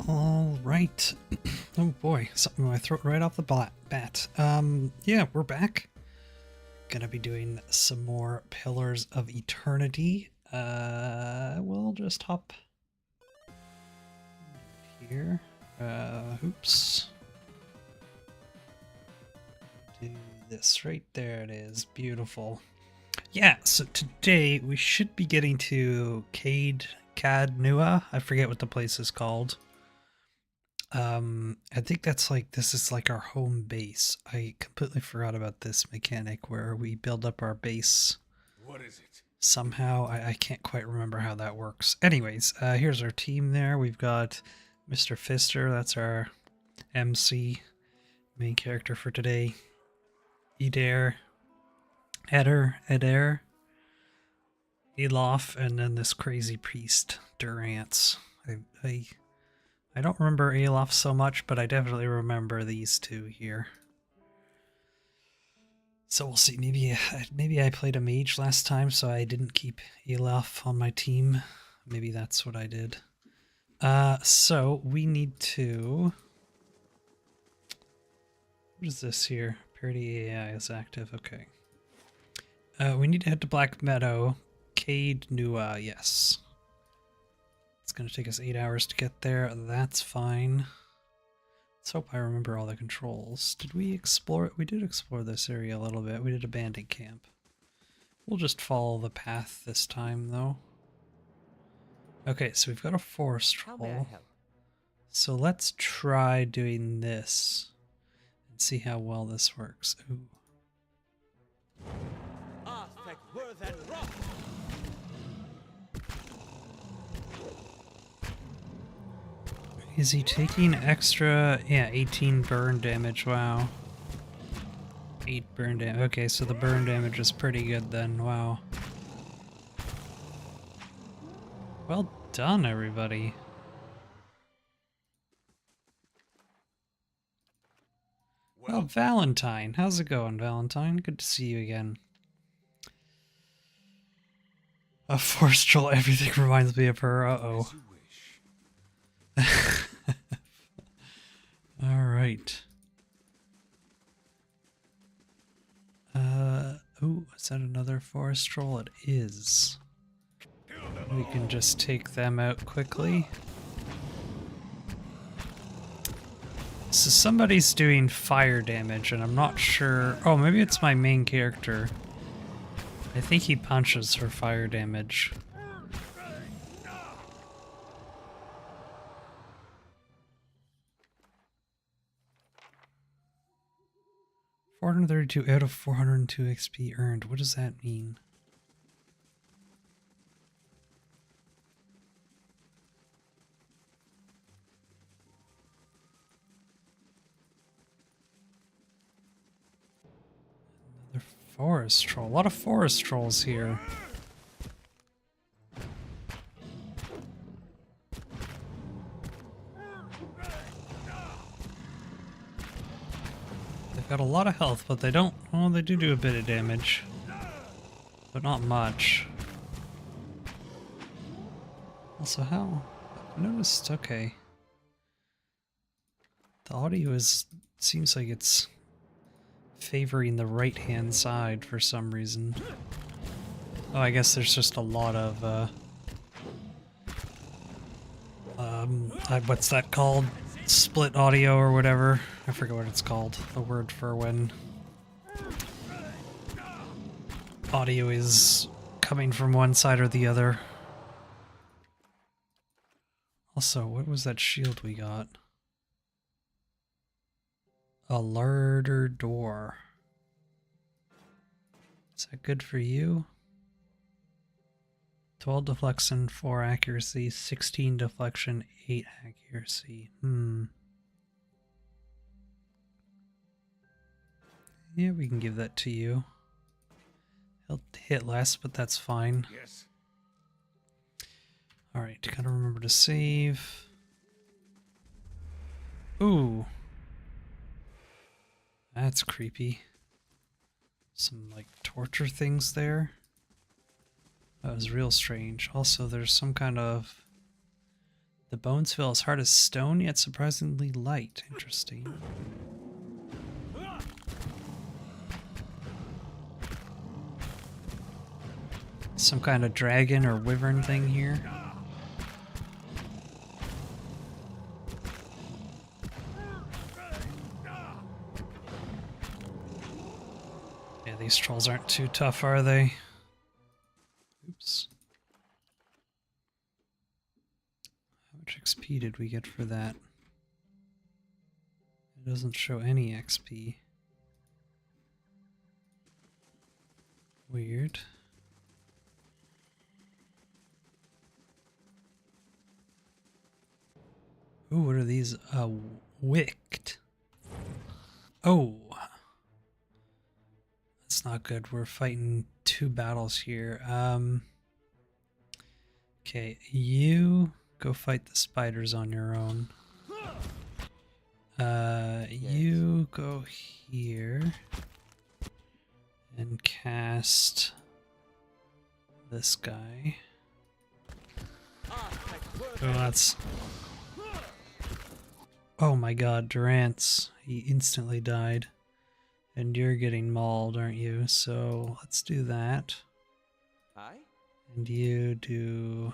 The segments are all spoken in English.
All right. Oh boy, something in my throat right off the bat. Yeah, we're back. Gonna be doing some more Pillars of Eternity. We'll just hop here. Oops. Do this right there. It is beautiful. Yeah. So today we should be getting to Cadnua. I forget what the place is called. I think this is like our home base. I completely forgot about this mechanic where we build up our base. What is it? Somehow, I can't quite remember how that works. Anyways, here's our team there. We've got Mr. Fister, that's our MC, main character for today. Eder, Elof, and then this crazy priest, Durance. I don't remember Alof so much, but I definitely remember these two here. So we'll see. Maybe I played a mage last time, so I didn't keep Alof on my team. Maybe that's what I did. So we need to... What is this here? Parity AI is active. Okay. We need to head to Black Meadow. Cadnua, yes. It's going to take us 8 hours to get there. That's fine. Let's hope I remember all the controls. Did we explore it? We did explore this area a little bit. We did a bandit camp. We'll just follow the path this time, though. Okay, so we've got a forest troll. So let's try doing this and see how well this works. Ooh. Is he taking extra? Yeah, 18 burn damage. Wow. 8 burn damage. Okay, so the burn damage is pretty good then. Wow. Well done, everybody. Well, Valentine. How's it going, Valentine? Good to see you again. A forest troll, everything reminds me of her. Uh-oh. All right. Oh, is that another forest troll? It is. We can just take them out quickly. So somebody's doing fire damage, and I'm not sure. Oh, maybe it's my main character. I think he punches for fire damage. 432 out of 402 XP earned. What does that mean? Another forest troll. A lot of forest trolls here. Got a lot of health, but they don't... Well, they do a bit of damage. But not much. Also, how... I noticed... Okay. The audio is... Seems like it's... favoring the right-hand side for some reason. Oh, I guess there's just a lot of... what's that called? Split audio or whatever. I forget what it's called. The word for when audio is coming from one side or the other. Also, what was that shield we got? A larder door. Is that good for you? 12 deflection, 4 accuracy, 16 deflection, 8 accuracy. Yeah, we can give that to you. He'll hit less, but that's fine. Yes. Alright, gotta remember to save. Ooh. That's creepy. Some, like, torture things there. That was real strange. Also, there's some kind of The bones feel as hard as stone, yet surprisingly light. Interesting. Some kind of dragon or wyvern thing here. Yeah, these trolls aren't too tough, are they? Oops. How much XP did we get for that? It doesn't show any XP. Weird. Ooh, what are these? Wicked. Oh. That's not good. We're fighting 2 battles here. Okay, you go fight the spiders on your own. You go here and cast this guy. Oh, that's... Oh my god, Durant's. He instantly died. And you're getting mauled, aren't you? So let's do that. And you do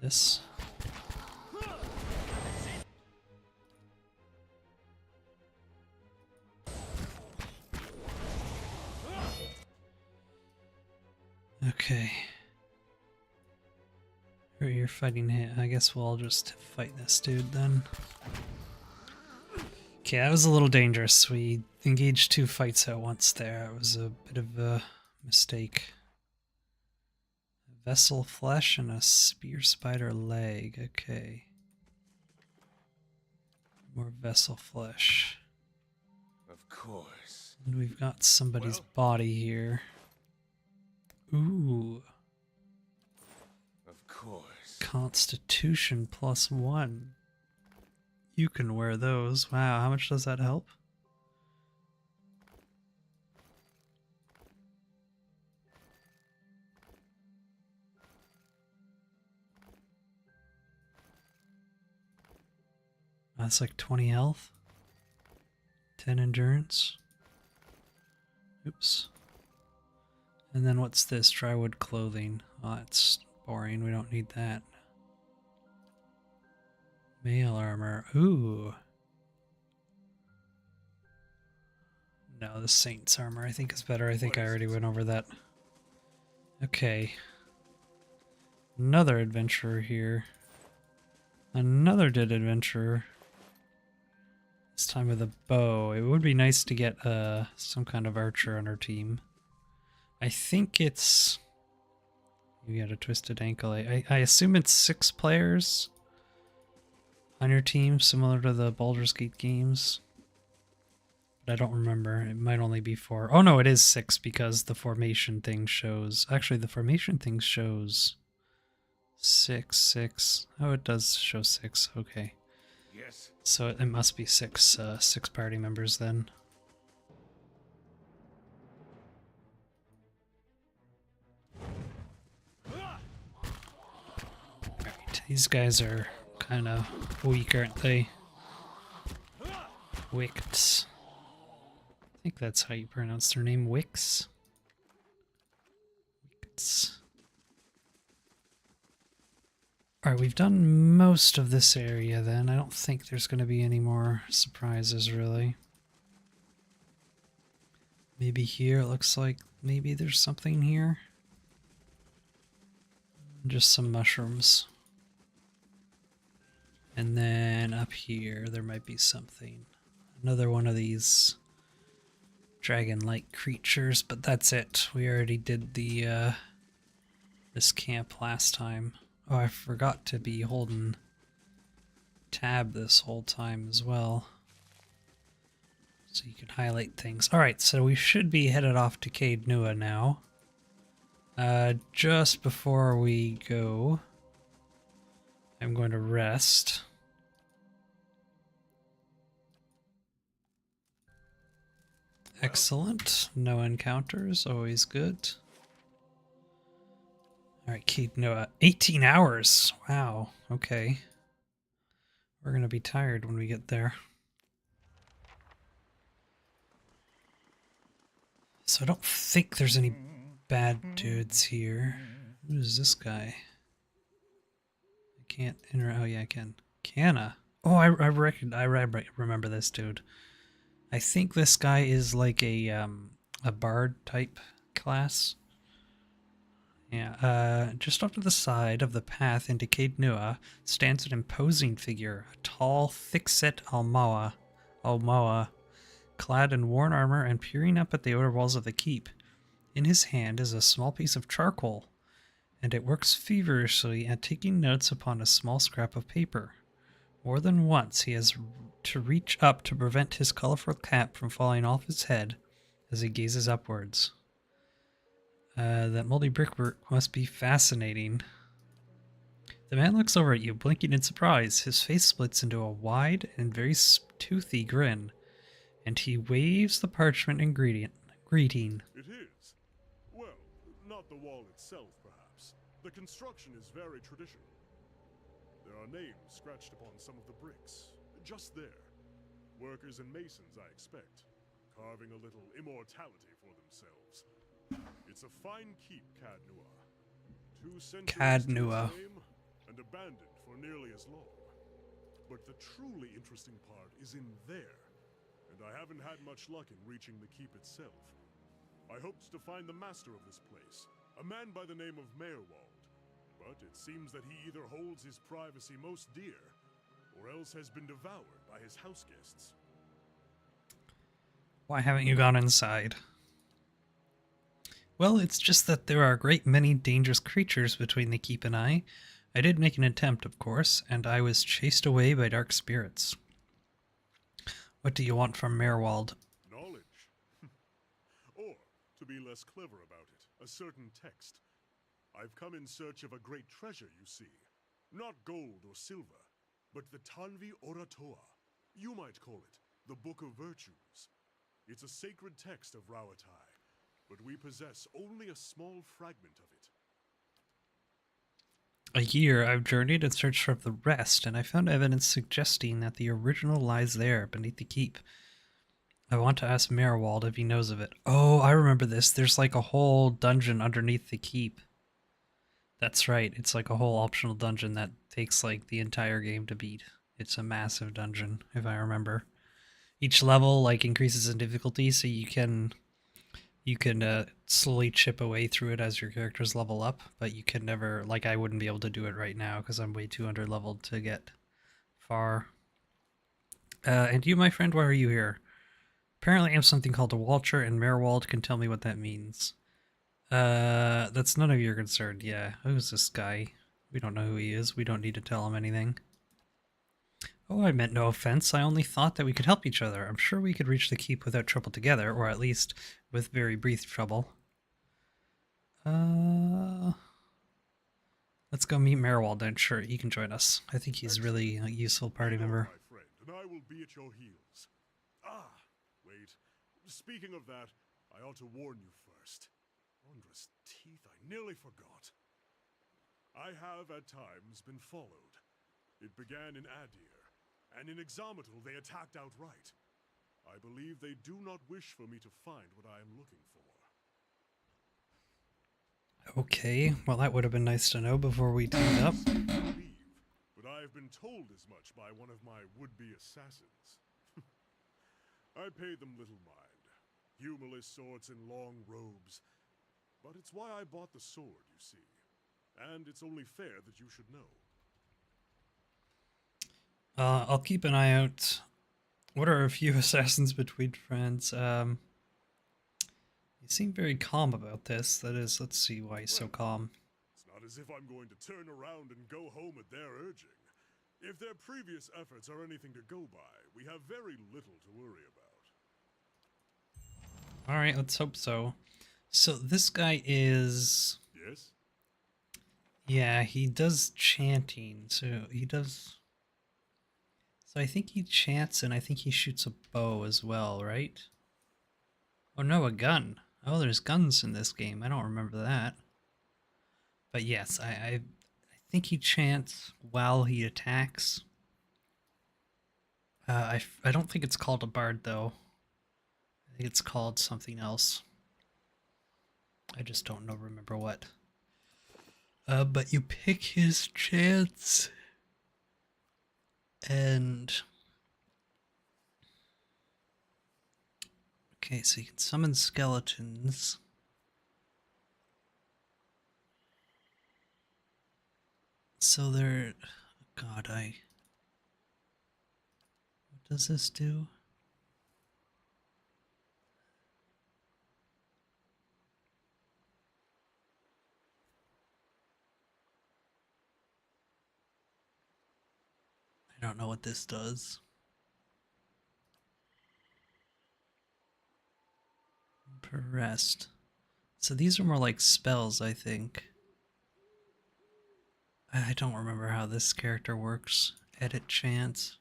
this. Okay. Or you're fighting him. I guess we'll all just fight this dude then. Okay, that was a little dangerous. We engaged 2 fights at once there. It was a bit of a mistake. Vessel flesh and a spear spider leg. Okay. More vessel flesh. Of course. And we've got somebody's body here. Ooh. Of course. Constitution +1. You can wear those. Wow, how much does that help? That's like 20 health. 10 endurance. Oops. And then what's this? Drywood clothing. Oh, that's boring. We don't need that. Mail armor. Ooh. No, the Saint's armor I think is better. I think I already went over that. Okay. Another adventurer here. Another dead adventurer. This time with a bow. It would be nice to get some kind of archer on our team. I think it's... You got a twisted ankle. I assume it's 6 players on your team, similar to the Baldur's Gate games. But I don't remember. It might only be 4. Oh no, it is 6 because the formation thing shows... Actually, the formation thing shows 6. Oh, it does show 6. Okay. Yes. So it must be 6 party members then. Right, these guys are kind of weak, aren't they? Wicks. I think that's how you pronounce their name, Wicks. Wicks. Alright, we've done most of this area then. I don't think there's going to be any more surprises, really. Maybe here, it looks like maybe there's something here. Just some mushrooms. And then up here, there might be something. Another one of these dragon-like creatures, but that's it. We already did the this camp last time. Oh, I forgot to be holding tab this whole time as well. So you can highlight things. Alright, so we should be headed off to Caed Nua now. Just before we go, I'm going to rest. Excellent. No encounters, always good. Alright, Keith Noah. 18 hours! Wow, okay. We're gonna be tired when we get there. So I don't think there's any bad dudes here. Who's this guy? I can't enter. Oh yeah, I can. Canna. Oh, I remember this dude. I think this guy is like a bard type class. Yeah. Just off to the side of the path into Caed Nua stands an imposing figure, a tall, thick-set Almoa, clad in worn armor and peering up at the outer walls of the keep. In his hand is a small piece of charcoal, and it works feverishly at taking notes upon a small scrap of paper. More than once he has to reach up to prevent his colorful cap from falling off his head as he gazes upwards. That moldy brickwork must be fascinating. The man looks over at you, blinking in surprise. His face splits into a wide and very toothy grin, and he waves the parchment in greeting. It is. Well, not the wall itself, perhaps. The construction is very traditional. There are names scratched upon some of the bricks. Just there. Workers and masons, I expect. Carving a little immortality for themselves. It's a fine keep, Caed Nua. 2 centuries Caed to its Nua. name, and abandoned for nearly as long. But the truly interesting part is in there. And I haven't had much luck in reaching the keep itself. I hoped to find the master of this place, a man by the name of Meerwald. But it seems that he either holds his privacy most dear, or else has been devoured by his house guests. Why haven't you gone inside? Well, it's just that there are a great many dangerous creatures between the keep and I. I did make an attempt, of course, and I was chased away by dark spirits. What do you want from Meerwald? Knowledge. Or, to be less clever about it, a certain text. I've come in search of a great treasure, you see. Not gold or silver, but the Tanvi Oratoa. You might call it the Book of Virtues. It's a sacred text of Rauatai, but we possess only a small fragment of it. A year I've journeyed and searched for the rest, and I found evidence suggesting that the original lies there, beneath the keep. I want to ask Meerwald if he knows of it. Oh, I remember this. There's like a whole dungeon underneath the keep. That's right. It's like a whole optional dungeon that takes like the entire game to beat. It's a massive dungeon, if I remember. Each level like increases in difficulty, so you can slowly chip away through it as your characters level up, but you can never, like, I wouldn't be able to do it right now because I'm way too under-leveled to get far. And you, my friend, why are you here? Apparently I'm something called a Walcher, and Meerwald can tell me what that means. That's none of your concern. Yeah, who's this guy? We don't know who he is. We don't need to tell him anything. Oh, I meant no offense. I only thought that we could help each other. I'm sure we could reach the keep without trouble together, or at least with very brief trouble. Let's go meet Meerwald then. Sure, he can join us. I think he's really a useful party member. My friend, and I will be at your heels. Ah, wait. Speaking of that, I ought to warn you first. Wondrous teeth, I nearly forgot. I have at times been followed. It began in Adir, and in Exometal they attacked outright. I believe they do not wish for me to find what I am looking for. Okay, well that would have been nice to know before we teamed up. Believe, but I have been told as much by one of my would-be assassins. I paid them little mind. Humorless sorts in long robes. But it's why I bought the sword, you see. And it's only fair that you should know. I'll keep an eye out. What are a few assassins between friends? You seem very calm about this. That is, let's see why he's so calm. It's not as if I'm going to turn around and go home at their urging. If their previous efforts are anything to go by, we have very little to worry about. Alright, let's hope so. So this guy is... Yes? Yeah, he does chanting. So he does... So I think he chants and I think he shoots a bow as well, right? Oh no, a gun. Oh, there's guns in this game. I don't remember that. But yes, I think he chants while he attacks. I don't think it's called a bard, though. I think it's called something else. I just don't know, remember what. But you pick his chants, and... Okay, so you can summon skeletons. So they're... God, what does this do? I don't know what this does. Rest. So these are more like spells, I think. I don't remember how this character works. Edit chants.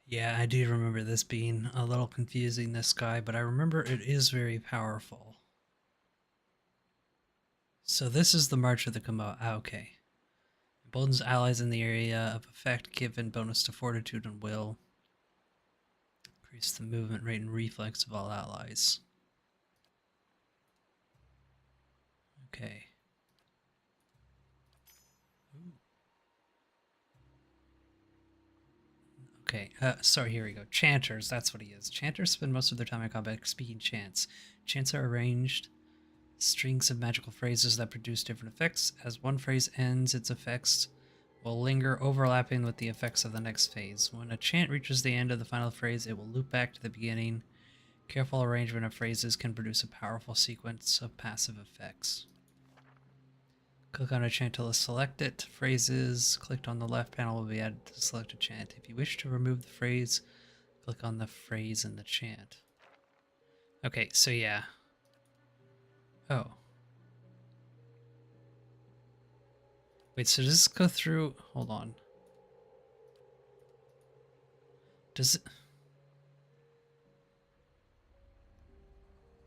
Yeah, I do remember this being a little confusing, this guy, but I remember it is very powerful. So this is the March of the Komodo. Ah, okay. Emboldens allies in the area of effect, given bonus to fortitude and will. Increase the movement rate and reflex of all allies. Okay. Okay, sorry, here we go. Chanters, that's what he is. Chanters spend most of their time in combat speaking chants. Chants are arranged strings of magical phrases that produce different effects. As one phrase ends, its effects will linger, overlapping with the effects of the next phase. When a chant reaches the end of the final phrase, it will loop back to the beginning. Careful arrangement of phrases can produce a powerful sequence of passive effects. Click on a chant to select it. Phrases clicked on the left panel will be added to the selected chant. If you wish to remove the phrase, click on the phrase in the chant. Okay, so yeah. Oh. Wait, so does this go through... Hold on. Does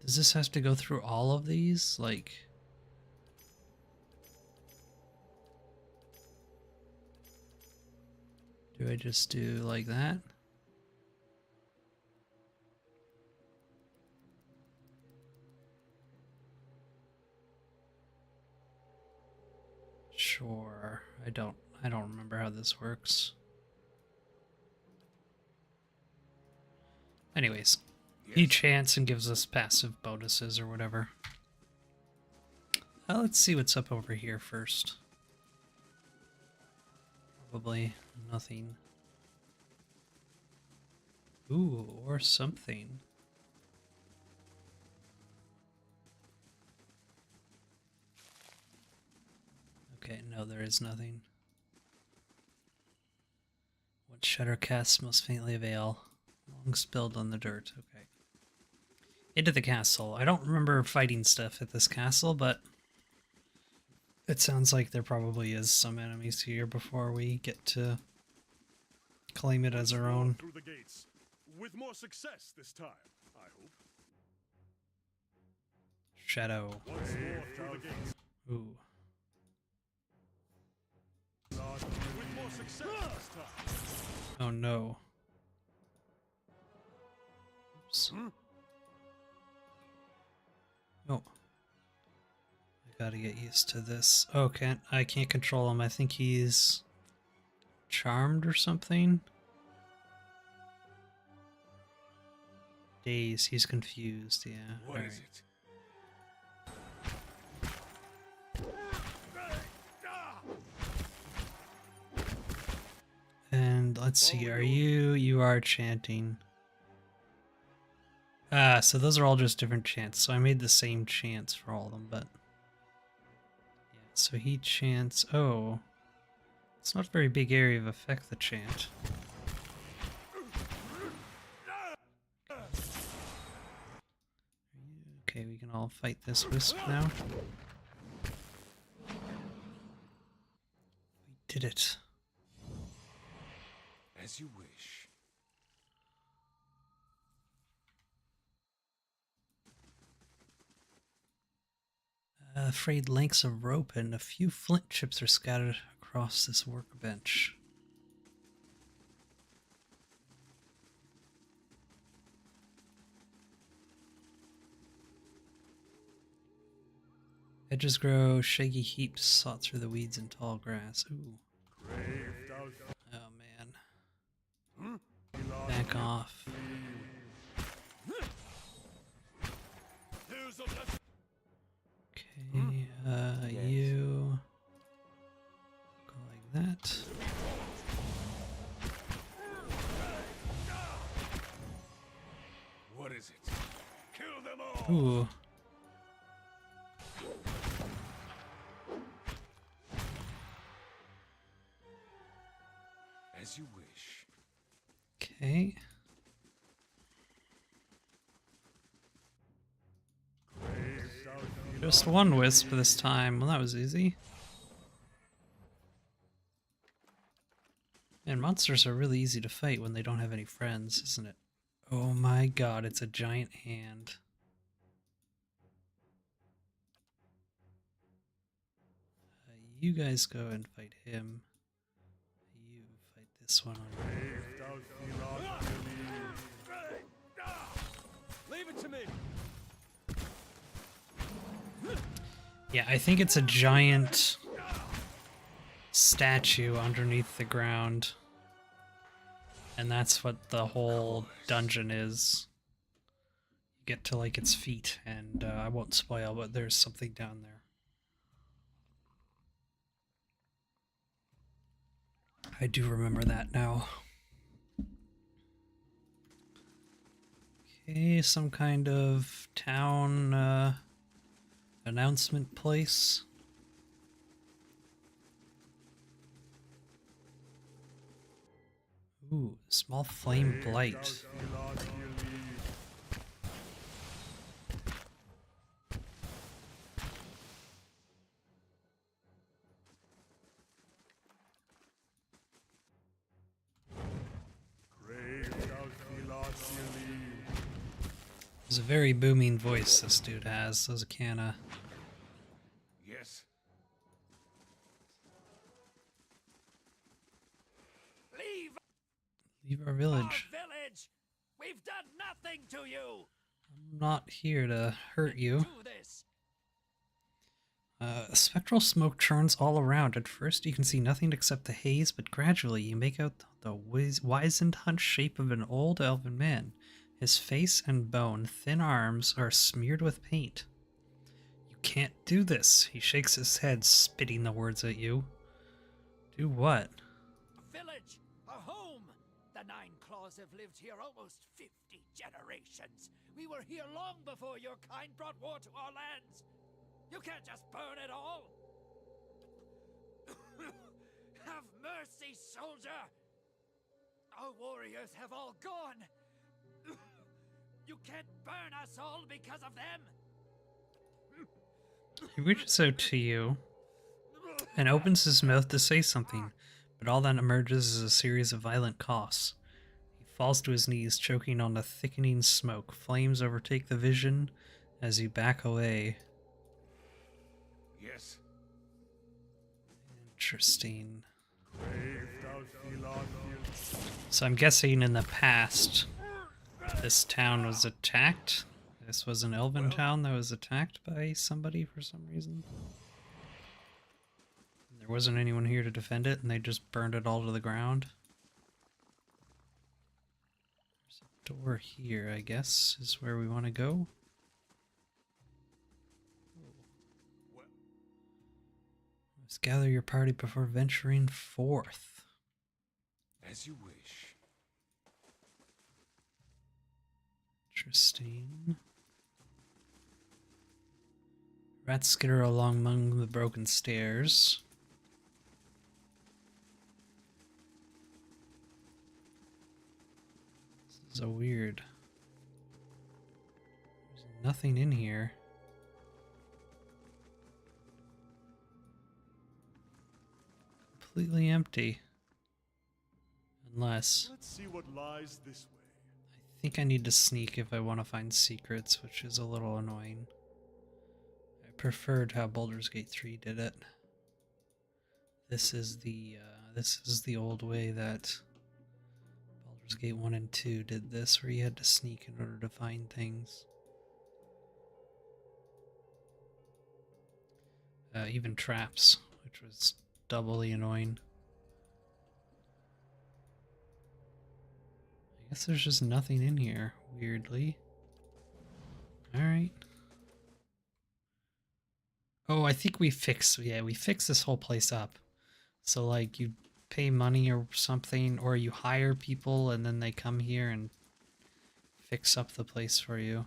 this have to go through all of these? Like... Do I just do like that? Sure. I don't remember how this works. Anyways, he Yes. chants and gives us passive bonuses or whatever. Let's see what's up over here first. Probably nothing. Ooh, or something. Okay, no, there is nothing. What shutter casts most faintly avail? Long spilled on the dirt. Okay. Into the castle. I don't remember fighting stuff at this castle, but it sounds like there probably is some enemies here before we get to claim it as our own. Through the gates, with more success this time, I hope. Shadow. Once more through the gates. Ooh. With more success this time. Oh no. Oops. Oh. I gotta get used to this. Oh, I can't control him. I think he's charmed or something. Daze, he's confused, yeah. What is it? And let's see, you are chanting. Ah, so those are all just different chants. So I made the same chants for all of them, but yeah, so he chants, oh. It's not a very big area of effect, the chant. Okay, we can all fight this wisp now. We did it. As you wish. Frayed lengths of rope and a few flint chips are scattered across this workbench. Edges grow, shaggy heaps sought through the weeds and tall grass. Ooh. Oh man. Back off. Okay, you go like that. What is it? Kill them all! Ooh. As you wish. Okay. Just one wisp this time. Well, that was easy. And monsters are really easy to fight when they don't have any friends, isn't it? Oh my god, it's a giant hand. You guys go and fight him. You fight this one on Leave it to me! Yeah, I think it's a giant statue underneath the ground. And that's what the whole dungeon is. You get to like its feet, and I won't spoil, but there's something down there. I do remember that now. Okay, some kind of town announcement place. Ooh, small flame blight. There's a very booming voice this dude has. Those Canna. Yes. Leave our village. Village! We've done nothing to you! I'm not here to hurt you. Do this! Spectral smoke churns all around. At first you can see nothing except the haze, but gradually you make out the wizened, hunched shape of an old elven man. His face and bone, thin arms are smeared with paint. You can't do this. He shakes his head, spitting the words at you. Do what? A village! A home! The Nine Claws have lived here almost 50 generations. We were here long before your kind brought war to our lands. You can't just burn it all! Have mercy, soldier! Our warriors have all gone! You can't burn us all because of them! He reaches out to you and opens his mouth to say something, but all that emerges is a series of violent coughs. He falls to his knees, choking on the thickening smoke. Flames overtake the vision as you back away. Yes. Interesting. So I'm guessing in the past, this town was attacked. This was an elven town that was attacked by somebody for some reason. There wasn't anyone here to defend it, and they just burned it all to the ground. There's a door here, I guess, is where we want to go. Let's gather your party before venturing forth. As you wish. Interesting. Rats skitter along among the broken stairs. This is a weird. There's nothing in here. Completely empty. Unless Let's see what lies this way. I think I need to sneak if I want to find secrets, which is a little annoying. I preferred how Baldur's Gate 3 did it. This is the old way that Baldur's Gate 1 and 2 did this, where you had to sneak in order to find things. Even traps, which was doubly annoying. I guess there's just nothing in here, weirdly. Alright. Oh, I think we fixed this whole place up. So, like, you pay money or something, or you hire people and then they come here and fix up the place for you.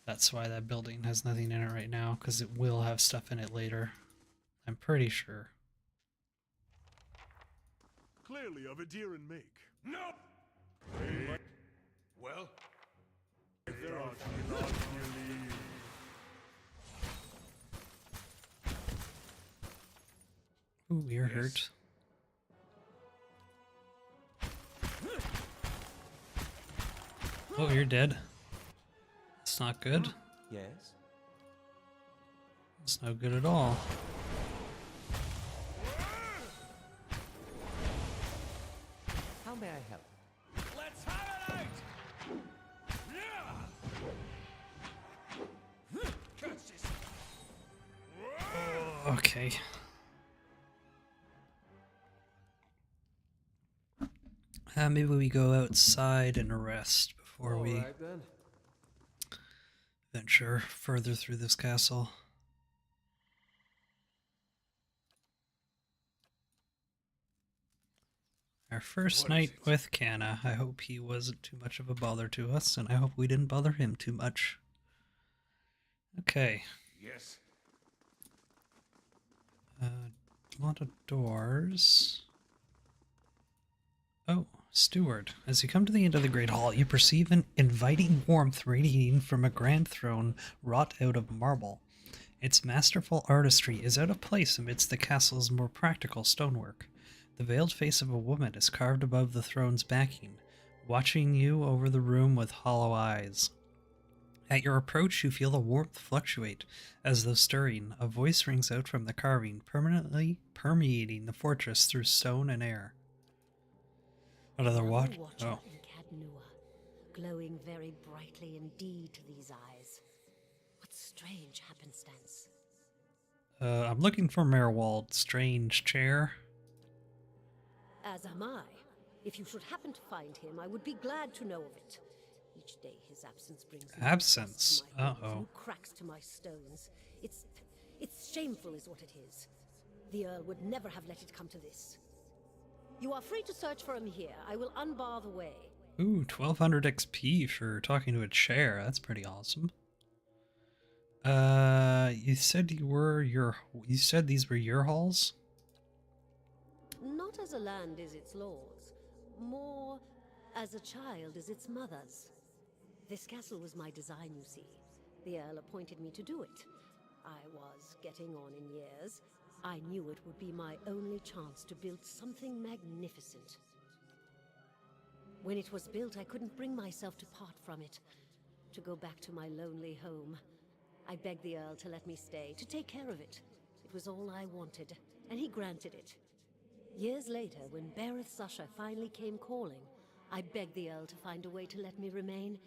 That's why that building has nothing in it right now, because it will have stuff in it later. I'm pretty sure. Clearly of a deer and make. No! Well, There are not nearly. Ooh, you're Yes. hurt. Oh, you're dead. It's not good. Yes? It's no good at all. How may I help? let's have it out! Catch this! Okay. Maybe we go outside and rest before we Alright then. venture further through this castle. Our first What is night it? with Canna. I hope he wasn't too much of a bother to us, and I hope we didn't bother him too much. Okay. Yes. A lot of doors. Oh, steward. As you come to the end of the great hall, you perceive an inviting warmth radiating from a grand throne wrought out of marble. Its masterful artistry is out of place amidst the castle's more practical stonework. The veiled face of a woman is carved above the throne's backing, watching you over the room with hollow eyes. At your approach, you feel the warmth fluctuate, as though stirring. A voice rings out from the carving, permanently permeating the fortress through stone and air. Another watch? Watcher Oh. in Cadnua, glowing very brightly indeed to these eyes. What strange happenstance. I'm looking for Merwald. Strange chair. As am I. If you should happen to find him, I would be glad to know of it. Each day his absence brings new Absence? cracks to my walls, Uh-oh. new cracks to my stones. It's shameful is what it is. The Earl would never have let it come to this. You are free to search for him here. I will unbar the way. Ooh, 1200 XP for talking to a chair. That's pretty awesome. You said you said these were your halls? Not as a land is its lord's, more as a child is its mother's. This castle was my design, you see. The Earl appointed me to do it. I was getting on in years. I knew it would be my only chance to build something magnificent. When it was built, I couldn't bring myself to part from it, to go back to my lonely home. I begged the Earl to let me stay, to take care of it. It was all I wanted, and he granted it. Years later, when Bereth's usher finally came calling, I begged the Earl to find a way to let me remain,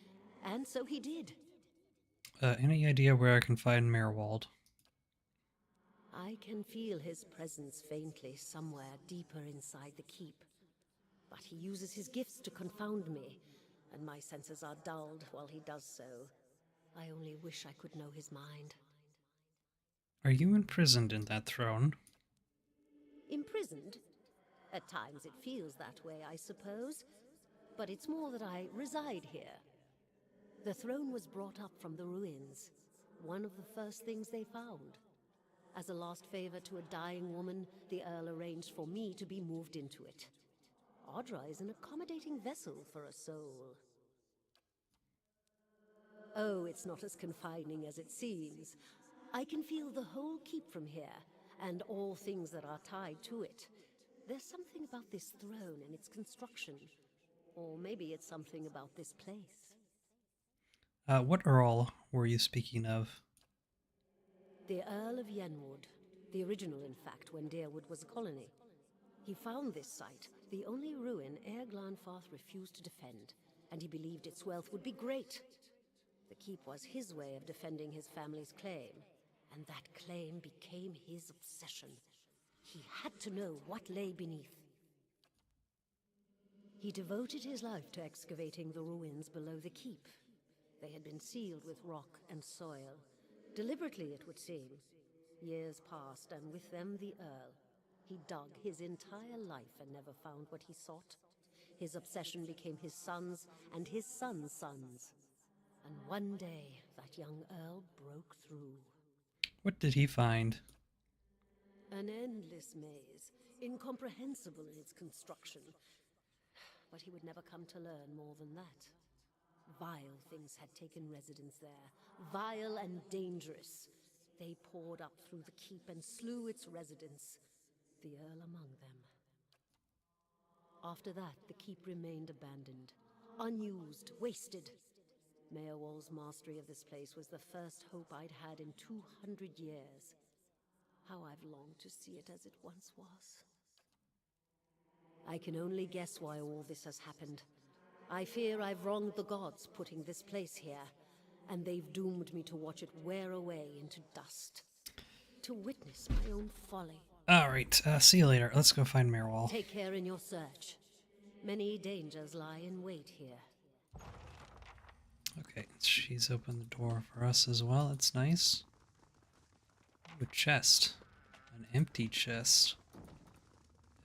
and so he did. Any idea where I can find Merwald? I can feel his presence faintly somewhere deeper inside the keep. But he uses his gifts to confound me, and my senses are dulled while he does so. I only wish I could know his mind. Are you imprisoned in that throne? Imprisoned? At times it feels that way, I suppose. But it's more that I reside here. The throne was brought up from the ruins, one of the first things they found. As a last favor to a dying woman, the Earl arranged for me to be moved into it. Audra is an accommodating vessel for a soul. Oh, it's not as confining as it seems. I can feel the whole keep from here, and all things that are tied to it. There's something about this throne and its construction. Or maybe it's something about this place. What Earl were you speaking of? The Earl of Yenwood, the original, in fact, when Deerwood was a colony. He found this site, the only ruin Ere Glanfarth refused to defend, and he believed its wealth would be great. The keep was his way of defending his family's claim, and that claim became his obsession. He had to know what lay beneath. He devoted his life to excavating the ruins below the keep. They had been sealed with rock and soil. Deliberately, it would seem. Years passed, and with them the Earl. He dug his entire life and never found what he sought. His obsession became his sons and his sons' sons. And one day, that young Earl broke through. What did he find? An endless maze, incomprehensible in its construction. But he would never come to learn more than that. Vile things had taken residence there, vile and dangerous. They poured up through the keep and slew its residents, the Earl among them. After that, the keep remained abandoned, unused, wasted. Mayorwall's mastery of this place was the first hope I'd had in 200 years. How I've longed to see it as it once was. I can only guess why all this has happened. I fear I've wronged the gods putting this place here, and they've doomed me to watch it wear away into dust. To witness my own folly. Alright, see you later. Let's go find Mirwall. Take care in your search. Many dangers lie in wait here. Okay, she's opened the door for us as well. It's nice. Ooh, a chest. An empty chest.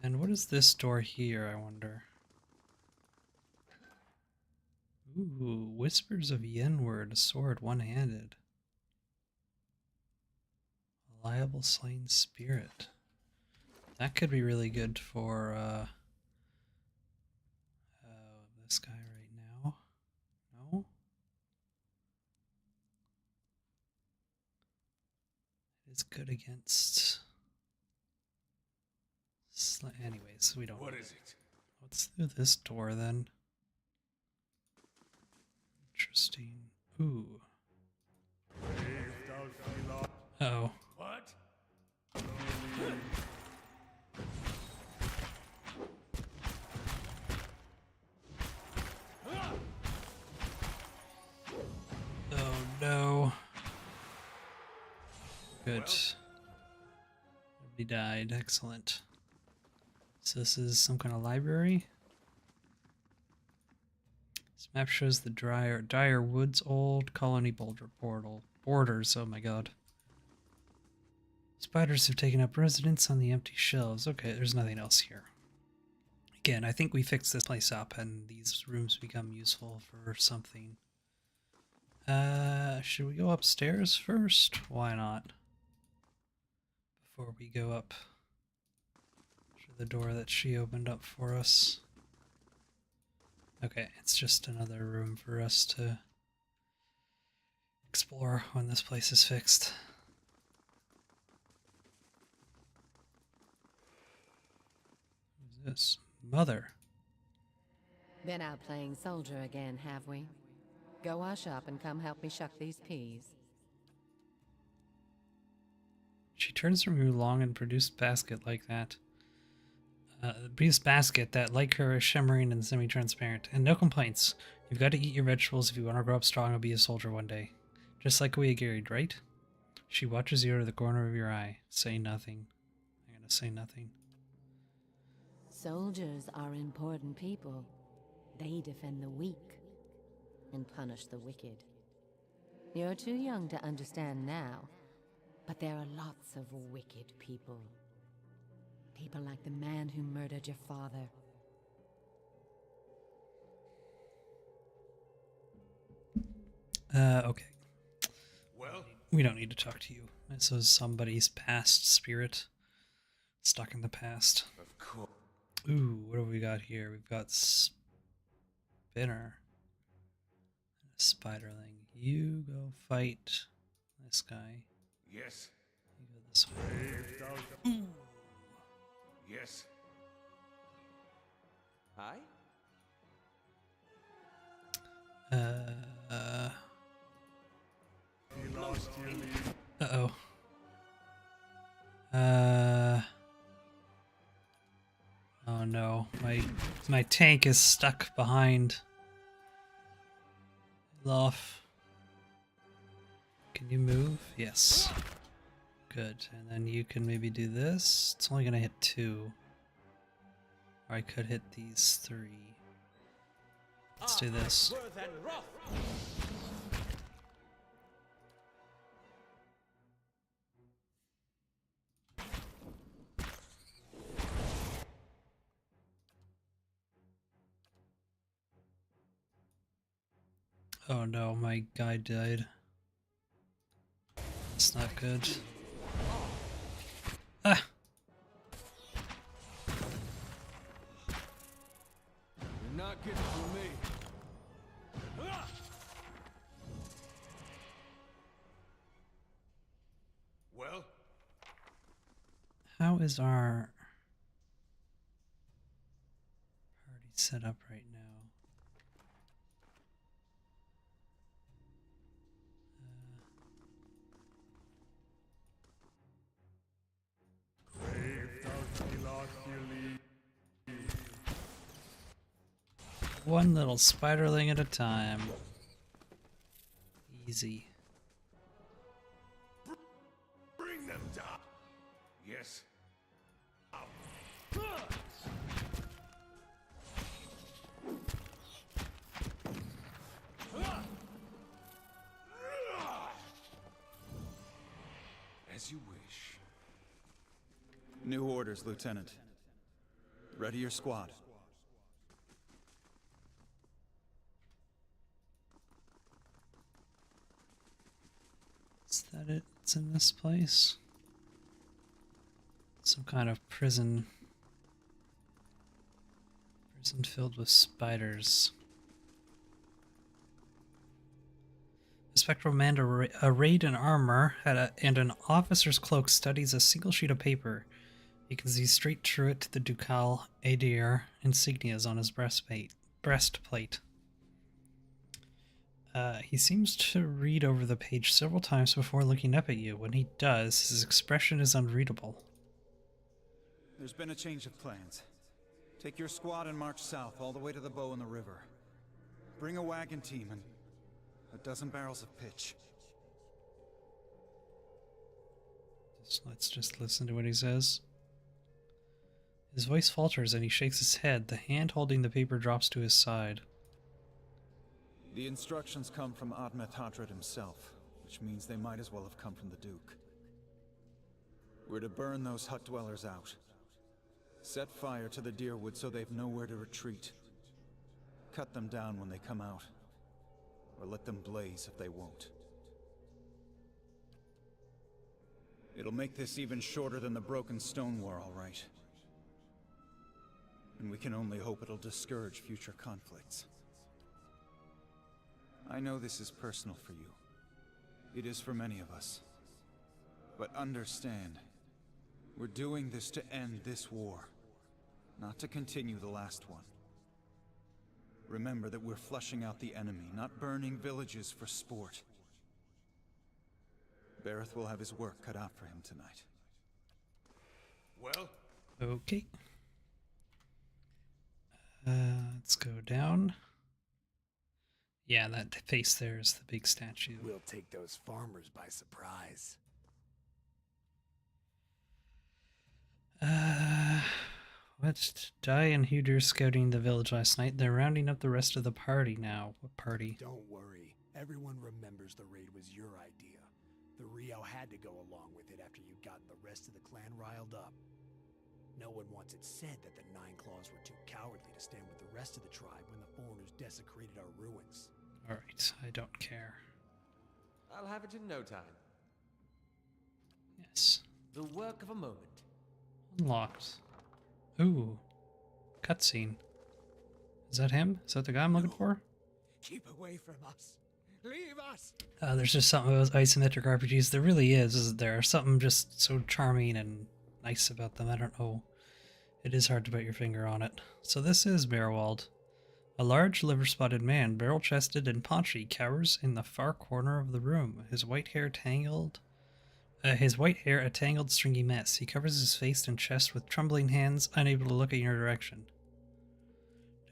And what is this door here, I wonder? Ooh, Whispers of Yenward, a sword one-handed. A liable slain spirit. That could be really good for this guy right now. No? It is good against... Anyways, we don't... What is it? Let's do this door then. Interesting. Ooh. Uh-oh. What? Oh no. Good. Nobody died. Excellent. So this is some kind of library. This map shows the dire woods old colony boulder borders. Oh my god. Spiders have taken up residence on the empty shelves. Okay, there's nothing else here. Again, I think we fixed this place up and these rooms become useful for something. Should we go upstairs first? Why not? Before we go up to the door that she opened up for us. Okay, it's just another room for us to explore when this place is fixed. Who's this? Mother. Been out playing soldier again, have we? Go wash up and come help me shuck these peas. She turns from your long and produced basket like that. Produced basket that, like her, is shimmering and semi-transparent. And no complaints. You've got to eat your vegetables if you want to grow up strong and be a soldier one day. Just like we agreed, right? She watches you out of the corner of your eye. Say nothing. I'm gonna say nothing. Soldiers are important people. They defend the weak and punish the wicked. You're too young to understand now, but there are lots of wicked people. People like the man who murdered your father. Okay. Well, We don't need to talk to you. This was somebody's past spirit. Stuck in the past. of course. Ooh, what have we got here? We've got Spinner. And a Spiderling. You go fight this guy. Yes. You go this way. Yes. Aye? Uh-oh. Oh no, my tank is stuck behind Lof. Can you move? Yes. Good. And then you can maybe do this. It's only gonna hit 2. Or I could hit these 3. Let's do this. Oh no, my guy died. That's not good. Ah! You're not getting through me. Well, How is our party set up right now? One little spiderling at a time. Easy. bring them down. Yes. As you wish. New orders, Lieutenant. Ready your squad. Is that it? It's in this place? Some kind of prison. Prison filled with spiders. A spectral man arrayed in armor and an officer's cloak studies a single sheet of paper. You can see straight through it to the ducal Adir insignias on his breastplate. He seems to read over the page several times before looking up at you. When he does, his expression is unreadable. There's been a change of plans. Take your squad and march south all the way to the bow in the river. Bring a wagon team and a dozen barrels of pitch. Let's just listen to what he says. His voice falters and he shakes his head. The hand holding the paper drops to his side. The instructions come from Admet Hadred himself, which means they might as well have come from the Duke. We're to burn those hut dwellers out. Set fire to the deerwood so they've nowhere to retreat. Cut them down when they come out. Or let them blaze if they won't. It'll make this even shorter than the Broken Stone War, all right. And we can only hope it'll discourage future conflicts. I know this is personal for you. It is for many of us. But understand, we're doing this to end this war, not to continue the last one. Remember that we're flushing out the enemy, not burning villages for sport. Bareth will have his work cut out for him tonight. Well, Okay. Let's go down. Yeah, that face there is the big statue. We'll take those farmers by surprise. What? Dai and Huder scouting the village last night. They're rounding up the rest of the party now. What party? Don't worry. Everyone remembers the raid was your idea. The Rio had to go along with it after you got the rest of the clan riled up. No one wants it said that the Nine Claws were too cowardly to stand with the rest of the tribe when the foreigners desecrated our ruins. Alright, I don't care. I'll have it in no time. Yes. The work of a moment. Unlocked. Ooh. Cutscene. Is that him? Is that the guy I'm looking for? Keep away from us. Leave us. There's just something about isometric RPGs. There really is, isn't there? Something just so charming and nice about them. I don't know. It is hard to put your finger on it. So this is Merwald. A large, liver-spotted man, barrel-chested and paunchy, cowers in the far corner of the room, his white hair tangled His white hair a tangled, stringy mess. He covers his face and chest with trembling hands, unable to look in your direction.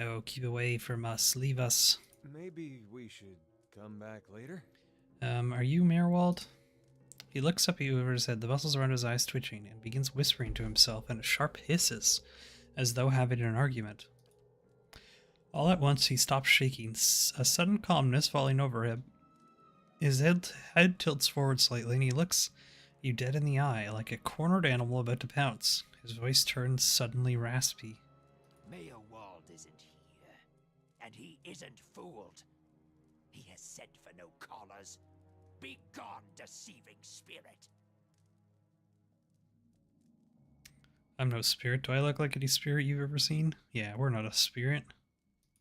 No, keep away from us. Leave us. Maybe we should come back later? Are you Merwald? He looks up at you over his head, the muscles around his eyes twitching, and begins whispering to himself in a sharp hisses, as though having an argument. All at once he stops shaking, a sudden calmness falling over him. His head tilts forward slightly, and he looks you dead in the eye, like a cornered animal about to pounce. His voice turns suddenly raspy. Mayor Wald isn't here, and he isn't fooled. He has sent for no callers. Be gone, deceiving spirit. I'm no spirit. Do I look like any spirit you've ever seen? Yeah, we're not a spirit.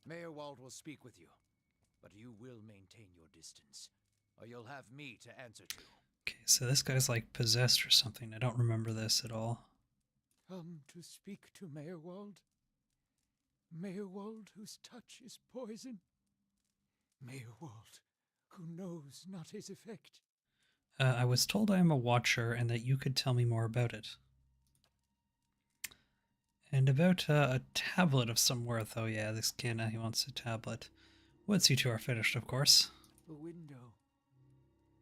Mayor Wald will speak with you, but you will maintain your distance, or you'll have me to answer to. Okay, so this guy's like possessed or something. I don't remember this at all. Come to speak to Mayor Wald? Mayor Wald whose touch is poison? Mayor Wald who knows not his effect? I was told I am a watcher and that you could tell me more about it. And about a tablet of some worth. Oh yeah, this Kenna, he wants a tablet. Once you two are finished, of course. A window.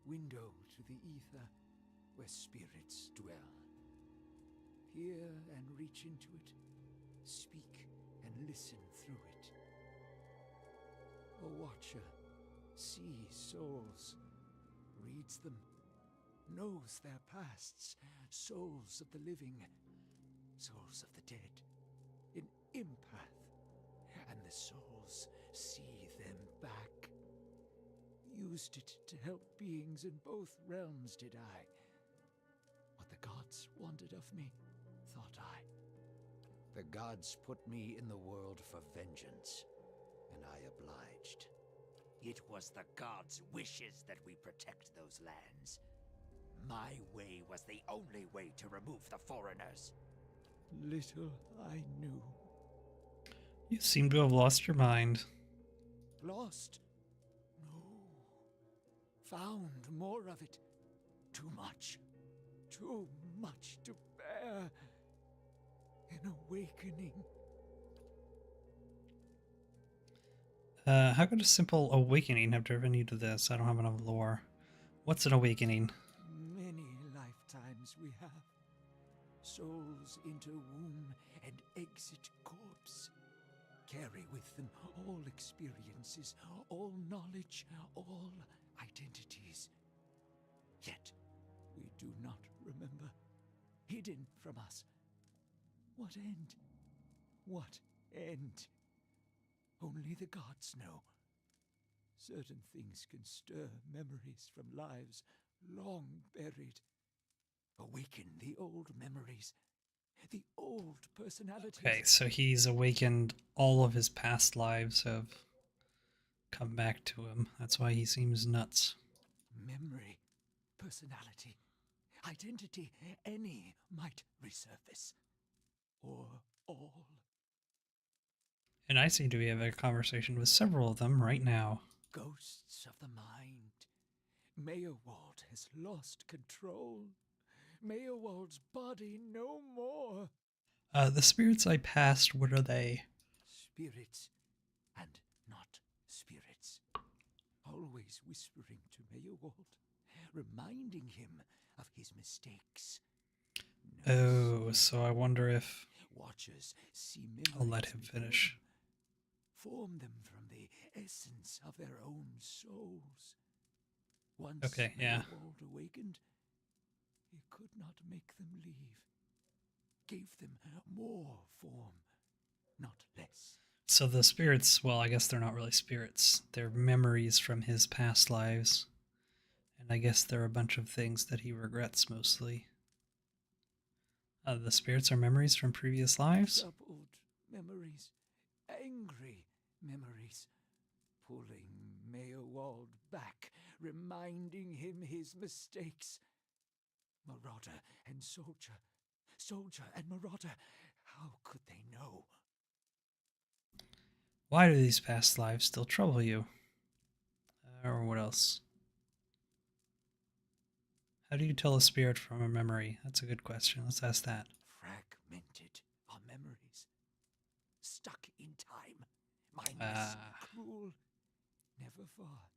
Window to the ether, where spirits dwell. Hear and reach into it. Speak and listen through it. A watcher sees souls, reads them, knows their pasts, souls of the living, souls of the dead, an empath, and the souls see them back. Used it to help beings in both realms, did I. What the gods wanted of me, thought I. The gods put me in the world for vengeance, and I obliged. It was the gods' wishes that we protect those lands. My way was the only way to remove the foreigners. Little I knew. You seem to have lost your mind. Lost? No. Found more of it. Too much. Too much to bear. An awakening. How could a simple awakening have driven you to this? I don't have enough lore. What's an awakening? Many lifetimes we have. Souls enter womb and exit corpse. Carry with them all experiences, all knowledge, all identities. Yet we do not remember. Hidden from us. What end? What end? Only the gods know. Certain things can stir memories from lives long buried. Awaken the old memories, the old personalities. Okay, so he's awakened all of his past lives have come back to him. That's why he seems nuts. Memory, personality, identity, any might resurface. Or all. And I seem to be having a conversation with several of them right now. Ghosts of the mind. Mayor Wald has lost control. Mayor Wald's body no more. The spirits I passed, what are they? Spirits and not spirits. Always whispering to Mayor Wald, reminding him of his mistakes. Oh, so I wonder if Watchers see I'll let memories him before finish. them, form them from the essence of their own souls. Once Okay, yeah. Mayor Wald awakened, he could not make them leave. Gave them more form, not less. So the spirits, well, I guess they're not really spirits. They're memories from his past lives. And I guess they're a bunch of things that he regrets mostly. The spirits are memories from previous lives? Troubled memories, angry memories, pulling Mayor Wald back, reminding him his mistakes. Marauder and soldier, soldier and marauder, how could they know? Why do these past lives still trouble you? Or what else? How do you tell a spirit from a memory? That's a good question. Let's ask that. Fragmented are memories, stuck in time, mindless, Ah. cruel, never far.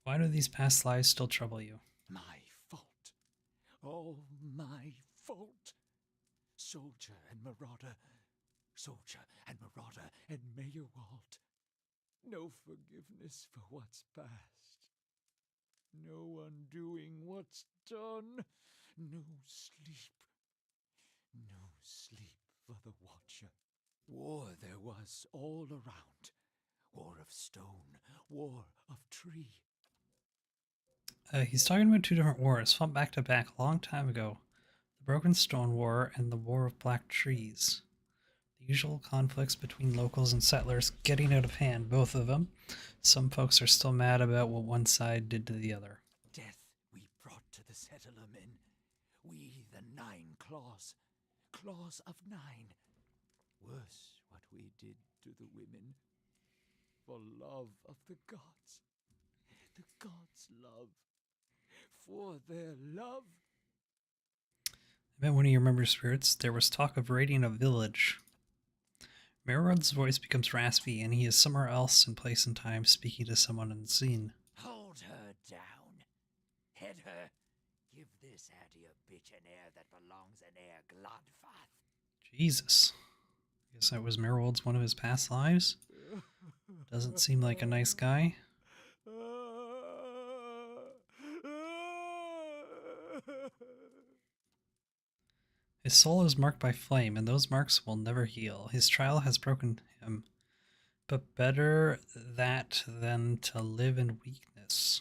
Why do these past lives still trouble you? My fault. All my fault. Soldier and marauder, and Mayorwald. No forgiveness for what's past. No undoing what's done. No sleep. No sleep for the Watcher. War there was all around. War of stone, war of tree. He's talking about two different wars, fought back to back a long time ago. The Broken Stone War and the War of Black Trees. The usual conflicts between locals and settlers getting out of hand, both of them. Some folks are still mad about what one side did to the other. Death we brought to the settler men. We, the 9 claws. Claws of 9. Worse what we did to the women. For love of the gods. The gods' love. For their love. I met one of your member spirits. There was talk of raiding a village. Merrod's voice becomes raspy, and he is somewhere else in place and time, speaking to someone unseen. Hold her down. Head her. Give this hair bitch an air that belongs an air Glodfath. Jesus. I guess that was Merwold's one of his past lives. Doesn't seem like a nice guy. His soul is marked by flame, and those marks will never heal. His trial has broken him. But better that than to live in weakness.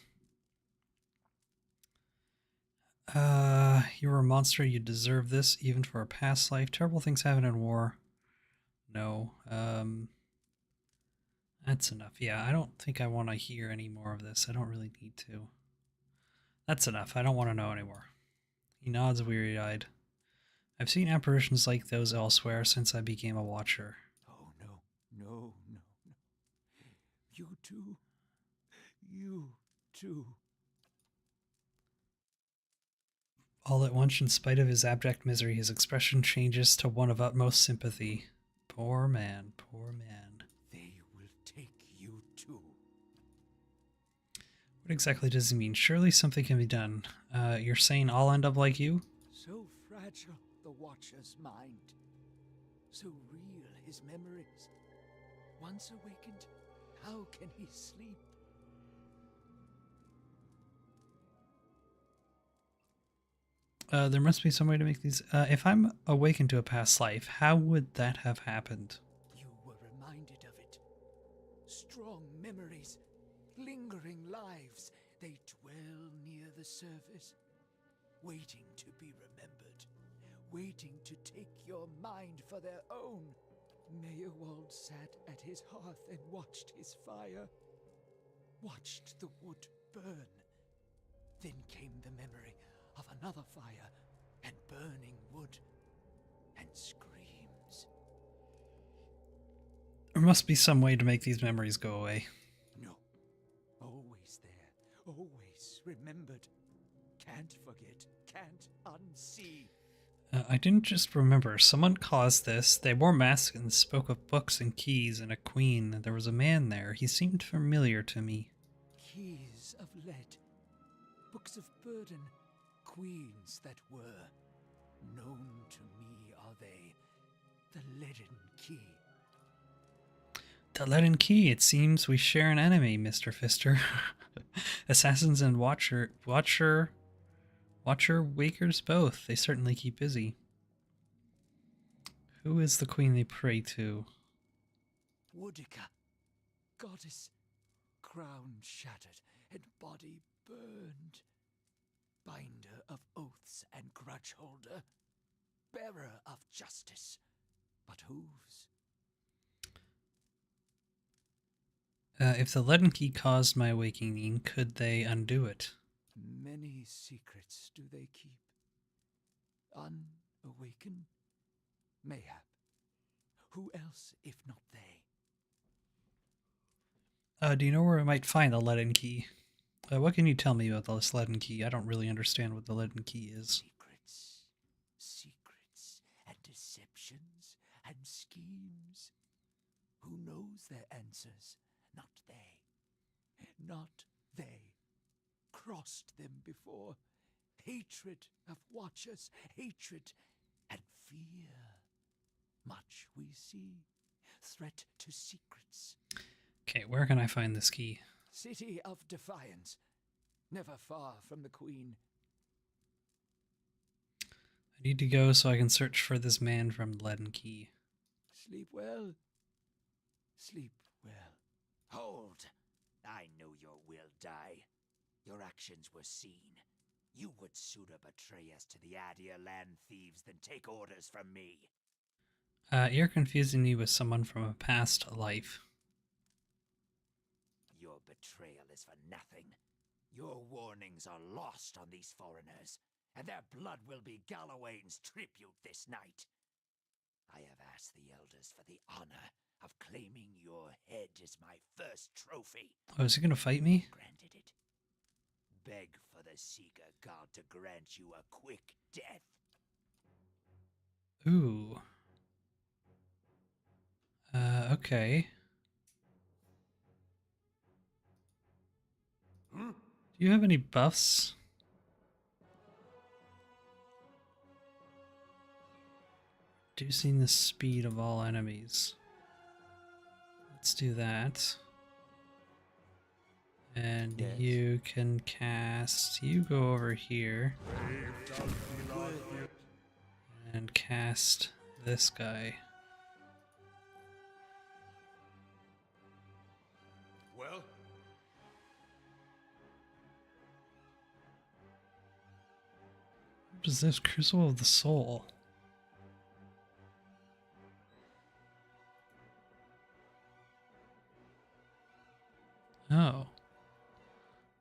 You were a monster. You deserve this, even for a past life. Terrible things happen in war. No. That's enough. Yeah, I don't think I want to hear any more of this. I don't really need to. That's enough. I don't want to know anymore. He nods weary-eyed. I've seen apparitions like those elsewhere since I became a watcher. Oh, no, no, no, no. You too. You too. All at once, in spite of his abject misery, his expression changes to one of utmost sympathy. Poor man, poor man. They will take you too. What exactly does he mean? Surely something can be done. You're saying I'll end up like you? So fragile, the Watcher's mind. So real, his memories. Once awakened, how can he sleep? There must be some way to make these... if I'm awakened to a past life, how would that have happened? You were reminded of it. Strong memories, lingering lives, they dwell near the surface, waiting to be remembered, waiting to take your mind for their own. Mayorwald sat at his hearth and watched his fire, watched the wood burn. Then came the memory of another fire and burning wood and screams. There must be some way to make these memories go away. No. Always there. Always remembered. Can't forget. Can't unsee. I didn't just remember. Someone caused this. They wore masks and spoke of books and keys and a queen. There was a man there. He seemed familiar to me. Keys of lead. Books of burden. Queens that were. Known to me are they. The leaden key. The leaden key. It seems we share an enemy, Mr. Fister. Assassins and Watcher wakers both. They certainly keep busy. Who is the queen they pray to? Woodica. Goddess. Crown shattered and body burned. Binder of oaths and grudge holder. Bearer of justice. But whose? If the leaden key caused my awakening, could they undo it? Many secrets do they keep. Unawaken? Mayhap. Who else if not they? Do you know where I might find the leaden key? What can you tell me about this leaden key? I don't really understand what the leaden key is. Secrets, and deceptions, and schemes. Who knows their answers? Not they. Not they. Crossed them before. Hatred of watchers, hatred and fear. Much we see. Threat to secrets. Okay, where can I find this key? City of Defiance. Never far from the Queen. I need to go so I can search for this man from Leaden Key. Sleep well. Sleep well. Hold! I know your will die. Your actions were seen. You would sooner betray us to the Adir land thieves than take orders from me. You're confusing me with someone from a past life. Your betrayal is for nothing. Your warnings are lost on these foreigners, and their blood will be Gallowayne's tribute this night. I have asked the elders for the honor of claiming your head as my first trophy. Oh, is he gonna fight me? Granted it. Beg for the Seeker God to grant you a quick death. Ooh. Okay. Do you have any buffs? Reducing the speed of all enemies. Let's do that. And Yes. you can cast... You go over here. And cast this guy. Well? What is this? Crucible of the Soul. Oh.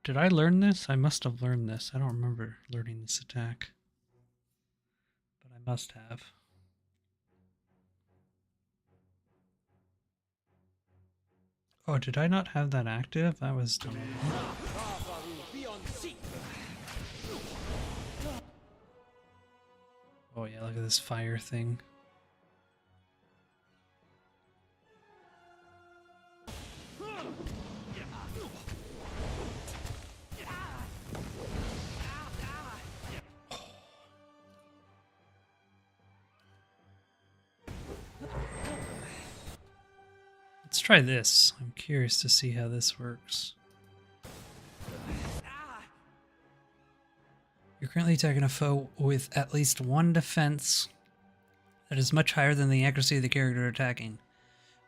Did I learn this? I must have learned this. I don't remember learning this attack. But I must have. Oh, did I not have that active? That was dumb. Oh yeah, look at this fire thing. Let's try this. I'm curious to see how this works. You're currently attacking a foe with at least one defense that is much higher than the accuracy of the character you're attacking.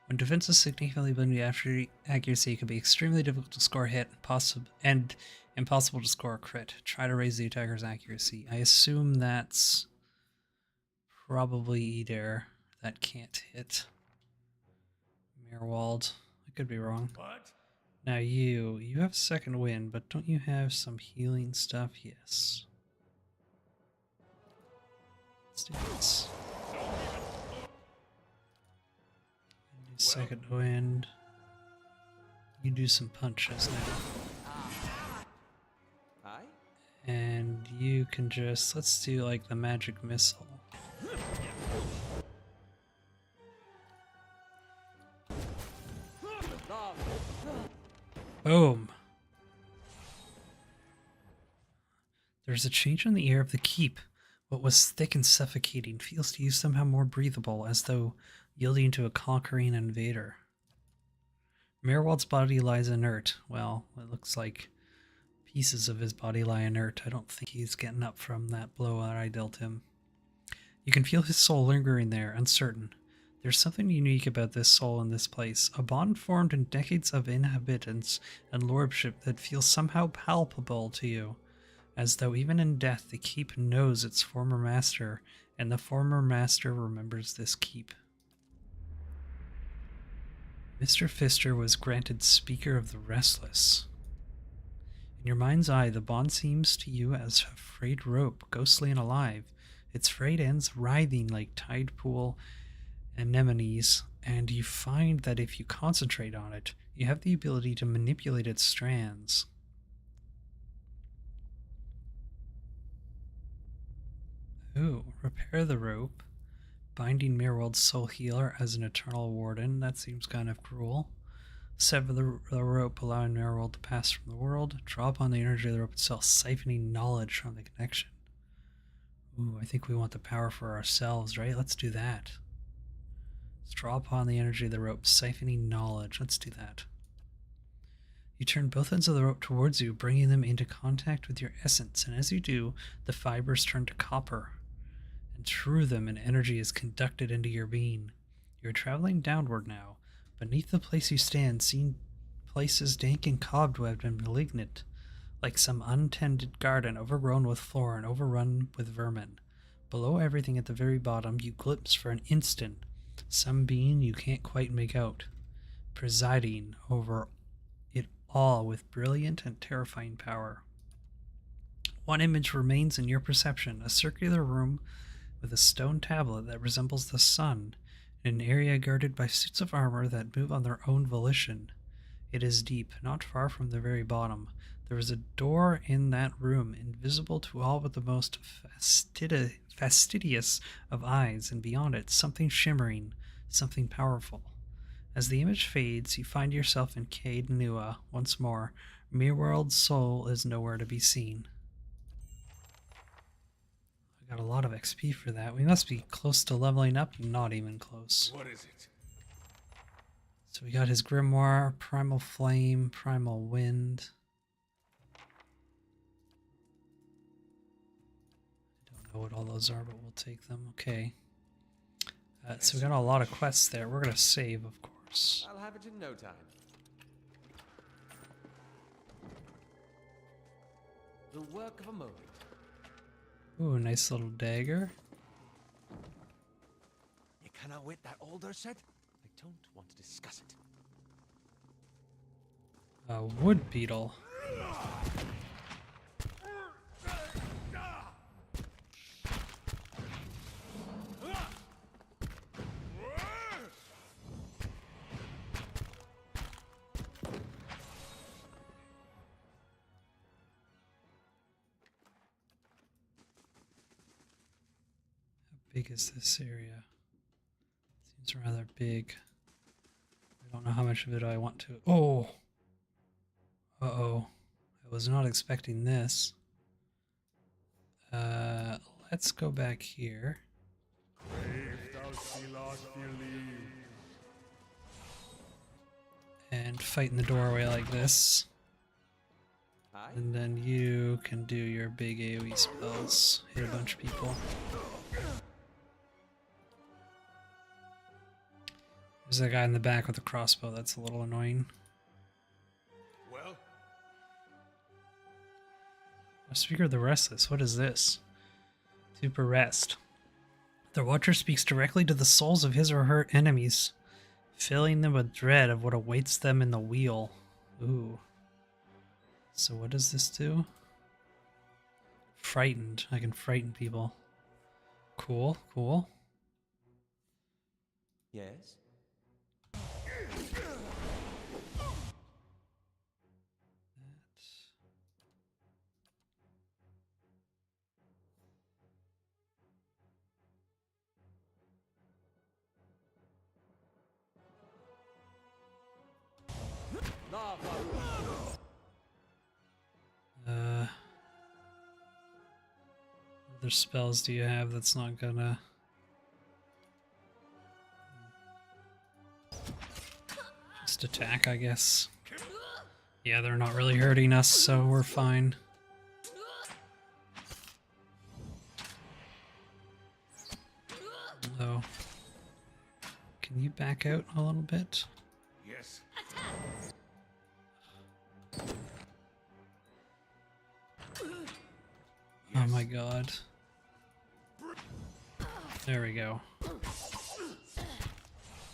When defense is significantly below after accuracy, it can be extremely difficult to score a hit and impossible to score a crit. Try to raise the attacker's accuracy. I assume that's probably Eder that can't hit. Mirwald. I could be wrong. What? Now you have second wind, but don't you have some healing stuff? Yes. Let's do this. Do second wind. You do some punches now. Hi? And you can just, let's do like the magic missile. Boom. There's a change in the air of the keep. What was thick and suffocating feels to you somehow more breathable, as though yielding to a conquering invader. Merwald's body lies inert. Well, it looks like pieces of his body lie inert. I don't think he's getting up from that blow that I dealt him. You can feel his soul lingering there, uncertain. There's something unique about this soul in this place, a bond formed in decades of inhabitance and lordship that feels somehow palpable to you, as though even in death the keep knows its former master, and the former master remembers this keep. Mr. Pfister was granted Speaker of the Restless. In your mind's eye, the bond seems to you as a frayed rope, ghostly and alive, its frayed ends writhing like tide pool anemones, and you find that if you concentrate on it, you have the ability to manipulate its strands. Ooh, repair the rope. Binding Mirworld's soul healer as an eternal warden. That seems kind of cruel. Sever the rope, allowing Mirworld to pass from the world. Draw upon the energy of the rope itself, siphoning knowledge from the connection. Ooh, I think we want the power for ourselves, right? Let's do that. Let's draw upon the energy of the rope, siphoning knowledge. Let's do that. You turn both ends of the rope towards you, bringing them into contact with your essence, and as you do, the fibers turn to copper. And through them, an energy is conducted into your being. You're traveling downward now. Beneath the place you stand, seen places dank and cobwebbed and malignant, like some untended garden overgrown with flora and overrun with vermin. Below everything at the very bottom, you glimpse for an instant some being you can't quite make out, presiding over it all with brilliant and terrifying power. One image remains in your perception, a circular room with a stone tablet that resembles the sun, in an area guarded by suits of armor that move on their own volition. It is deep, not far from the very bottom. There is a door in that room, invisible to all but the most fastidious of eyes, and beyond it, something shimmering, something powerful. As the image fades, you find yourself in Cade Nua once more. Mirworld's soul is nowhere to be seen. I got a lot of XP for that. We must be close to leveling up, not even close. What is it? So we got his Grimoire, Primal Flame, Primal Wind. I don't know what all those are, but we'll take them. Okay. So we got a lot of quests there. We're going to save, of course. I'll have it in no time. The work of a moment. Ooh, a nice little dagger. You cannot wait that older said? I don't want to discuss it. A wood beetle. How big is this area? Seems rather big. I don't know how much of it I want to. Oh! Uh-oh. I was not expecting this. Let's go back here. And fight in the doorway like this. Aye? And then you can do your big AoE spells. Hit a bunch of people. There's that guy in the back with a crossbow. That's a little annoying. Well, Speaker of the Restless. What is this? Super Rest. The Watcher speaks directly to the souls of his or her enemies, filling them with dread of what awaits them in the wheel. Ooh. So what does this do? Frightened. I can frighten people. Cool, cool. Yes? What other spells do you have that's not gonna... Just attack, I guess. Yeah, they're not really hurting us, so we're fine. Oh. Can you back out a little bit? yes. Oh my god. There we go.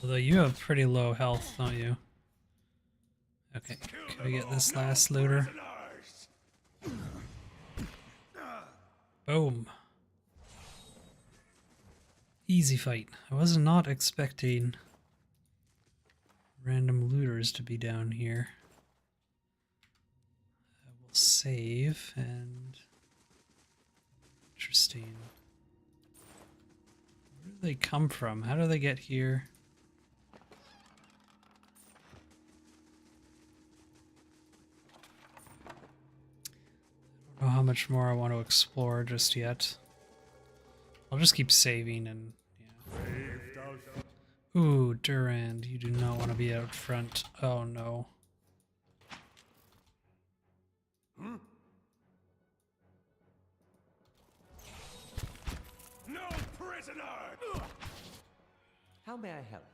Although you have pretty low health, don't you? Okay, can we get this last looter? Boom. Easy fight. I was not expecting random looters to be down here. We'll save and... Interesting. they come from? How do they get here? I don't know how much more I want to explore just yet. I'll just keep saving and yeah. Ooh, Durand, you do not want to be out front. Oh no. No prisoner! How may I help?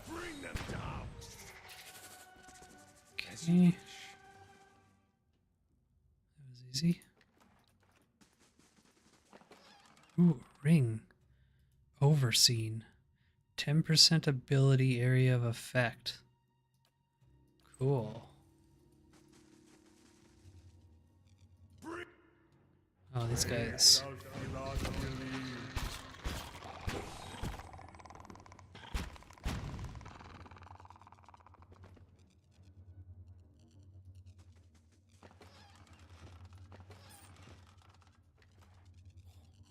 Bring them down! Okay. That was easy. Ooh, ring. Overseen. 10% ability area of effect. Cool. Oh, these guys.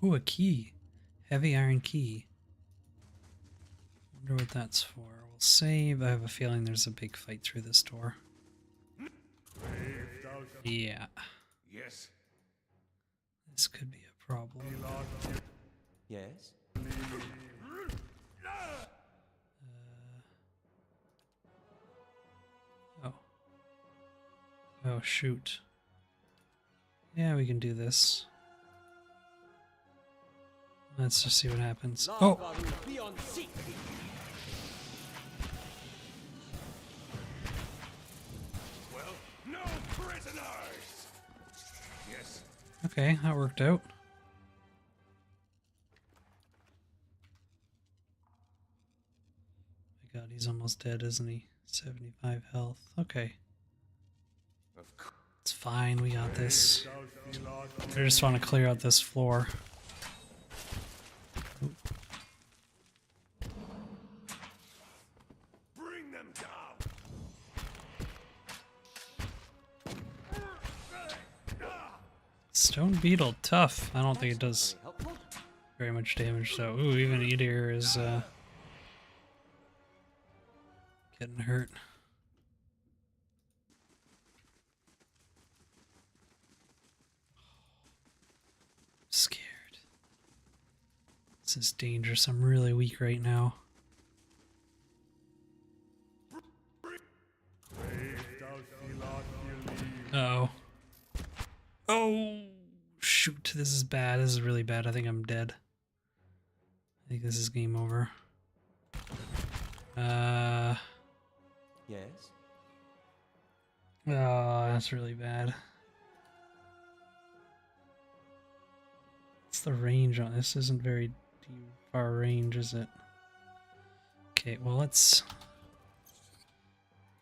Ooh, a key. Heavy iron key. Wonder what that's for. We'll save. I have a feeling there's a big fight through this door. Yeah. Yes. This could be a problem. Yes? Oh. Oh, shoot. Yeah, we can do this. Let's just see what happens. Oh! Beyond seek. Well, no prisoners! Yes. Okay, that worked out. My god, he's almost dead, isn't he? 75 health. Okay. Of course. It's fine, we got this. I just want to clear out this floor. Bring them down! Stone Beetle, tough. I don't think it does Helpful? very much damage though. Ooh, even Edir is getting hurt. Scared. This is dangerous. I'm really weak right now. Uh-oh. Oh, shoot. This is bad. This is really bad. I think I'm dead. I think this is game over. Yes? Oh, that's really bad. What's the range on this? Isn't very far range, is it? Okay, well, let's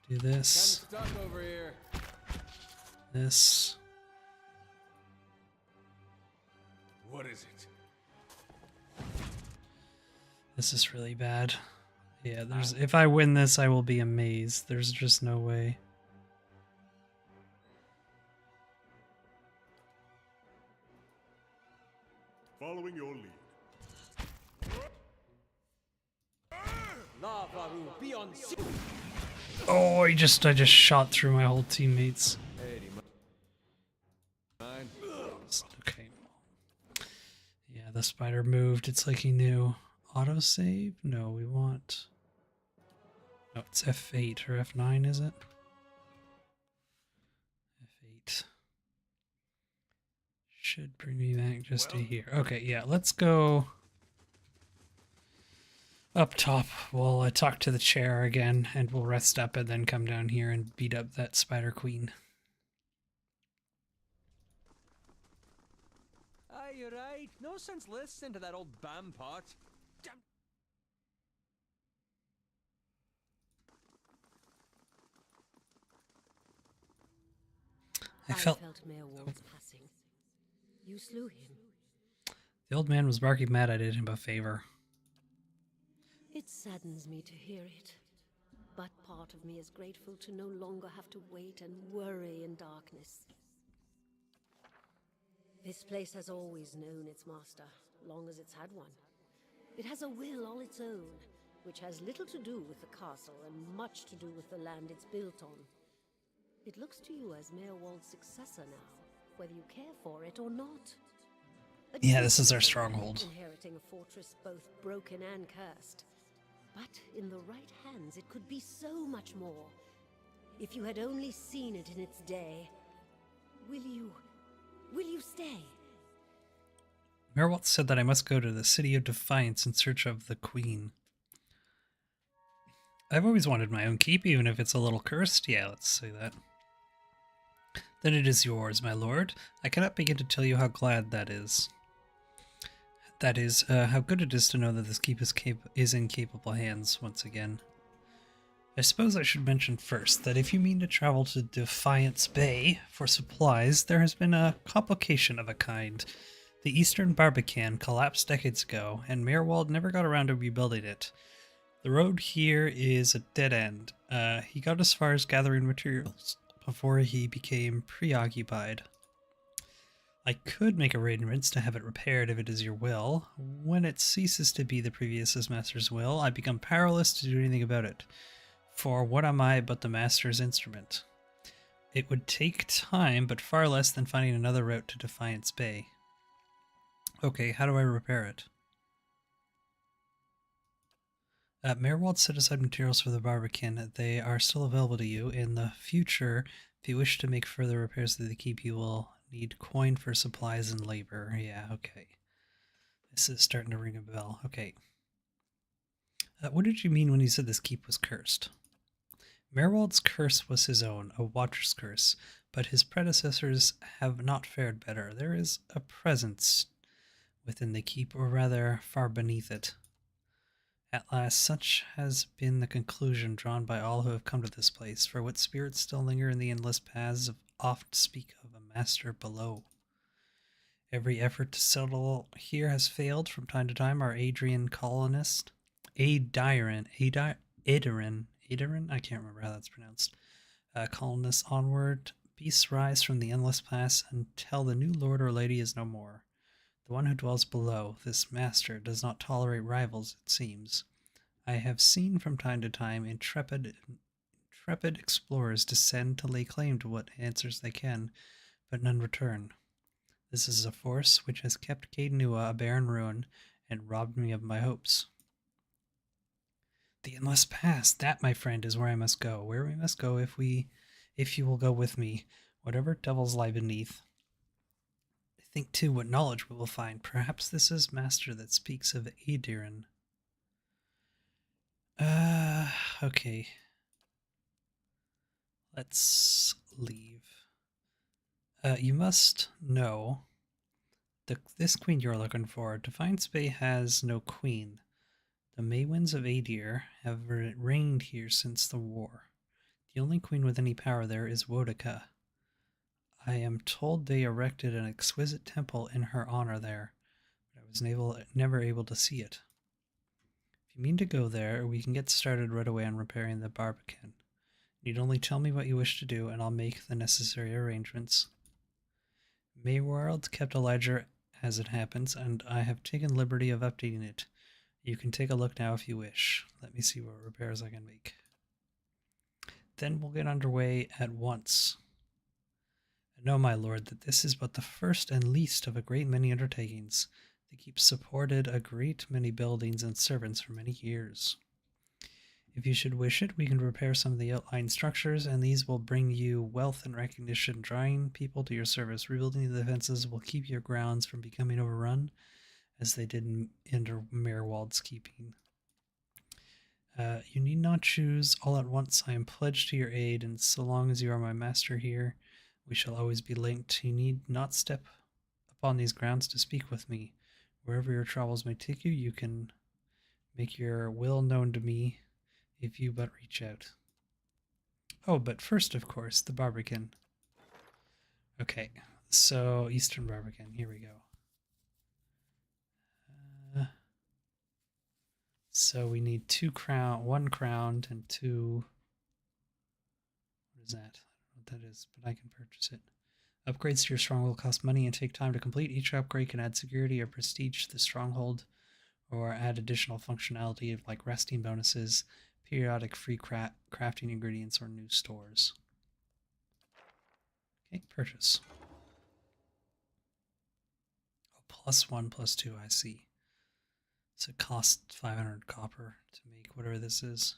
do this. Stuck over here. This. What is it? This is really bad. Yeah, there's. If I win this, I will be amazed. There's just no way. Following your lead. Lava beyond seek. Oh, I just shot through my whole teammates. Mine. Okay. Yeah, the spider moved. It's like he knew. Autosave? No, we want... No, it's F8 or F9, is it? F8. Should bring me back just to here. Okay, yeah, let's go up top. We'll talk to the chair again, and we'll rest up and then come down here and beat up that spider queen. Aye, you're right. No sense listening to that old bam pot. I felt Mayor Ward's passing. You slew him. the old man was barking mad I did him a favor. It saddens me to hear it. but part of me is grateful to no longer have to wait and worry in darkness. This place has always known its master, long as it's had one. It has a will all its own, which has little to do with the castle and much to do with the land it's built on. It looks to you as Mayor Wald's successor now, whether you care for it or not. Yeah, this is our stronghold. Inheriting a fortress both broken and cursed. But in the right hands, it could be so much more. If you had only seen it in its day. Will you stay? Merwalt said that I must go to the City of Defiance in search of the Queen. I've always wanted my own keep, even if it's a little cursed. Yeah, let's say that. Then it is yours, my lord. I cannot begin to tell you how glad that is. That is, how good it is to know that this keep is in capable hands once again. I suppose I should mention first that if you mean to travel to Defiance Bay for supplies, there has been a complication of a kind. The Eastern Barbican collapsed decades ago, and Mayor Wald never got around to rebuilding it. The road here is a dead end. He got as far as gathering materials before he became preoccupied. I could make arrangements to have it repaired if it is your will. When it ceases to be the previous master's will, I become powerless to do anything about it. For what am I but the master's instrument? It would take time, but far less than finding another route to Defiance Bay. Okay, how do I repair it? Mayor Wald set aside materials for the Barbican. They are still available to you. In the future, if you wish to make further repairs to the keep, you will need coin for supplies and labor. Yeah, okay. This is starting to ring a bell. Okay. What did you mean when you said this keep was cursed? Merwald's curse was his own, a watcher's curse, but his predecessors have not fared better. There is a presence within the keep, or rather, far beneath it. At last, such has been the conclusion drawn by all who have come to this place, for what spirits still linger in the endless paths oft speak of a master below. Every effort to settle here has failed. From time to time, our Adrian colonist, Adiran, I can't remember how that's pronounced, colonists onward, beasts rise from the endless pass until the new lord or lady is no more. The one who dwells below, this master, does not tolerate rivals, it seems. I have seen from time to time intrepid explorers descend to lay claim to what answers they can, but none return. This is a force which has kept Caed Nua a barren ruin and robbed me of my hopes. The endless past, that, my friend, is where I must go. Where we must go if you will go with me, whatever devils lie beneath. Think, too, what knowledge we will find. Perhaps this is master that speaks of Adiran. Okay. Let's leave. You must know this queen you're looking for. Defiance Bay has no queen. The Maywinds of Adir have reigned here since the war. The only queen with any power there is Wodika. I am told they erected an exquisite temple in her honor there, but I was never able to see it. If you mean to go there, we can get started right away on repairing the Barbican. You'd only tell me what you wish to do, and I'll make the necessary arrangements. Mayward kept a ledger as it happens, and I have taken liberty of updating it. You can take a look now if you wish. Let me see what repairs I can make. Then we'll get underway at once. Know, my lord, that this is but the first and least of a great many undertakings. The keep supported a great many buildings and servants for many years. If you should wish it, we can repair some of the outlying structures, and these will bring you wealth and recognition, drawing people to your service. Rebuilding the defenses will keep your grounds from becoming overrun, as they did under Mayor Wald's keeping. You need not choose all at once. I am pledged to your aid, and so long as you are my master here, we shall always be linked. You need not step upon these grounds to speak with me. Wherever your travels may take you, you can make your will known to me if you but reach out. Oh, but first, of course, the Barbican. Okay, so Eastern Barbican, here we go. So we need one crowned and two. What is that? I don't know what that is, but I can purchase it. Upgrades to your stronghold cost money and take time to complete. Each upgrade can add security or prestige to the stronghold, or add additional functionality like resting bonuses, periodic free crafting ingredients, or new stores. Okay, purchase. Oh, +1, +2, I see. So it costs 500 copper to make whatever this is.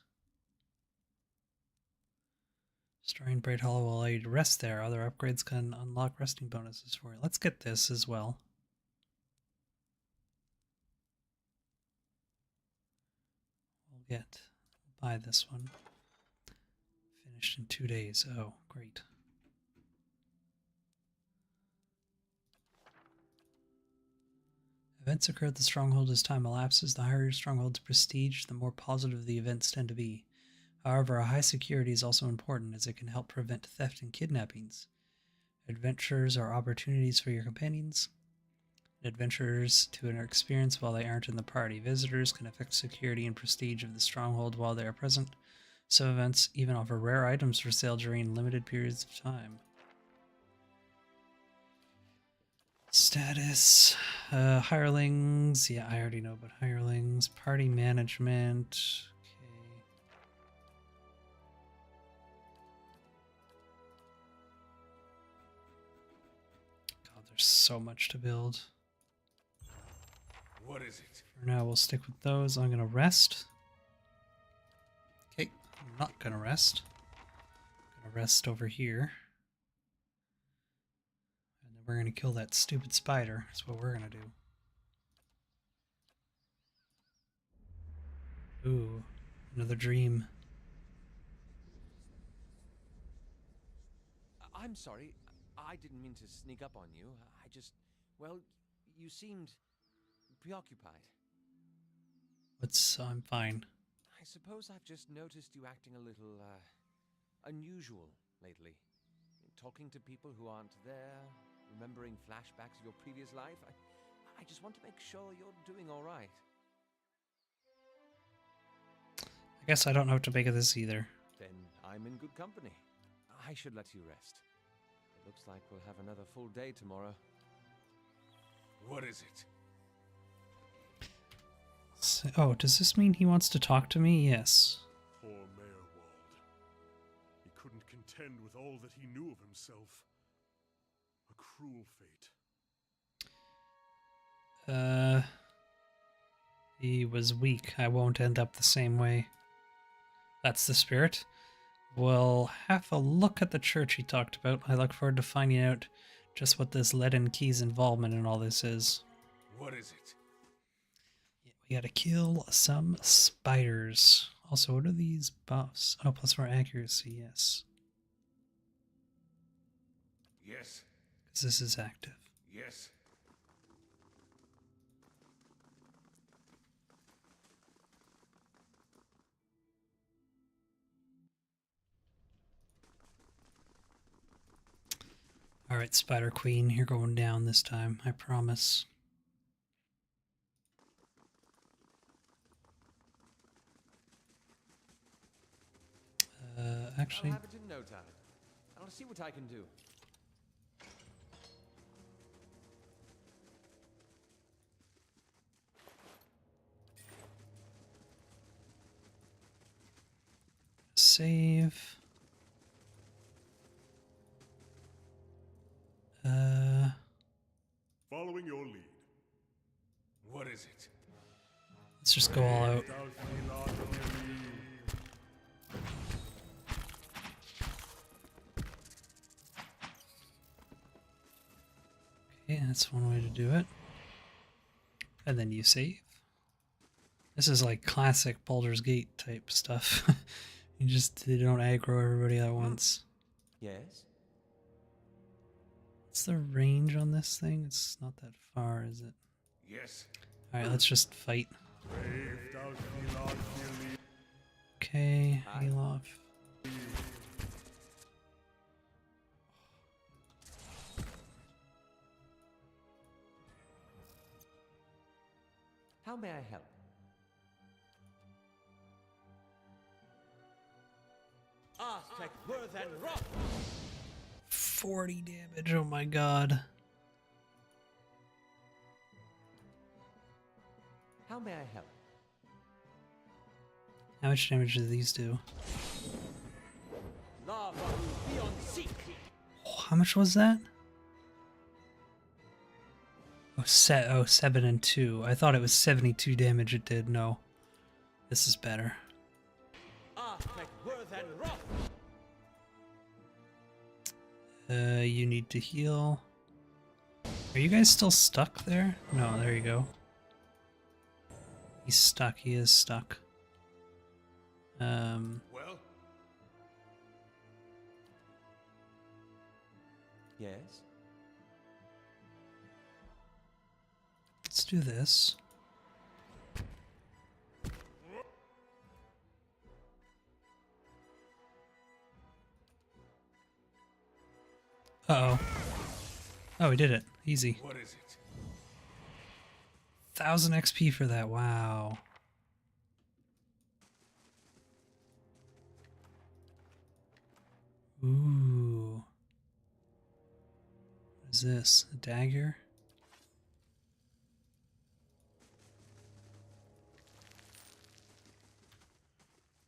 Storing Braid Hollow will allow you to rest there. Other upgrades can unlock resting bonuses for you. Let's get this as well. We'll buy this one. Finished in 2 days. Oh, great. Events occur at the stronghold as time elapses. The higher your stronghold's prestige, the more positive the events tend to be. However, a high security is also important as it can help prevent theft and kidnappings. Adventures are opportunities for your companions. Adventurers to an experience while they aren't in the party. Visitors can affect security and prestige of the stronghold while they are present. Some events even offer rare items for sale during limited periods of time. Status. Hirelings. Yeah, I already know about hirelings. Party management. Okay. God, there's so much to build. What is it? For now, we'll stick with those. I'm going to rest. Okay, I'm not going to rest. I'm going to rest over here. And then we're going to kill that stupid spider. That's what we're going to do. Ooh, another dream. I'm sorry. I didn't mean to sneak up on you. I just... Well, you seemed preoccupied. I'm fine. I suppose I've just noticed you acting a little, unusual lately. Talking to people who aren't there, remembering flashbacks of your previous life. I just want to make sure you're doing all right. I guess I don't know what to make of this either. Then I'm in good company. I should let you rest. It looks like we'll have another full day tomorrow. What is it? So, oh, does this mean he wants to talk to me? Yes. Poor Mayorwald. He couldn't contend with all that he knew of himself. A cruel fate. He was weak. I won't end up the same way. That's the spirit. We'll have a look at the church he talked about. I look forward to finding out just what this Leaden Key's involvement in all this is. What is it? Yeah, we gotta kill some spiders. Also, what are these buffs? Oh, plus more accuracy, yes. Yes. Because this is active. Yes. Alright, Spider Queen, you're going down this time, I promise. Actually... I'll have it in no time. I'll see what I can do. Save... Following your lead. What is it? Let's just go all out. Okay, that's one way to do it. And then you save. This is like classic Baldur's Gate type stuff. They don't aggro everybody at once. Yes? What's the range on this thing? It's not that far, is it? Yes. Alright, let's just fight. Okay, heal off. How may I help? Arthek Worthen Roth! 40 damage, oh my god. How may I help? How much damage do these do? Lava beyond seek! Oh, how much was that? Oh, 7 and 2. I thought it was 72 damage it did. No. This is better. Arthek Worthen Roth! You need to heal. Are you guys still stuck there? No, there you go. He's stuck. He is stuck. Well, Yes? Let's do this. Uh-oh. Oh, we did it. Easy. what is it? 1000 XP for that. Wow. Ooh. What is this? A dagger?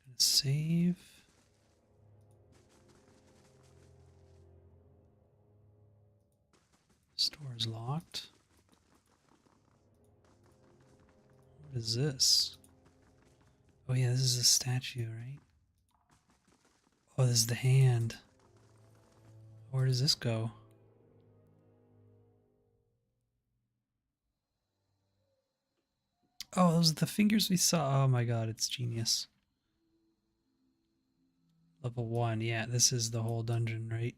Gonna save. Store is locked. What is this? Oh yeah, this is a statue, right? Oh, this is the hand. Where does this go? Oh, those are the fingers we saw. Oh my god, it's genius. Level 1, yeah, this is the whole dungeon, right?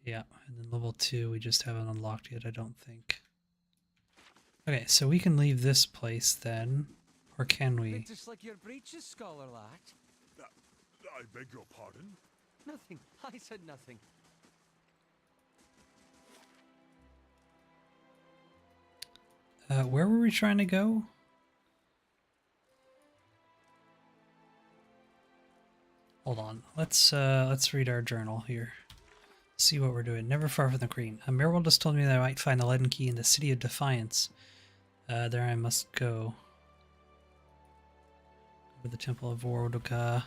Yeah, and then level 2 we just haven't unlocked yet, I don't think. Okay, so we can leave this place then. Or can we? Look just like your breeches, Scholar Lad. I beg your pardon? Nothing. I said nothing. Where were we trying to go? Hold on. Let's read our journal here. See what we're doing. Never far from the green. A Mirwald just told me that I might find a leaden key in the city of Defiance. There I must go. Over the Temple of Wardoka.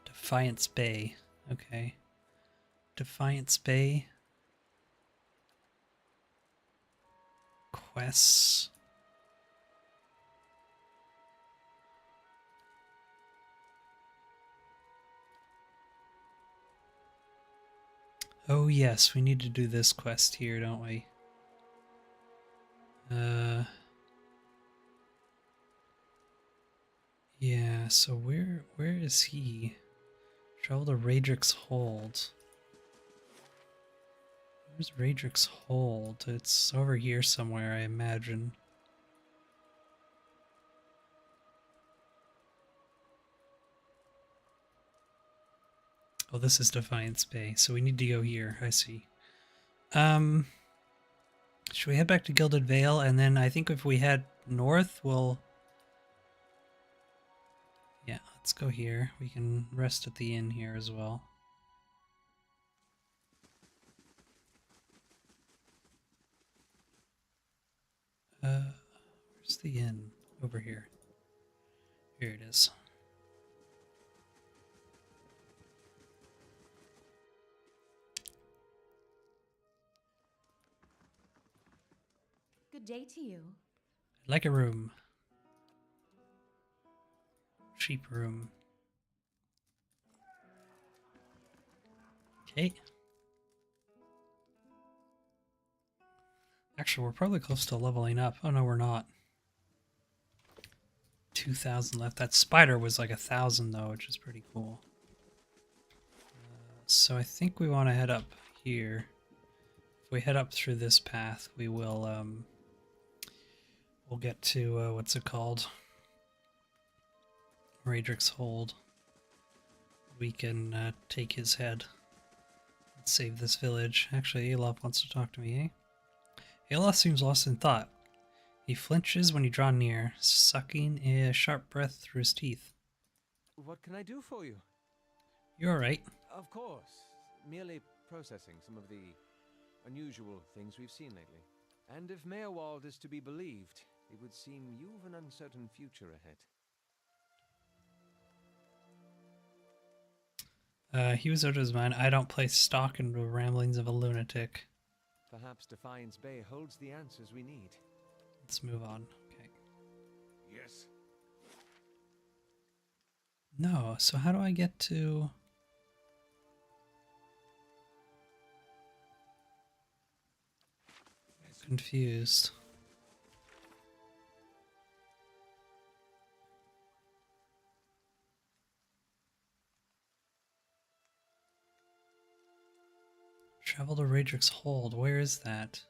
Defiance Bay. Okay. Defiance Bay. Quests. Oh yes, we need to do this quest here, don't we? Yeah, so where is he? Travel to Radric's Hold. Where's Radric's Hold? It's over here somewhere, I imagine. Oh, this is Defiance Bay, so we need to go here. I see. Should we head back to Gilded Vale, and then I think if we head north, we'll... Yeah, let's go here. We can rest at the inn here as well. Where's the inn? Over here. Here it is. Good day to you. I'd like a room. Cheap room. Okay. Actually, we're probably close to leveling up. Oh no, we're not. 2,000 left. That spider was like 1,000 though, which is pretty cool. So I think we want to head up here. If we head up through this path, we will we'll get to what's it called? Radric's Hold. We can take his head. Let's save this village. Actually, Alof wants to talk to me, eh? Alof seems lost in thought. He flinches when you draw near, sucking a sharp breath through his teeth. What can I do for you? You're alright. Of course. Merely processing some of the unusual things we've seen lately. And if Meowald is to be believed, it would seem you've an uncertain future ahead. He was out of his mind. I don't play stock in the ramblings of a lunatic. Perhaps Defiance Bay holds the answers we need. Let's move on. Okay. Yes. No, so how do I get to... Confused. Travel to Radric's Hold. Where is that?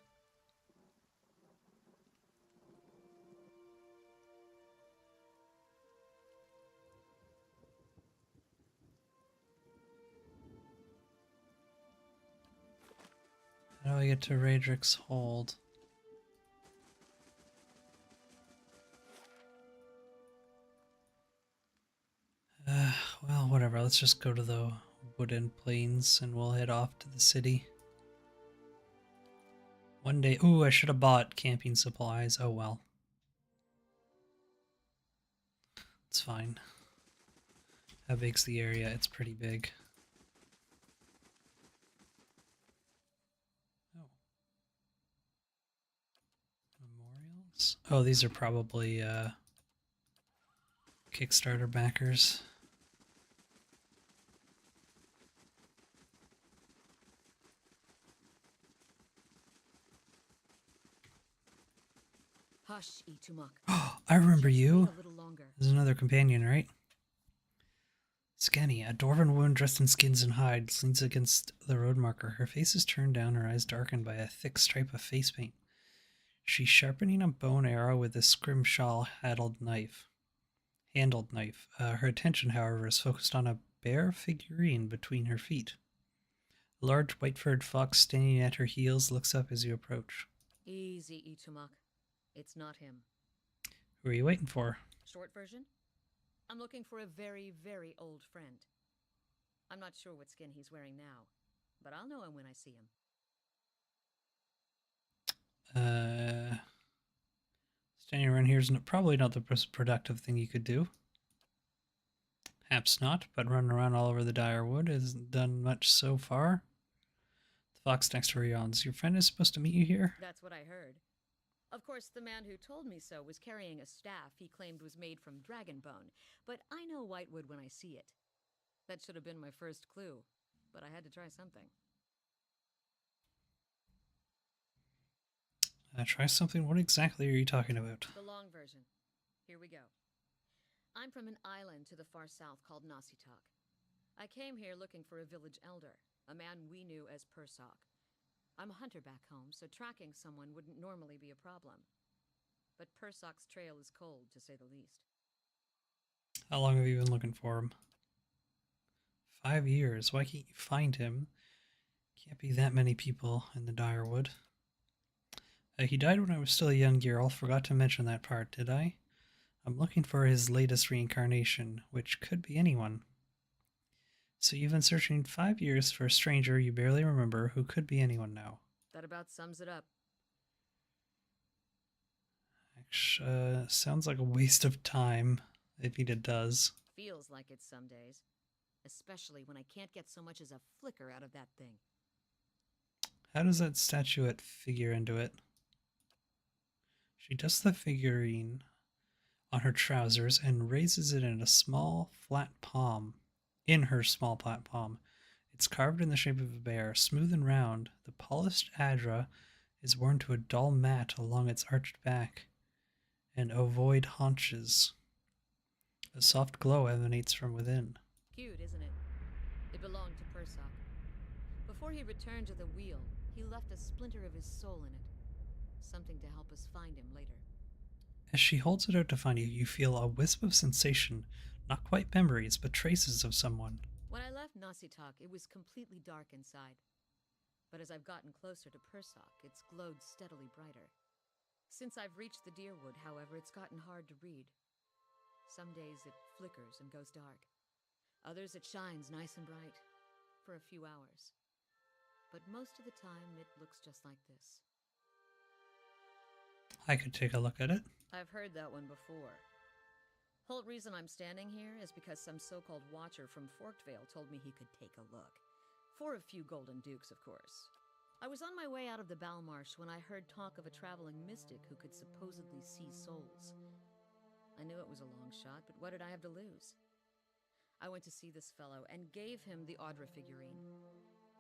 How do I get to Radric's Hold? Well, whatever. Let's just go to the wooden plains and we'll head off to the city. One day... Ooh, I should have bought camping supplies. Oh well. It's fine. How big's the area? It's pretty big. Oh. Memorials? Oh, these are probably Kickstarter backers. Hush, Itumok. Oh, I remember Just you. wait a little longer. There's another companion, right? Scanny, a dwarven woman dressed in skins and hides, leans against the road marker. Her face is turned down, her eyes darkened by a thick stripe of face paint. She's sharpening a bone arrow with a scrimshaw handled knife. Her attention, however, is focused on a bare figurine between her feet. A large white-furred fox standing at her heels looks up as you approach. Easy, Itumok. It's not him. Who are you waiting for? Short version? I'm looking for a very, very old friend. I'm not sure what skin he's wearing now, but I'll know him when I see him. Standing around here is probably not the most productive thing you could do. Perhaps not, but running around all over the dire wood hasn't done much so far. The fox next to her yawns. Your friend is supposed to meet you here? That's what I heard. Of course, the man who told me so was carrying a staff he claimed was made from dragon bone, but I know Whitewood when I see it. That should have been my first clue, but I had to try something. Try something? What exactly are you talking about? The long version. Here we go. I'm from an island to the far south called Nasitak. I came here looking for a village elder, a man we knew as Persok. I'm a hunter back home, so tracking someone wouldn't normally be a problem. But Persok's trail is cold, to say the least. How long have you been looking for him? 5 years. Why can't you find him? Can't be that many people in the Direwood. He died when I was still a young girl. Forgot to mention that part, did I? I'm looking for his latest reincarnation, which could be anyone. So you've been searching 5 years for a stranger you barely remember who could be anyone now. That about sums it up. Actually, sounds like a waste of time. Indeed it does. Feels like it some days. Especially when I can't get so much as a flicker out of that thing. How does that statuette figure into it? She dusts the figurine on her trousers and raises it in a small, flat palm. In her small, flat palm. It's carved in the shape of a bear, smooth and round. The polished adra is worn to a dull mat along its arched back and ovoid haunches. A soft glow emanates from within. Cute, isn't it? It belonged to Persok. Before he returned to the wheel, he left a splinter of his soul in it. Something to help us find him later. As she holds it out to find you, you feel a wisp of sensation, not quite memories, but traces of someone. When I left Nasitak, it was completely dark inside. But as I've gotten closer to Persok, it's glowed steadily brighter. Since I've reached the Deerwood, however, it's gotten hard to read. Some days it flickers and goes dark. Others it shines nice and bright for a few hours. But most of the time it looks just like this. I could take a look at it. I've heard that one before. Whole reason I'm standing here is because some so-called watcher from Forkvale told me he could take a look. For a few golden dukes, of course. I was on my way out of the Balmarsh when I heard talk of a traveling mystic who could supposedly see souls. I knew it was a long shot, but what did I have to lose? I went to see this fellow and gave him the Audra figurine.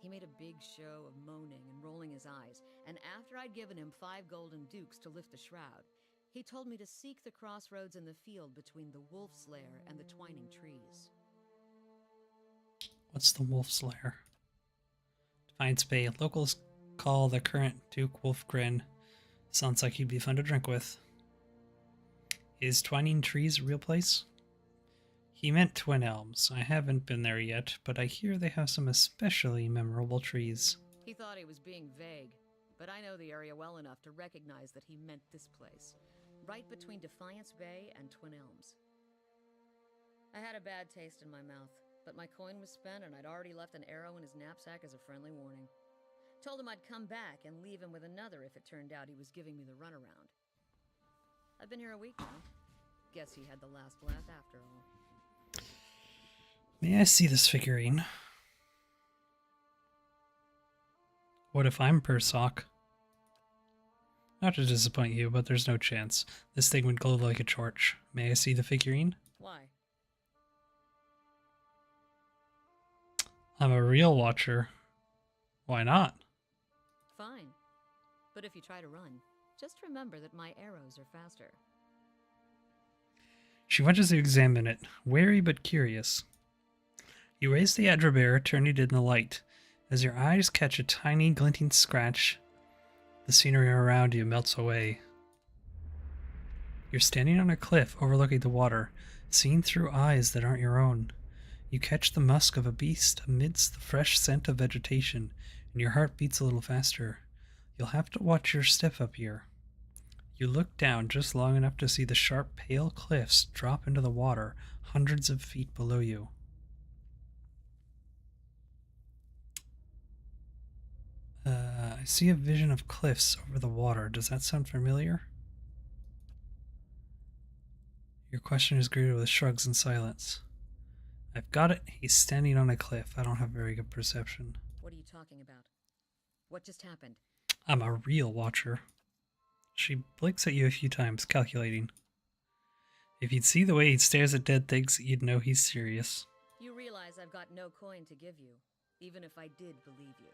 He made a big show of moaning and rolling his eyes, and after I'd given him 5 golden dukes to lift the shroud, he told me to seek the crossroads in the field between the Wolf's Lair and the twining trees. What's the Wolf's Lair? Defiance Bay. Locals call the current Duke Wolfgren. Sounds like he'd be fun to drink with. Is Twining Trees a real place? He meant Twin Elms. I haven't been there yet, but I hear they have some especially memorable trees. He thought he was being vague, but I know the area well enough to recognize that he meant this place, right between Defiance Bay and Twin Elms. I had a bad taste in my mouth, but my coin was spent and I'd already left an arrow in his knapsack as a friendly warning. Told him I'd come back and leave him with another if it turned out he was giving me the runaround. I've been here a week now. Guess he had the last laugh after all. May I see this figurine? What if I'm Persock? Not to disappoint you, but there's no chance. This thing would glow like a torch. May I see the figurine? Why? I'm a real watcher. Why not? Fine. But if you try to run, just remember that my arrows are faster. She watches you examine it, wary but curious. You raise the Adra bear, turn it in the light. As your eyes catch a tiny glinting scratch, the scenery around you melts away. You're standing on a cliff overlooking the water, seen through eyes that aren't your own. You catch the musk of a beast amidst the fresh scent of vegetation, and your heart beats a little faster. You'll have to watch your step up here. You look down just long enough to see the sharp, pale cliffs drop into the water hundreds of feet below you. I see a vision of cliffs over the water. Does that sound familiar? Your question is greeted with shrugs and silence. I've got it. He's standing on a cliff. I don't have very good perception. What are you talking about? What just happened? I'm a real watcher. She blinks at you a few times, calculating. If you'd see the way he stares at dead things, you'd know he's serious. You realize I've got no coin to give you, even if I did believe you.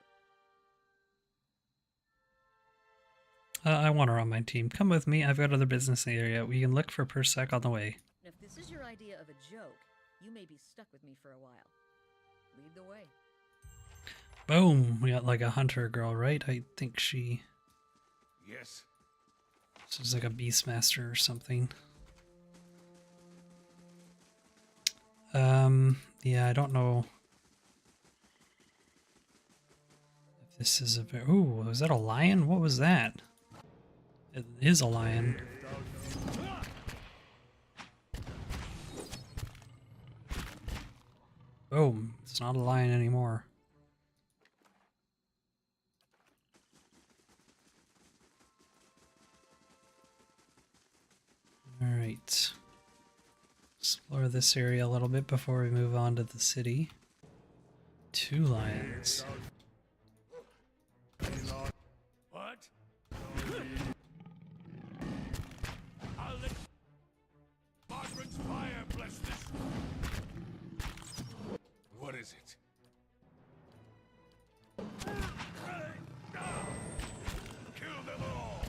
I want her on my team. Come with me. I've got other business in the area. We can look for Persac on the way. And if this is your idea of a joke, you may be stuck with me for a while. Lead the way. Boom! We got like a hunter girl, right? I think she... Yes. She's like a beastmaster or something. Yeah, I don't know if this is a very... Ooh, was that a lion? What was that? It is a lion. Boom. It's not a lion anymore. Alright. Explore this area a little bit before we move on to the city. 2 lions. What? I'll let Margaret's fire bless this. What is it? Kill them all!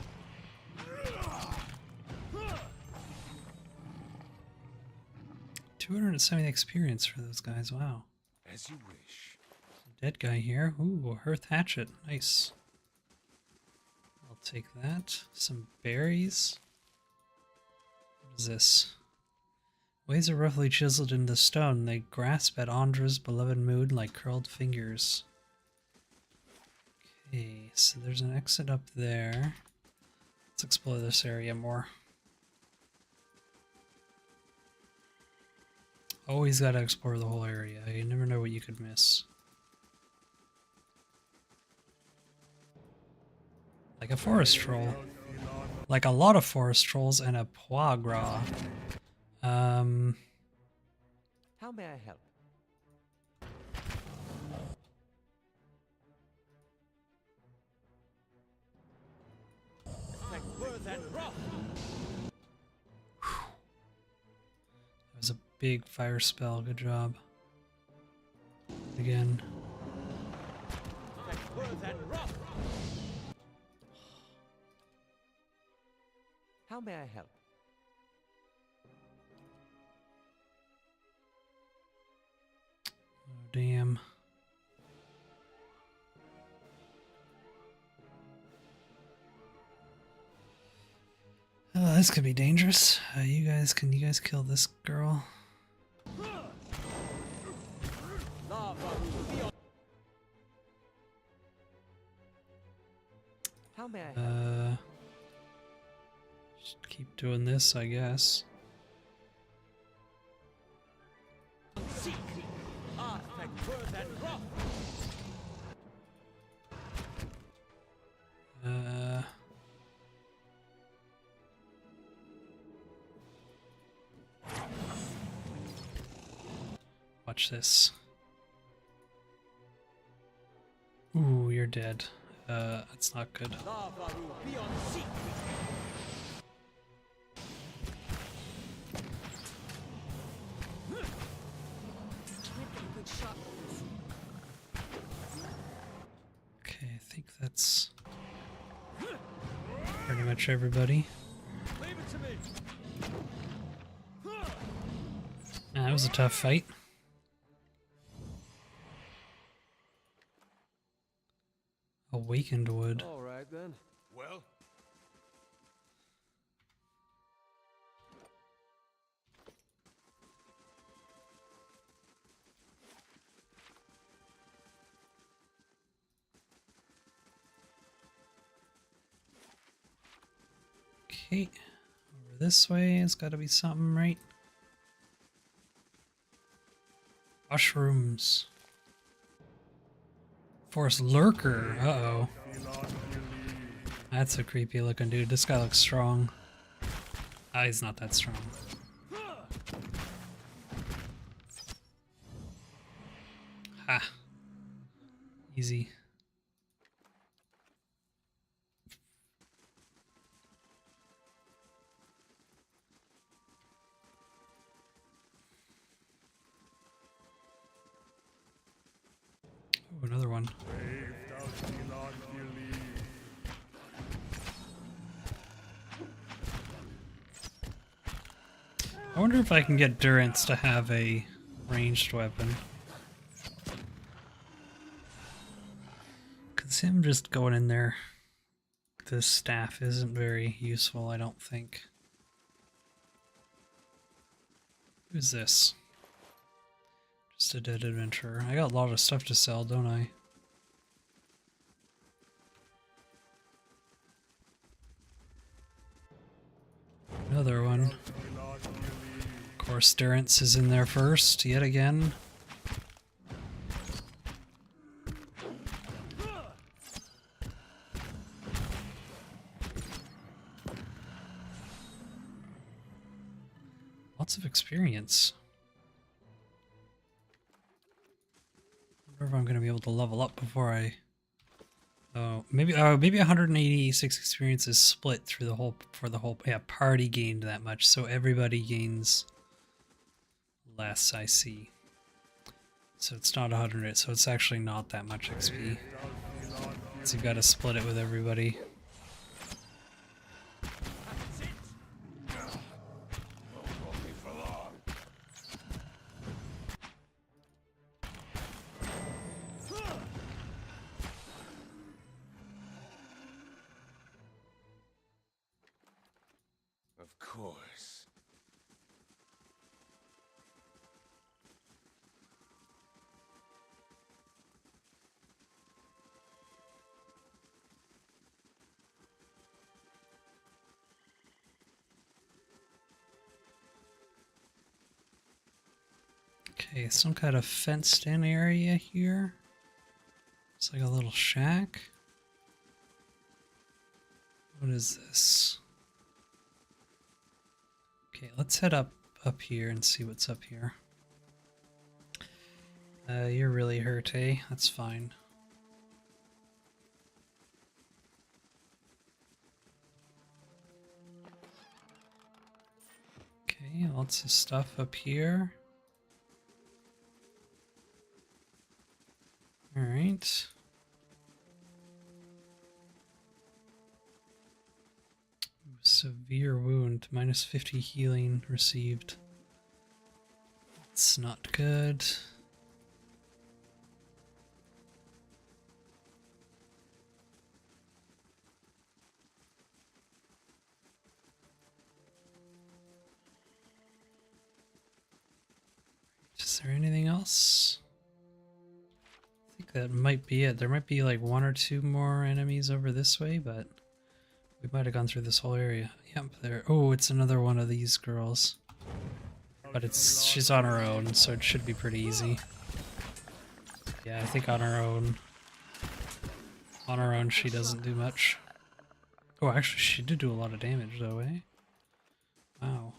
270 experience for those guys, wow. As you wish. Dead guy here. Ooh, a hearth hatchet. Nice. I'll take that. Some berries. What is this? Ways are roughly chiseled into stone. They grasp at Andra's beloved mood like curled fingers. Okay, so there's an exit up there. Let's explore this area more. Always gotta explore the whole area. You never know what you could miss. Like a forest troll. Like a lot of forest trolls and a pois gras. How may I help? That was a big fire spell. Good job. Again. How may I help? Oh, damn. Oh, this could be dangerous. Can you guys kill this girl? How may I help? Just keep doing this, I guess. Watch this. Ooh, you're dead. That's not good. Okay, I think that's pretty much everybody. That was a tough fight. Awakened wood. All right then. Well, Okay, over this way. It's got to be something, right? Mushrooms. Forest lurker. Uh-oh. That's a creepy looking dude. This guy looks strong. Ah, he's not that strong. Ha. Easy. Oh, another one. I wonder if I can get Durance to have a ranged weapon. Because him just going in there, this staff isn't very useful, I don't think. Who's this? Just a dead adventurer. I got a lot of stuff to sell, don't I? Another one. Of course, Durance is in there first, yet again. Lots of experience. I wonder if I'm going to be able to level up before I... Oh, maybe 186 experience is split through the whole, yeah, party gained that much, so everybody gains less, I see. So it's not 100, so it's actually not that much XP. So you've got to split it with everybody. of course. Okay, some kind of fenced in area here. It's like a little shack. What is this? Okay, let's head up here and see what's up here. You're really hurt, eh? That's fine. Okay, lots of stuff up here. Alright. Severe wound, minus 50 healing received. It's not good. Is there anything else? I think that might be it. There might be like one or two more enemies over this way, but we might have gone through this whole area. Yep, there. Oh, it's another one of these girls. But she's on her own, so it should be pretty easy. Yeah, I think on her own. On her own, she doesn't do much. Oh, actually, she did do a lot of damage, though, eh? Wow.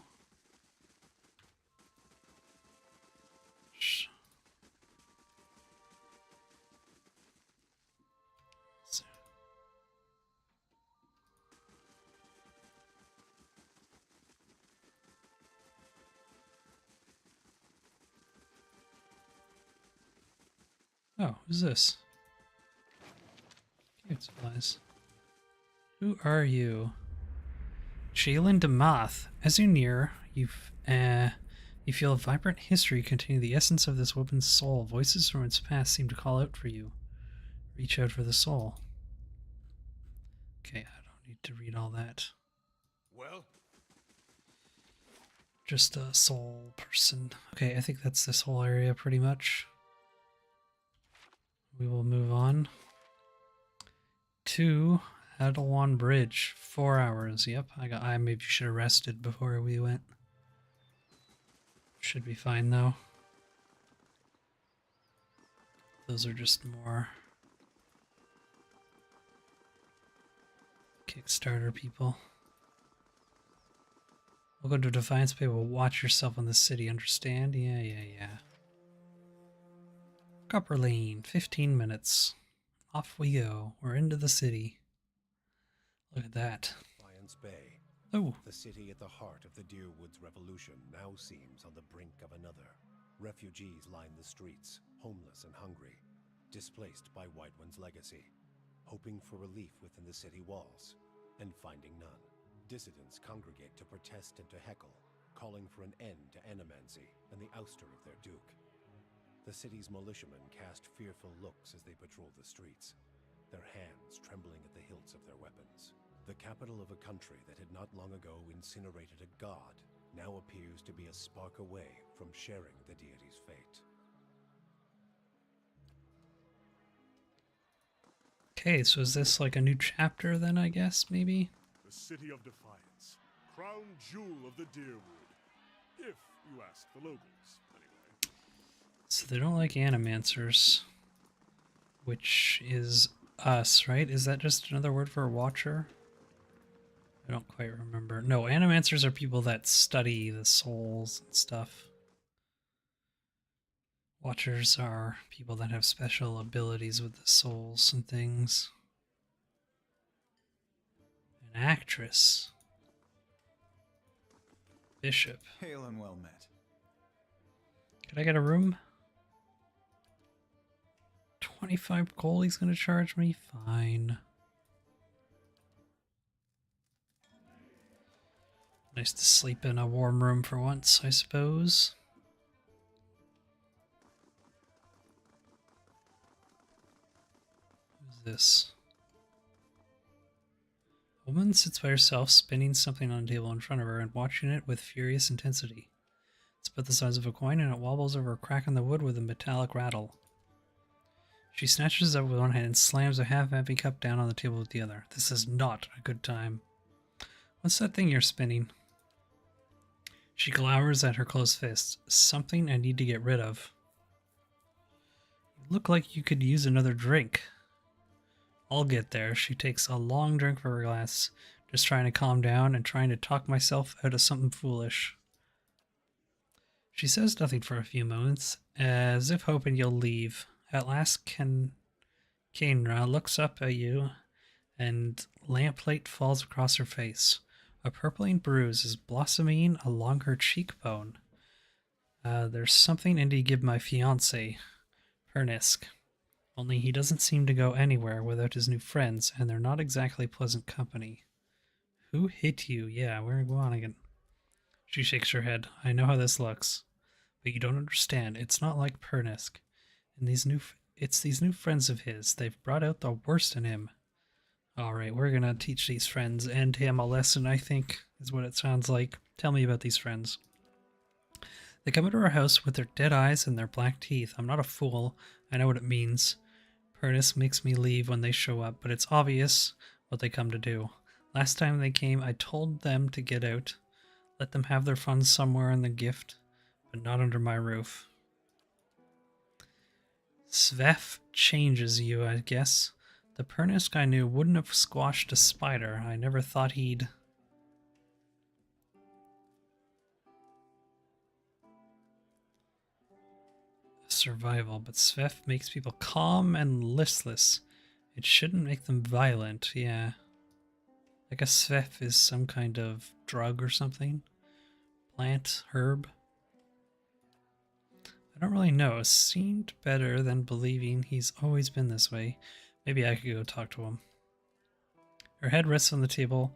Oh, who's this? Cute supplies. Who are you? Jalen DeMoth. As you near, you feel a vibrant history containing the essence of this woman's soul. Voices from its past seem to call out for you. Reach out for the soul. Okay, I don't need to read all that. Well? Just a soul person. Okay, I think that's this whole area pretty much. We will move on to Adawan Bridge. 4 hours. Yep, I maybe should have rested before we went. Should be fine though. Those are just more Kickstarter people. We'll go to Defiance Bay. We'll watch yourself in the city. Understand? Yeah. Copper Lane. 15 minutes. Off we go. We're into the city. Look at that. Defiance Bay. Oh. The city at the heart of the Deerwoods Revolution now seems on the brink of another. Refugees line the streets, homeless and hungry, displaced by White One's legacy, hoping for relief within the city walls, and finding none. Dissidents congregate to protest and to heckle, calling for an end to animancy and the ouster of their duke. The city's militiamen cast fearful looks as they patrol the streets, their hands trembling at the hilts of their weapons. The capital of a country that had not long ago incinerated a god now appears to be a spark away from sharing the deity's fate. Okay, so is this like a new chapter then, I guess, maybe? The City of Defiance, crown jewel of the Deerwood. If you ask the locals, anyway. So they don't like animancers, which is us, right? Is that just another word for a watcher? I don't quite remember. No, animancers are people that study the souls and stuff. Watchers are people that have special abilities with the souls and things. An actress. Bishop. Hail and well met. Can I get a room? 25 gold he's gonna charge me? Fine. Nice to sleep in a warm room for once, I suppose. Who's this? A woman sits by herself, spinning something on a table in front of her and watching it with furious intensity. It's about the size of a coin and it wobbles over a crack in the wood with a metallic rattle. She snatches it up with one hand and slams a half-empty cup down on the table with the other. This is not a good time. What's that thing you're spinning? She glowers at her closed fist. Something I need to get rid of. You look like you could use another drink. I'll get there. She takes a long drink from her glass, just trying to calm down and trying to talk myself out of something foolish. She says nothing for a few moments, as if hoping you'll leave. At last, Kenra looks up at you, and lamplight falls across her face. A purpling bruise is blossoming along her cheekbone. There's something I need to give my fiancé, Pernisk. Only he doesn't seem to go anywhere without his new friends, and they're not exactly pleasant company. Who hit you? Yeah, we're going again. She shakes her head. I know how this looks. But you don't understand. It's not like Pernisk. And it's these new friends of his. They've brought out the worst in him. Alright, we're gonna teach these friends and him a lesson, I think, is what it sounds like. Tell me about these friends. They come into our house with their dead eyes and their black teeth. I'm not a fool. I know what it means. Pernisk makes me leave when they show up, but it's obvious what they come to do. Last time they came, I told them to get out. Let them have their fun somewhere in the gift, but not under my roof. Svef changes you, I guess. The Pernisk I knew wouldn't have squashed a spider. I never thought he'd... Survival, but Svef makes people calm and listless. It shouldn't make them violent, yeah. I guess Svef is some kind of drug or something. Plant, herb. I don't really know. It seemed better than believing he's always been this way. Maybe I could go talk to him. Her head rests on the table,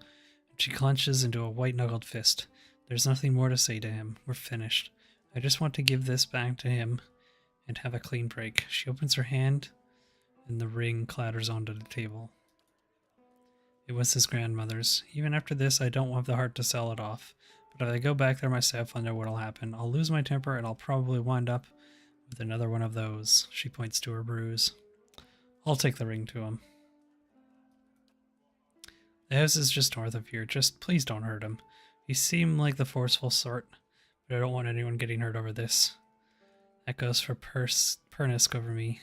and she clenches into a white-knuckled fist. There's nothing more to say to him. We're finished. I just want to give this back to him and have a clean break. She opens her hand, and the ring clatters onto the table. It was his grandmother's. Even after this, I don't have the heart to sell it off. But if I go back there myself, I know what'll happen. I'll lose my temper, and I'll probably wind up with another one of those. She points to her bruise. I'll take the ring to him. The house is just north of here. Just please don't hurt him. You seem like the forceful sort, but I don't want anyone getting hurt over this. That goes for Pernisk over me.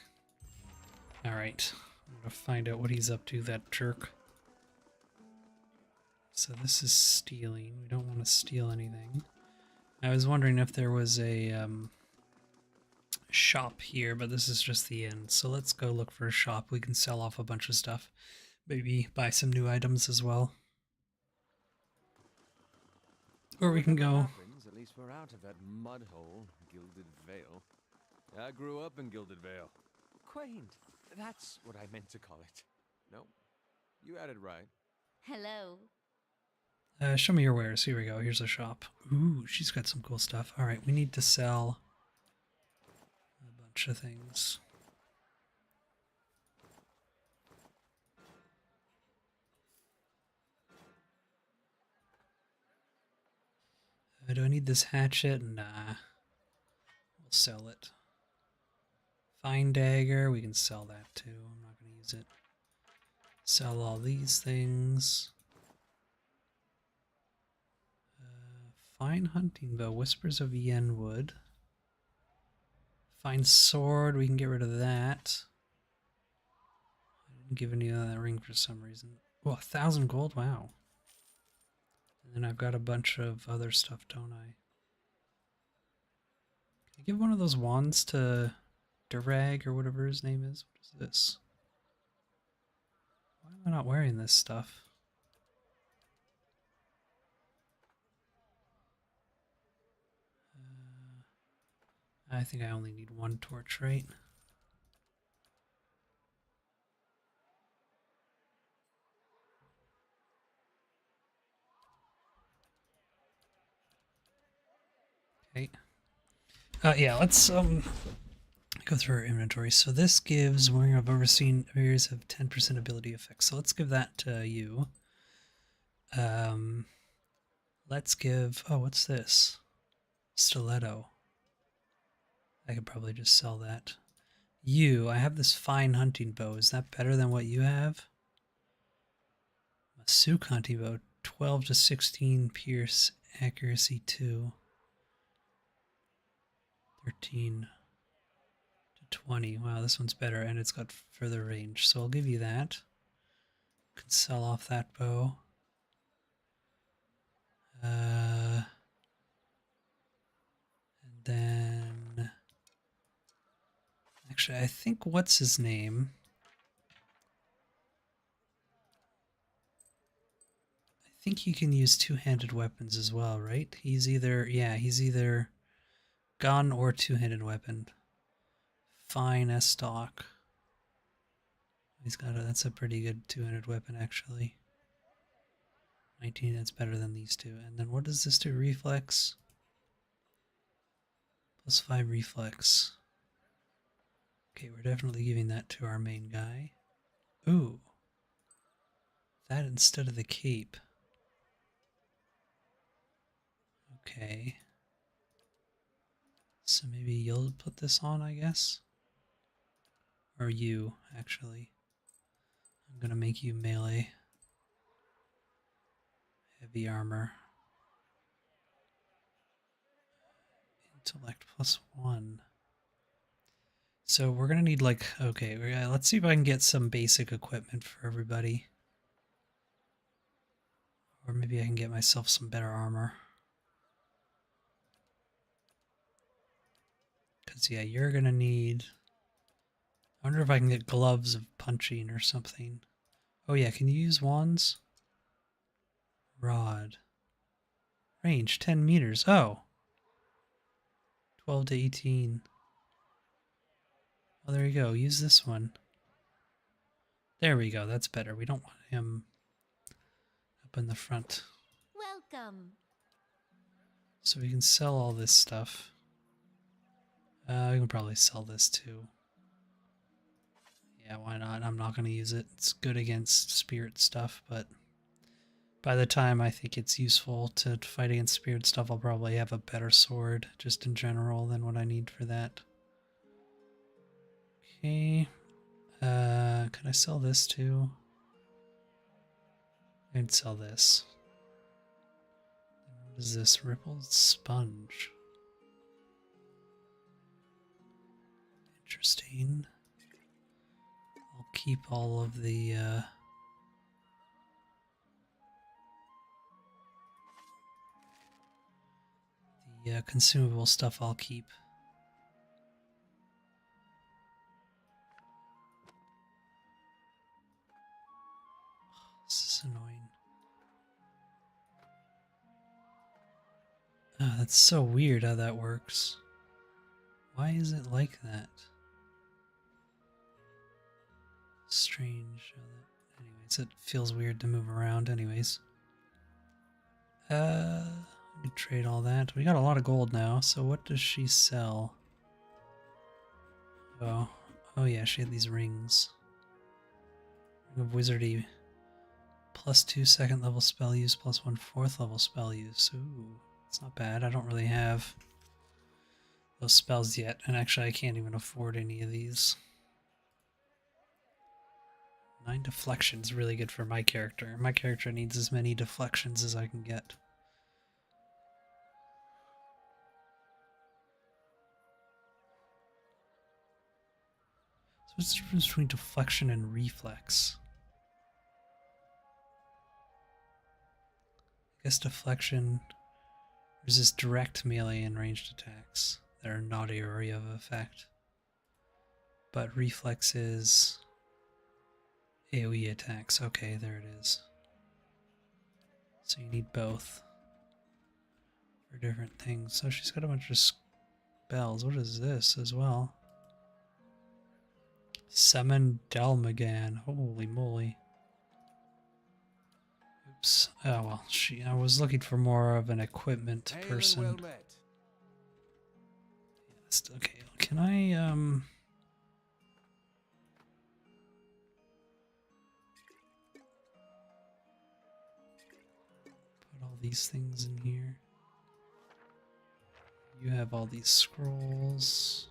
Alright. I'm gonna find out what he's up to, that jerk. So this is stealing. We don't want to steal anything. I was wondering if there was a shop here, but this is just the inn. So let's go look for a shop. We can sell off a bunch of stuff. Maybe buy some new items as well. Or we can go... Happens, at least we're out of that mud hole, Gilded Vale. I grew up in Gilded Vale. Quaint. That's what I meant to call it. No, you had it right. Hello. Show me your wares. Here we go. Here's a shop. Ooh, she's got some cool stuff. Alright, we need to sell a bunch of things. Do I need this hatchet? Nah. We'll sell it. Fine dagger. We can sell that too. I'm not going to use it. Sell all these things. Fine hunting bow. Whispers of Yenwood. Fine sword. We can get rid of that. I didn't give any of that ring for some reason. Oh, 1,000 gold? Wow. And then I've got a bunch of other stuff, don't I? Can I give one of those wands to Durag or whatever his name is? What is this? Why am I not wearing this stuff? I think I only need one torch, right? Okay. Yeah, let's go through our inventory. So this gives wearing of overseen areas of 10% ability effect. So let's give that to you. Let's give, oh, what's this? Stiletto. I could probably just sell that. You, I have this fine hunting bow. Is that better than what you have? Masuk hunting bow, 12 to 16 pierce, accuracy 2. 13 to 20. Wow, this one's better, and it's got further range. So I'll give you that. Can sell off that bow. And then... Actually, I think what's his name? I think you can use two-handed weapons as well, right? He's either... Yeah, he's either gun or two-handed weapon. Fine as stock. He's got a... That's a pretty good two-handed weapon, actually. 19, that's better than these two. And then what does this do? Reflex? Plus 5 reflex. Okay, we're definitely giving that to our main guy. Ooh. That instead of the cape. Okay. So maybe you'll put this on, I guess? Or you, actually. I'm gonna make you melee. Heavy armor. Intellect plus 1. So we're gonna need like, okay, let's see if I can get some basic equipment for everybody. Or maybe I can get myself some better armor. Because, yeah, you're gonna need... I wonder if I can get gloves of punching or something. Oh yeah, can you use wands? Rod. Range, 10 meters. Oh! 12 to 18. Oh, there you go. Use this one. There we go. That's better. We don't want him up in the front. Welcome. So we can sell all this stuff. We can probably sell this too. Yeah, why not? I'm not going to use it. It's good against spirit stuff, but by the time I think it's useful to fight against spirit stuff, I'll probably have a better sword, just in general, than what I need for that. Okay. Can I sell this too? I can sell this. What is this? Rippled sponge. Interesting. I'll keep all of the consumable stuff I'll keep. This is annoying. Oh, that's so weird how that works. Why is it like that? Strange. Anyways, it feels weird to move around anyways. We trade all that. We got a lot of gold now, so what does she sell? Oh yeah, she had these rings. Ring of Wizardy. +2 second level spell use, +1 fourth level spell use. Ooh, it's not bad. I don't really have those spells yet, and actually I can't even afford any of these. 9 deflections, really good for my character. My character needs as many deflections as I can get. So what's the difference between deflection and reflex? I guess deflection resists direct melee and ranged attacks that are not area of effect. But reflex is AoE attacks. Okay, there it is. So you need both for different things. So she's got a bunch of spells. What is this as well? Summon Dalmagan. Holy moly. Oops. Oh well, I was looking for more of an equipment person. Well met. Yes, okay, can I put all these things in here? You have all these scrolls.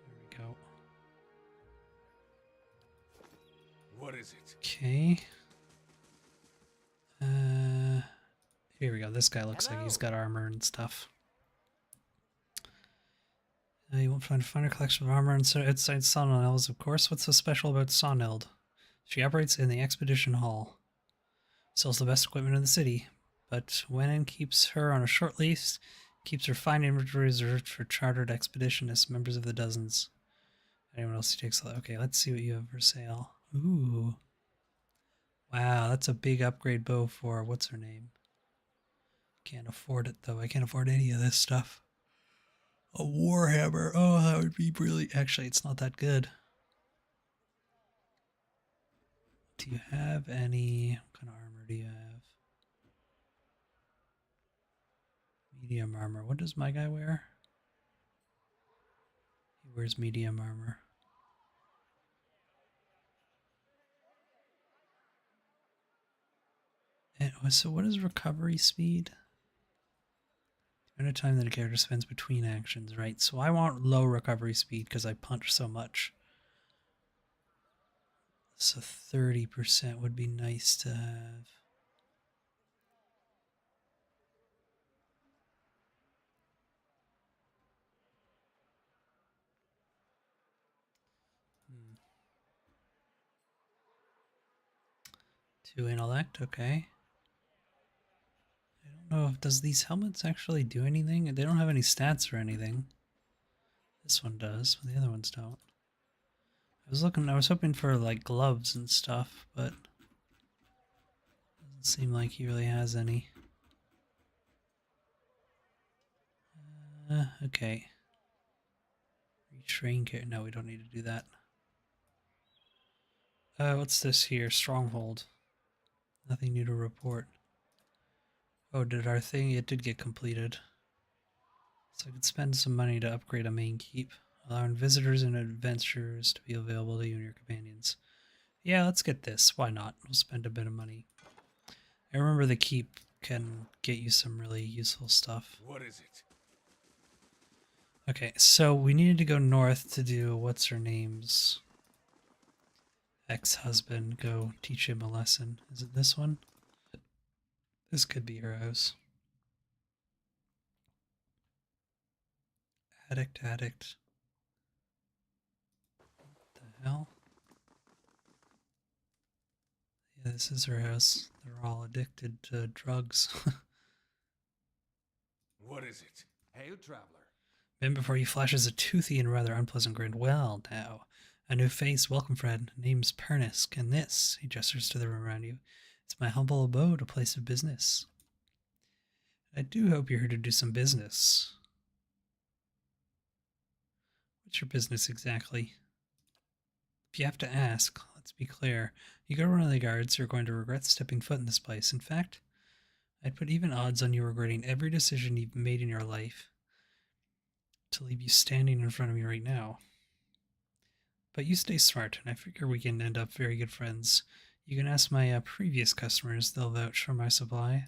There we go. What is it? Okay. Here we go. This guy looks like he's got armor and stuff. You won't find a collection of armor outside Sonnel's, of course. What's so special about Sonneld? She operates in the Expedition Hall. Sells the best equipment in the city, but Wenin keeps her on a short lease, keeps her fine inventory reserved for chartered expeditionists, members of the dozens. Anyone else who takes a look? Okay, let's see what you have for sale. Ooh. Wow, that's a big upgrade bow for, what's her name? Can't afford it, though. I can't afford any of this stuff. A warhammer. Oh, that would be really... Actually, it's not that good. Do you have any... What kind of armor do you have? Medium armor. What does my guy wear? He wears medium armor. And so what is recovery speed? The amount of time that a character spends between actions, right? So I want low recovery speed because I punch so much. So 30% would be nice to have. Two intellect, okay. I don't know if does these helmets actually do anything? They don't have any stats or anything. This one does, but the other ones don't. I was hoping for like gloves and stuff, but doesn't seem like he really has any. Okay. Retrain care. No, we don't need to do that. What's this here? Stronghold. Nothing new to report. Oh, did our thing? It did get completed. So I could spend some money to upgrade a main keep, allowing visitors and adventurers to be available to you and your companions. Yeah, let's get this. Why not? We'll spend a bit of money. I remember the keep can get you some really useful stuff. What is it? Okay, so we needed to go north to do what's her name's ex-husband. Go teach him a lesson. Is it this one? This could be her house. Addict. What the hell? Yeah, this is her house. They're all addicted to drugs. What is it? Hail, traveler. Then before you flashes a toothy and rather unpleasant grin. Well, now, a new face. Welcome, friend. Name's Pernisk, and this, he gestures to the room around you, it's my humble abode, a place of business. I do hope you're here to do some business. What's your business exactly? If you have to ask, let's be clear. You go to one of the guards, you're going to regret stepping foot in this place. In fact, I'd put even odds on you regretting every decision you've made in your life to leave you standing in front of me right now. But you stay smart, and I figure we can end up very good friends. You can ask my previous customers, they'll vouch for my supply.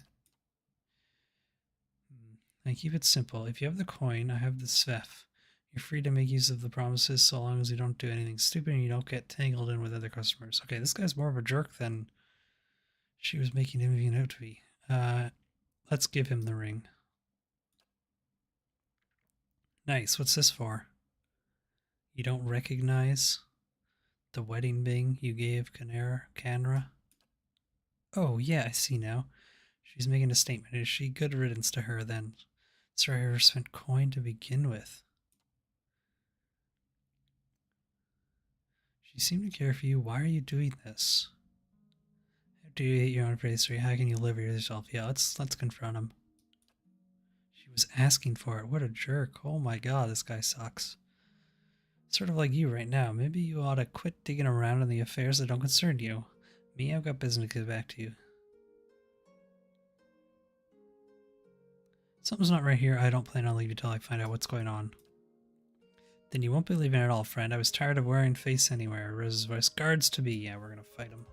I keep it simple. If you have the coin, I have the Svef. You're free to make use of the promises so long as you don't do anything stupid and you don't get tangled in with other customers. Okay, this guy's more of a jerk than she was making him even out to be. Let's give him the ring. Nice. What's this for? You don't recognize the wedding ring you gave Canra? Oh, yeah, I see now. She's making a statement. Is she good riddance to her, then? Sorry, I ever spent coin to begin with. She seemed to care for you. Why are you doing this? How do you hate your own pastry? How can you live with yourself? Yeah, let's confront him. She was asking for it. What a jerk. Oh my god, this guy sucks. Sort of like you right now. Maybe you ought to quit digging around in the affairs that don't concern you. Me, I've got business to get back to you. Something's not right here. I don't plan on leaving till I find out what's going on. Then you won't be leaving at all, friend. I was tired of wearing face anywhere. Rose's voice. Guards to be. Yeah, we're gonna fight him.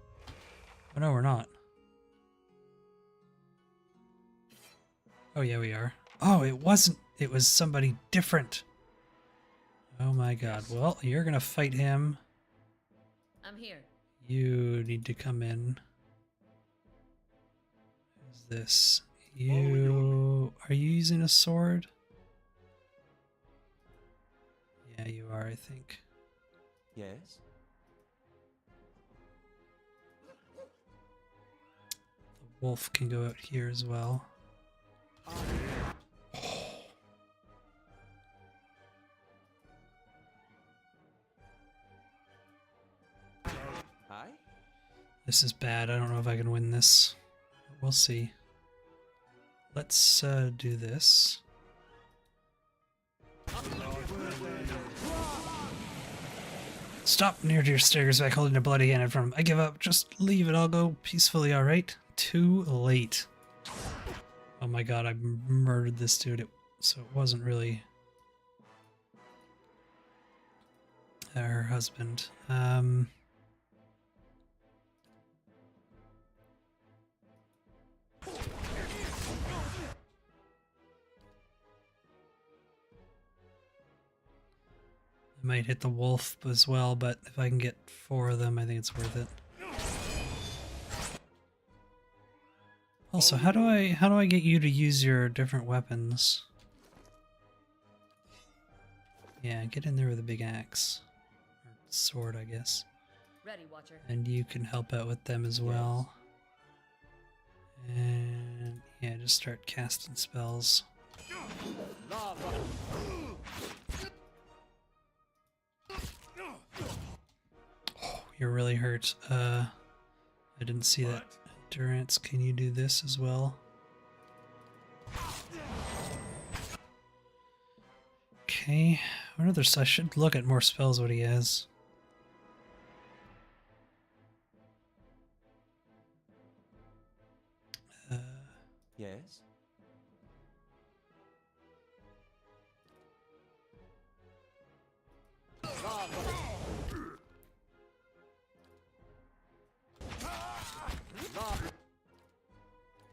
Oh no, we're not. Oh yeah, we are. Oh, it wasn't. It was somebody different. Oh my god. Well, you're gonna fight him. I'm here. You need to come in. Who's this? You... Are you using a sword? Yeah, you are, I think. Yes? The wolf can go out here as well. Hi? This is bad. I don't know if I can win this. We'll see. Let's do this. Stop near to your stairs back holding a bloody hand in front of him. I give up. Just leave it. I'll go peacefully, alright? Too late. Oh my god, I murdered this dude. So it wasn't really her husband. I might hit the wolf as well, but if I can get 4 of them, I think it's worth it. Also, how do I get you to use your different weapons? Yeah, get in there with a big axe. Or sword, I guess. Ready, Watcher. And you can help out with them as well. And yeah, just start casting spells. Oh, you're really hurt. I didn't see that. Endurance, can you do this as well? Okay, what other I should look at more spells what he has. Yes?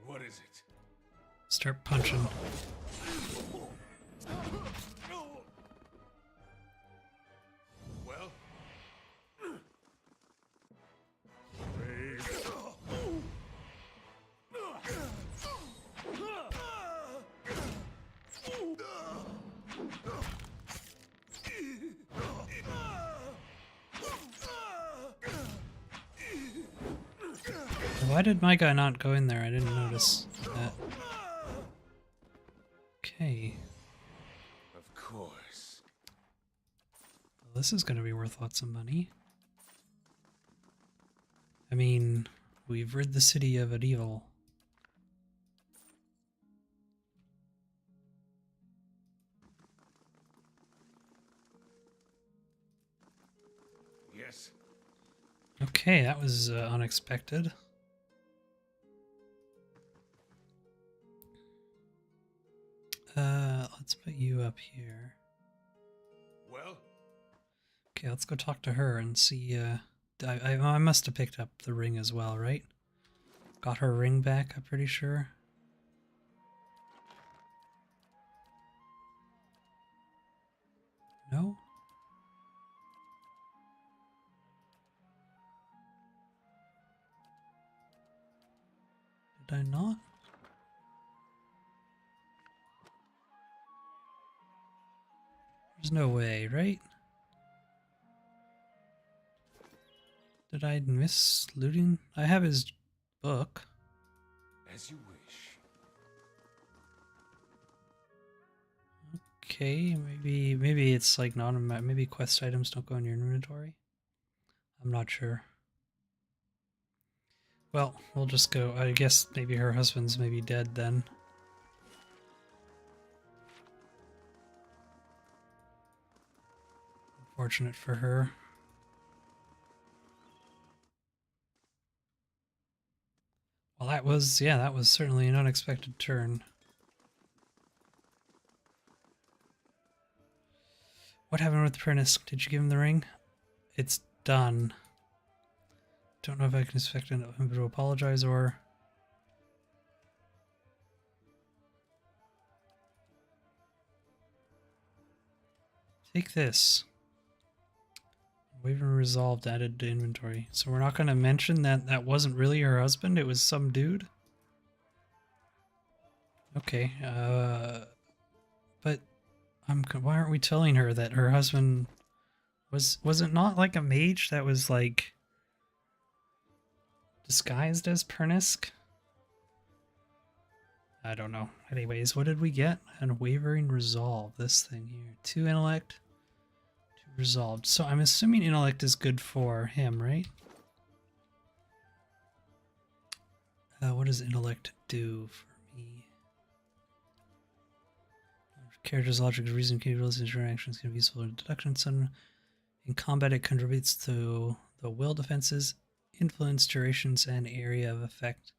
What is it? Start punching. Well, Why did my guy not go in there? I didn't notice that. Okay. of course. Well, this is going to be worth lots of money. I mean, we've rid the city of an evil. Yes. Okay, that was unexpected. Let's put you up here. Well, Okay, let's go talk to her and see, I must have picked up the ring as well, right? Got her ring back, I'm pretty sure. No? Did I not? There's no way, right? Did I miss looting? I have his book. as you wish. Okay, maybe it's like not maybe quest items don't go in your inventory. I'm not sure. Well, we'll just go. I guess maybe her husband's maybe dead then. Unfortunate for her. Well, that was certainly an unexpected turn. What happened with the apprentice? Did you give him the ring? It's done. Don't know if I can expect him to apologize or... Take this. We've resolved added to inventory. So we're not going to mention that that wasn't really her husband, it was some dude? Okay, but why aren't we telling her that her husband was it not like a mage that was like disguised as Pernisk? I don't know. Anyways, what did we get? Unwavering resolve. This thing here. 2 intellect, 2 resolved. So I'm assuming intellect is good for him, right? What does intellect do for me? Character's logic, reason, capabilities, interactions can be useful in deduction. So in combat, it contributes to the will defenses, influence, durations, and area of effect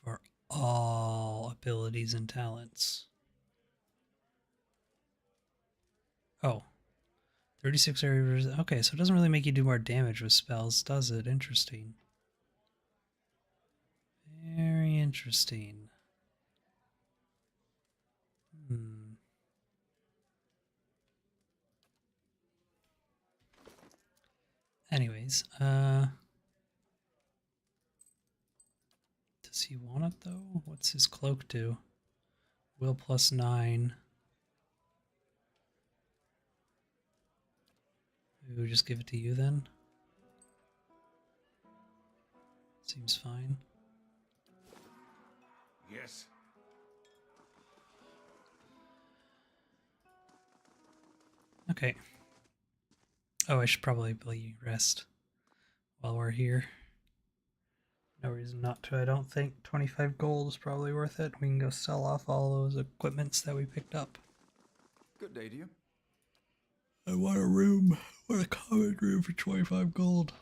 for all abilities and talents. Oh, 36 areas. Okay, so it doesn't really make you do more damage with spells, does it? Interesting. Very interesting. Anyways, does he want it though? What's his cloak do? Will plus 9. Maybe we just give it to you then? Seems fine. Yes. Okay. Oh, I should probably rest while we're here. No reason not to, I don't think. 25 gold is probably worth it. We can go sell off all those equipments that we picked up. Good day to you. I want a room. I want a common room for 25 gold.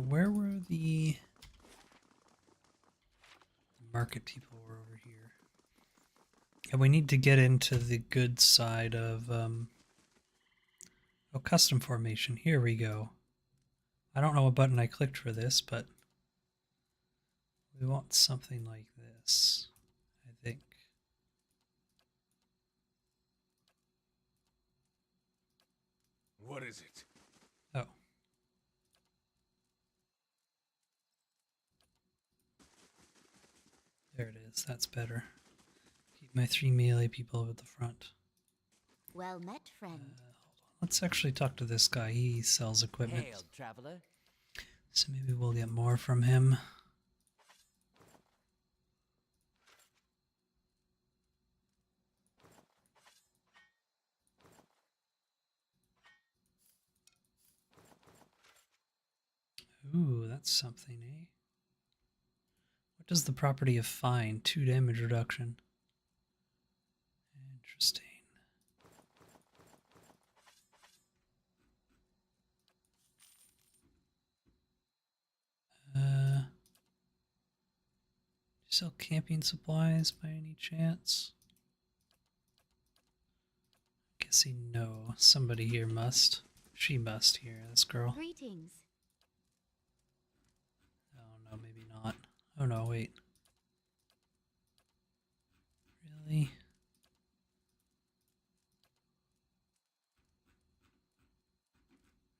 Where were the market people were over here? And we need to get into the good side of, oh, custom formation. Here we go. I don't know what button I clicked for this, but we want something like this, I think. What is it? Oh. There it is. That's better. Keep my 3 melee people at the front. Well met, friend. Hold on. Let's actually talk to this guy. He sells equipment. Hail, traveler. So maybe we'll get more from him. Ooh, that's something, eh? What does the property of fine? 2 damage reduction. Interesting. Do you sell camping supplies by any chance? Guessing no. Somebody here must. She must here, this girl. Greetings. Oh no, maybe not. Oh no, wait. Really?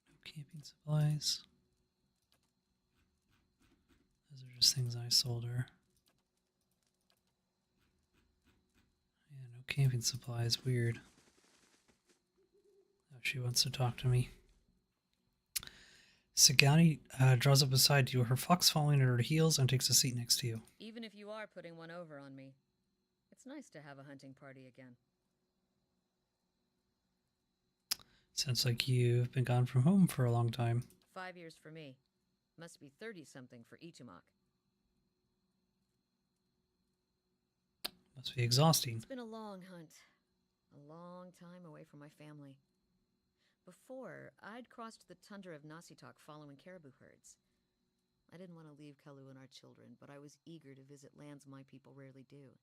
No camping supplies? Those are just things I sold her. Yeah, no camping supplies. Weird. Oh, she wants to talk to me. Sagani draws up beside you, her fox falling at her heels, and takes a seat next to you. Even if you are putting one over on me, it's nice to have a hunting party again. Sounds like you've been gone from home for a long time. 5 years for me. Must be 30-something for Itumak. Must be exhausting. It's been a long hunt. A long time away from my family. Before, I'd crossed the tundra of Nasitok following caribou herds. I didn't want to leave Kalu and our children, but I was eager to visit lands my people rarely do.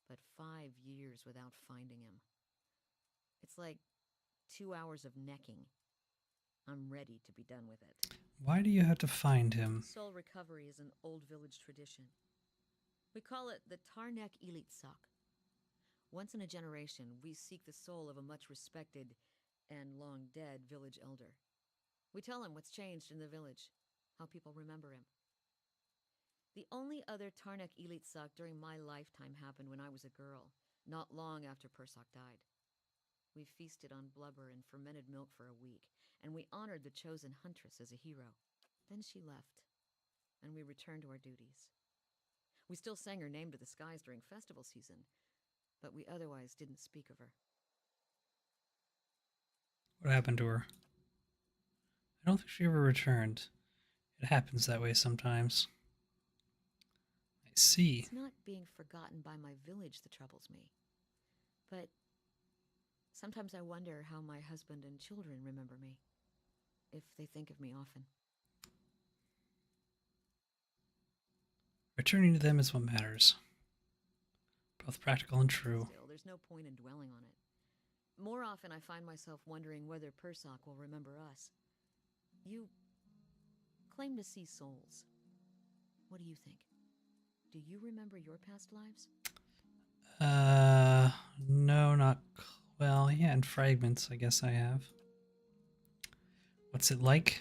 But 5 years without finding him. It's like 2 hours of necking. I'm ready to be done with it. Why do you have to find him? Soul recovery is an old village tradition. We call it the Tarnek Elitsak. Once in a generation, we seek the soul of a much respected and long dead village elder. We tell him what's changed in the village, how people remember him. The only other Tarnek Elitsak during my lifetime happened when I was a girl, not long after Persak died. We feasted on blubber and fermented milk for a week, and we honored the chosen huntress as a hero. Then she left, and we returned to our duties. We still sang her name to the skies during festival season, but we otherwise didn't speak of her. What happened to her? I don't think she ever returned. It happens that way sometimes. I see. It's not being forgotten by my village that troubles me, but sometimes I wonder how my husband and children remember me, if they think of me often. Returning to them is what matters. Both practical and true. Still, there's no point in dwelling on it. More often I find myself wondering whether Persak will remember us. You claim to see souls. What do you think? Do you remember your past lives? No, not... Well, yeah, in fragments, I guess I have. What's it like?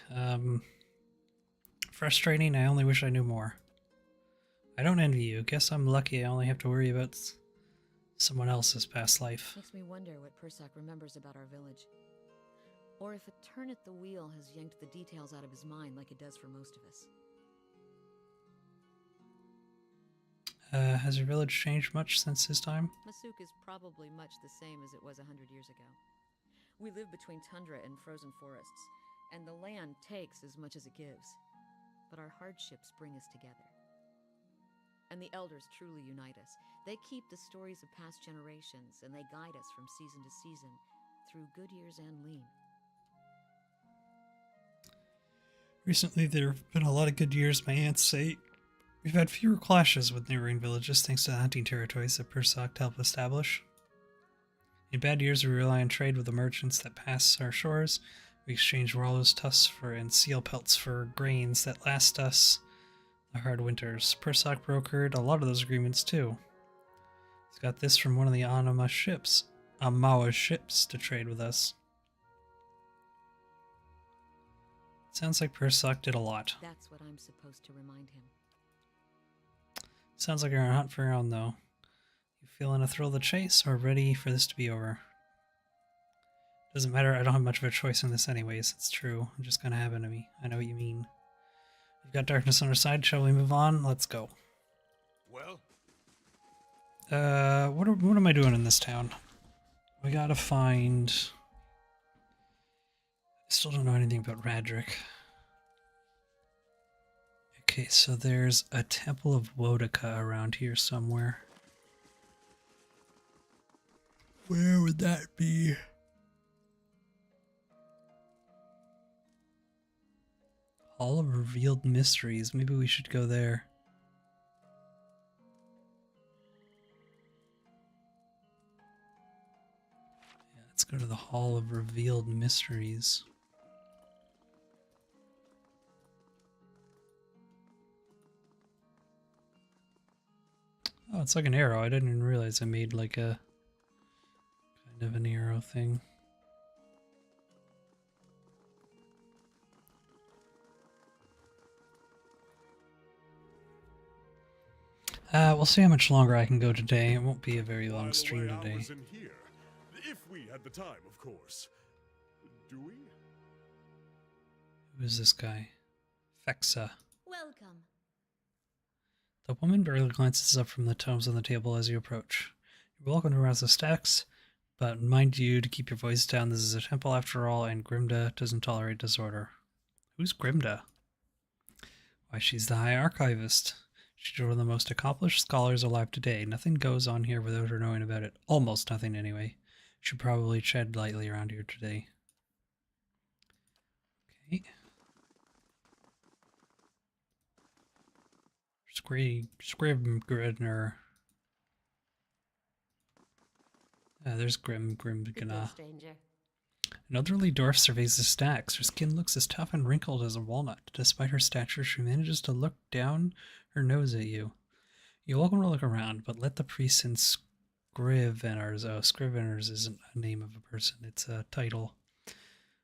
Frustrating, I only wish I knew more. I don't envy you. Guess I'm lucky I only have to worry about someone else's past life. Makes me wonder what Persak remembers about our village. Or if a turn at the wheel has yanked the details out of his mind like it does for most of us. Has your village changed much since his time? Masuk is probably much the same as it was 100 years ago. We live between tundra and frozen forests, and the land takes as much as it gives. But our hardships bring us together. And the elders truly unite us. They keep the stories of past generations, and they guide us from season to season, through good years and lean. Recently, there have been a lot of good years, my aunts say. We've had fewer clashes with neighboring villages thanks to the hunting territories that Persak helped establish. In bad years, we rely on trade with the merchants that pass our shores. We exchange walrus tusks and seal pelts for grains that last us the hard winters. Persak brokered a lot of those agreements too. He's got this from one of the Amawa's ships to trade with us. Sounds like Persak did a lot. That's what I'm supposed to remind him. Sounds like you're on a hunt for your own, though. You feeling a thrill of the chase, or ready for this to be over? Doesn't matter, I don't have much of a choice in this anyways. It's true. I'm just gonna happen to me. I know what you mean. We've got darkness on our side. Shall we move on? Let's go. Well? What am I doing in this town? We gotta find... I still don't know anything about Radric. Okay, so there's a Temple of Wodaka around here somewhere. Where would that be? Hall of Revealed Mysteries. Maybe we should go there. Yeah, let's go to the Hall of Revealed Mysteries. Oh, it's like an arrow. I didn't even realize I made like a kind of an arrow thing. We'll see how much longer I can go today. It won't be a very long stream today. Hours in here. If we had the time, of course. Do we? Who is this guy? Fexa. Welcome. The woman barely glances up from the tomes on the table as you approach. You're welcome to rouse the stacks, but mind you to keep your voice down. This is a temple after all, and Grimda doesn't tolerate disorder. Who's Grimda? Why, she's the High Archivist. She's one of the most accomplished scholars alive today. Nothing goes on here without her knowing about it. Almost nothing, anyway. Should probably tread lightly around here today. Okay. Scribner. There's Grimgana. Stranger. An elderly dwarf surveys the stacks. Her skin looks as tough and wrinkled as a walnut. Despite her stature, she manages to look down her nose at you. You're welcome to look around, but let the priests and scriveners. Oh, scriveners isn't a name of a person, it's a title.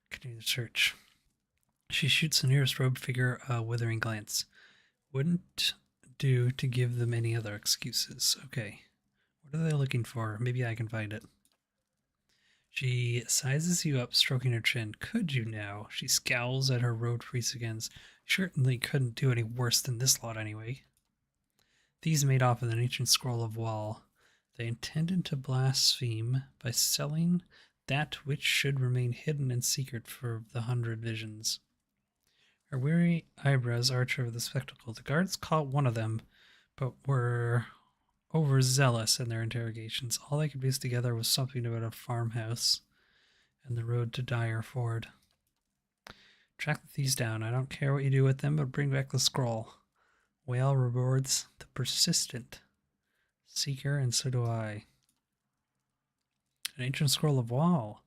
Continue the search. She shoots the nearest robed figure a withering glance. Wouldn't do to give them any other excuses. Okay. What are they looking for? Maybe I can find it. She sizes you up, stroking her chin. Could you now? She scowls at her road priest again. Certainly couldn't do any worse than this lot anyway. These made off with an ancient scroll of wall. They intended to blaspheme by selling that which should remain hidden and secret for the 100 visions. Her weary eyebrows arch over the spectacle. The guards caught one of them, but were overzealous in their interrogations. All they could piece together was something about a farmhouse and the road to Dire Ford. Track the thieves down. I don't care what you do with them, but bring back the scroll. Whale rewards the persistent seeker, and so do I. An ancient scroll of wall.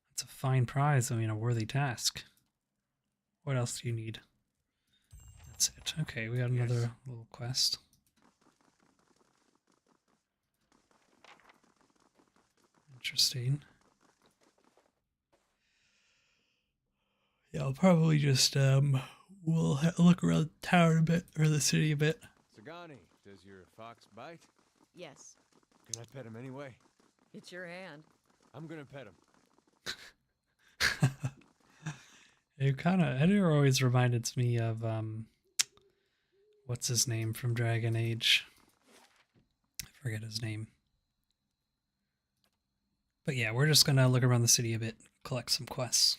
That's a fine prize, a worthy task. What else do you need? That's it. Okay, we got another little quest. Interesting. Yeah, I'll probably just we'll look around the town a bit, or the city a bit. Sagani, does your fox bite? Yes. Can I pet him anyway? It's your hand. I'm gonna pet him. It always reminded me of what's his name from Dragon Age? I forget his name. But yeah, we're just gonna look around the city a bit, collect some quests.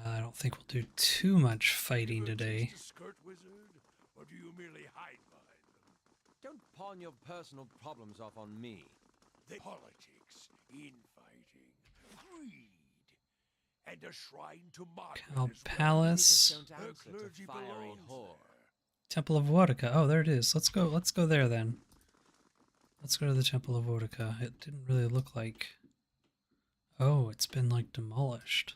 I don't think we'll do too much fighting today. Skirt wizard, or do you merely hide behind them? Don't pawn your personal problems off on me. Politics, infighting, greed, and a shrine to Margaret. Cal Palace. Her clergy fiery whore. Temple of Wodica. Oh, there it is. Let's go there then. Let's go to the Temple of Wodica. It didn't really look like... Oh, it's been like demolished.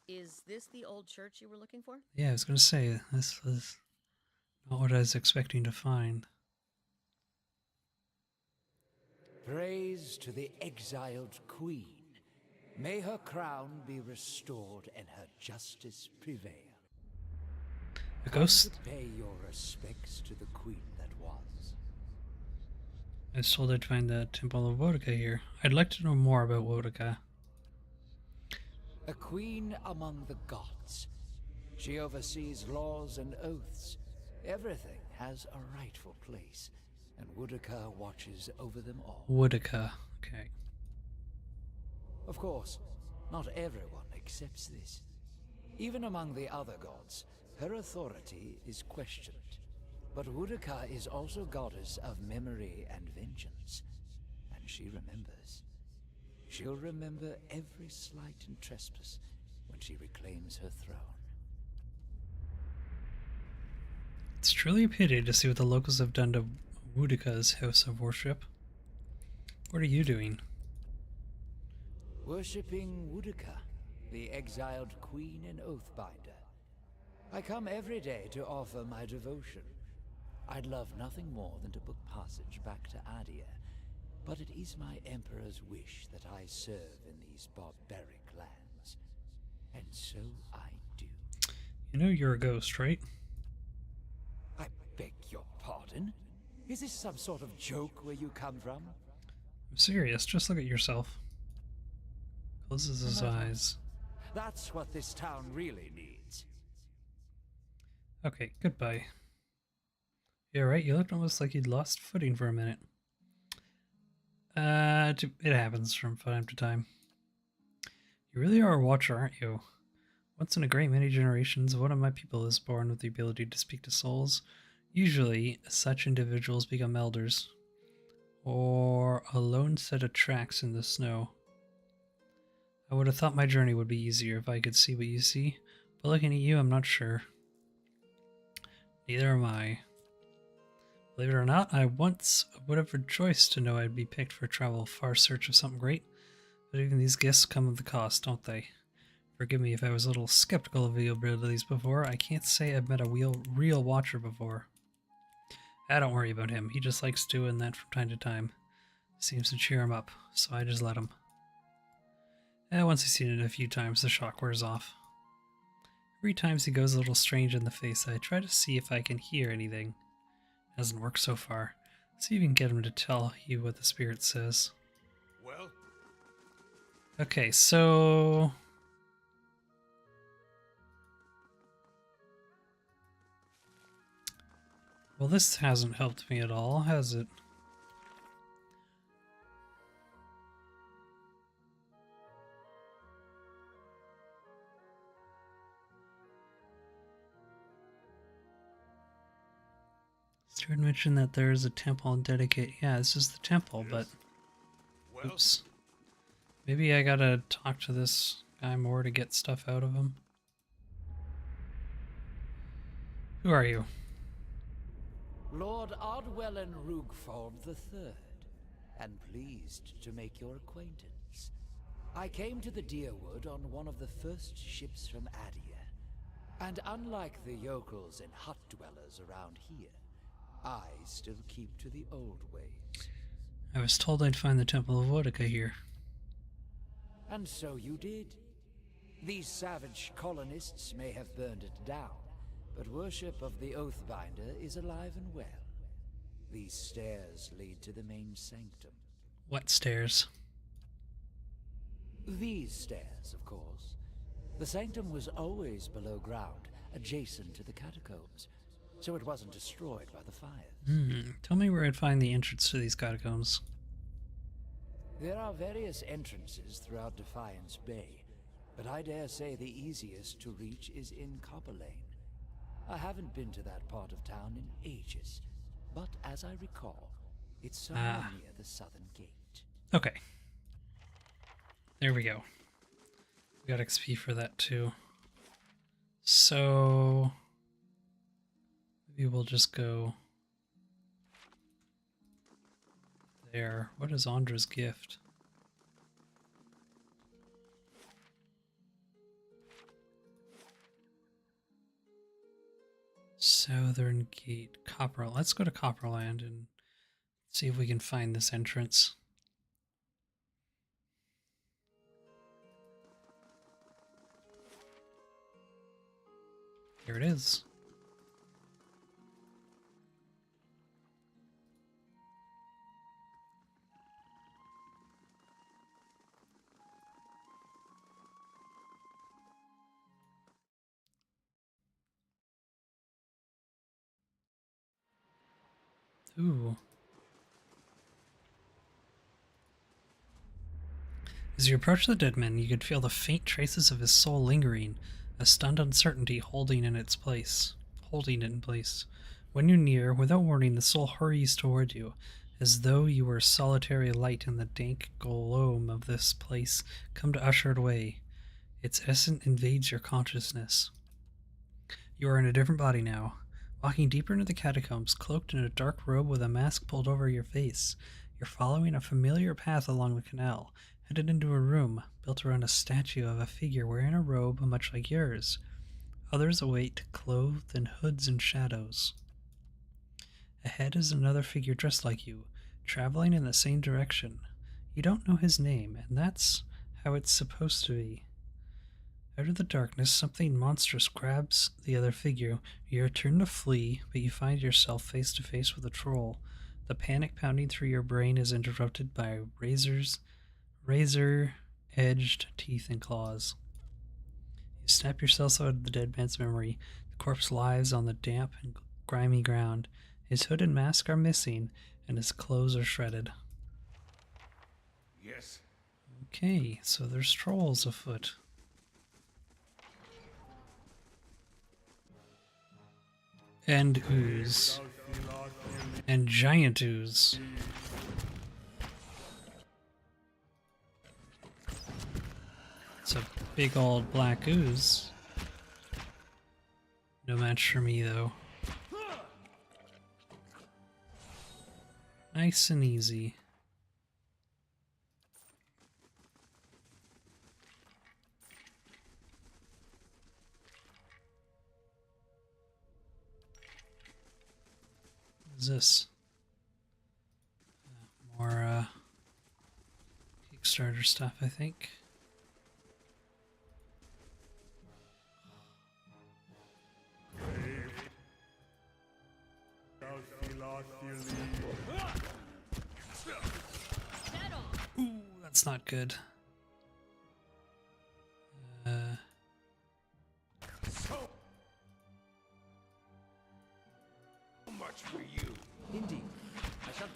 Is this the old church you were looking for? Yeah, I was gonna say, this was not what I was expecting to find. Praise to the exiled queen. May her crown be restored and her justice prevail. A ghost? Come to pay your respects to the queen that was. I was told I'd find the Temple of Wodica here. I'd like to know more about Wodica. A queen among the gods. She oversees laws and oaths. Everything has a rightful place, and Wodica watches over them all. Wodica, okay. Of course, not everyone accepts this. Even among the other gods, her authority is questioned. But Wodica is also goddess of memory and vengeance, and she remembers. She'll remember every slight and trespass when she reclaims her throne. It's truly a pity to see what the locals have done to Wodica's house of worship. What are you doing? Worshipping Wodica, the exiled queen and oathbinder. I come every day to offer my devotion. I'd love nothing more than to book passage back to Adia, but it is my Emperor's wish that I serve in these barbaric lands. And so I do. You know you're a ghost, right? I beg your pardon? Is this some sort of joke where you come from? I'm serious, just look at yourself. Closes his eyes. That's what this town really needs. Okay, goodbye. Yeah, right, you looked almost like you'd lost footing for a minute. It happens from time to time. You really are a watcher, aren't you? Once in a great many generations, one of my people is born with the ability to speak to souls. Usually, such individuals become elders, or a lone set of tracks in the snow. I would have thought my journey would be easier if I could see what you see, but looking at you, I'm not sure. Neither am I. Believe it or not, I once would have rejoiced to know I'd be picked for travel far search of something great, but even these gifts come with a cost, don't they? Forgive me if I was a little skeptical of the abilities before. I can't say I've met a real Watcher before. Don't worry about him. He just likes doing that from time to time. Seems to cheer him up, so I just let him. Once he's seen it a few times, the shock wears off. Every time he goes a little strange in the face, I try to see if I can hear anything. Hasn't worked so far. See if you can get him to tell you what the spirit says. Well? Okay, so... Well, this hasn't helped me at all, has it? Stuart mentioned that there is a temple and dedicate. Yeah, this is the temple, but... Well? Oops. Maybe I gotta talk to this guy more to get stuff out of him. Who are you? Lord Ardwellen Rugfold III, and pleased to make your acquaintance. I came to the Deerwood on one of the first ships from Adia, and unlike the yokels and hut dwellers around here, I still keep to the old ways. I was told I'd find the Temple of Wodica here. And so you did. These savage colonists may have burned it down, but worship of the Oathbinder is alive and well. These stairs lead to the main sanctum. What stairs? These stairs, of course. The sanctum was always below ground, adjacent to the catacombs, so it wasn't destroyed by the fires. Tell me where I'd find the entrance to these catacombs. There are various entrances throughout Defiance Bay, but I dare say the easiest to reach is in Copper Lane. I haven't been to that part of town in ages, but as I recall, it's somewhere near the southern gate. Okay. There we go. We got XP for that too. So... maybe we'll just go... there. What is Andra's gift? Southern Gate, Copper. Let's go to Copperland and see if we can find this entrance. Here it is. Ooh. As you approach the dead man, you could feel the faint traces of his soul lingering, a stunned uncertainty holding it in place. When you're near, without warning, the soul hurries toward you, as though you were a solitary light in the dank gloam of this place come to usher it away. Its essence invades your consciousness. You are in a different body now, walking deeper into the catacombs, cloaked in a dark robe with a mask pulled over your face. You're following a familiar path along the canal, headed into a room built around a statue of a figure wearing a robe much like yours. Others await, clothed in hoods and shadows. Ahead is another figure dressed like you, traveling in the same direction. You don't know his name, and that's how it's supposed to be. Out of the darkness, something monstrous grabs the other figure. You turn to flee, but you find yourself face to face with a troll. The panic pounding through your brain is interrupted by razor-edged teeth and claws. You snap yourself out of the dead man's memory. The corpse lies on the damp and grimy ground. His hood and mask are missing, and his clothes are shredded. Yes. Okay, so there's trolls afoot. And ooze. And giant ooze. It's a big old black ooze. No match for me, though. Nice and easy. What is this? More Kickstarter stuff, I think. Ooh, that's not good. So much for you. Indeed. I shall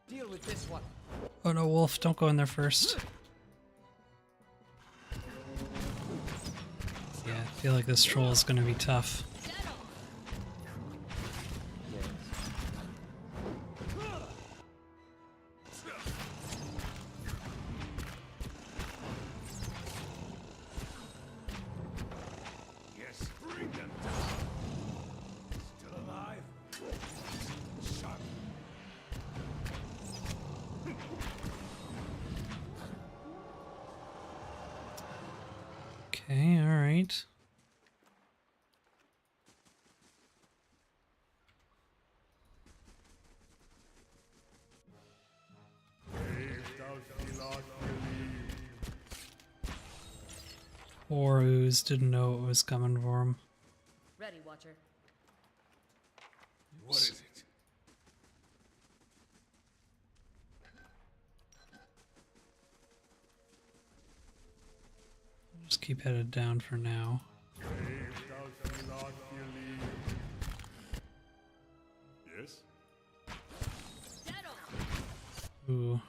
deal with this one. Oh no, Wolf, don't go in there first. Yeah, I feel like this troll is gonna be tough. Yes, bring them down. Still alive? Sharp. Okay, alright. Poor Ooze didn't know what was coming for him. Ready, Watcher. What is it? Just keep headed down for now. Yes? Ooh,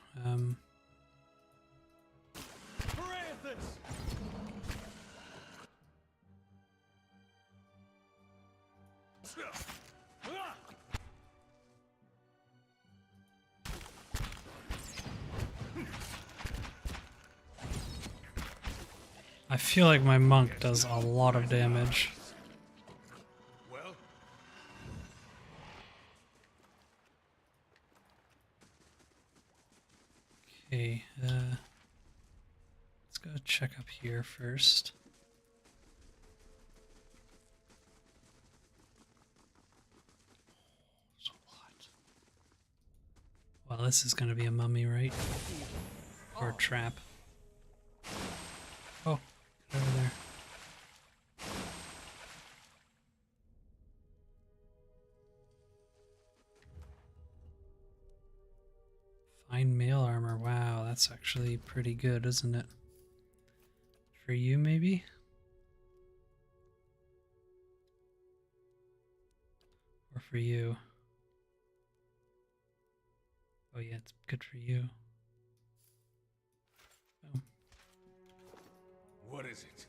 I feel like my monk does a lot of damage. Well, Okay, let's go check up here first. There's a lot. Well, this is gonna be a mummy, right? Or a trap. Oh, get over there. Fine mail armor. Wow, that's actually pretty good, isn't it? For you, maybe? Or for you? Oh yeah, it's good for you. Oh. what is it?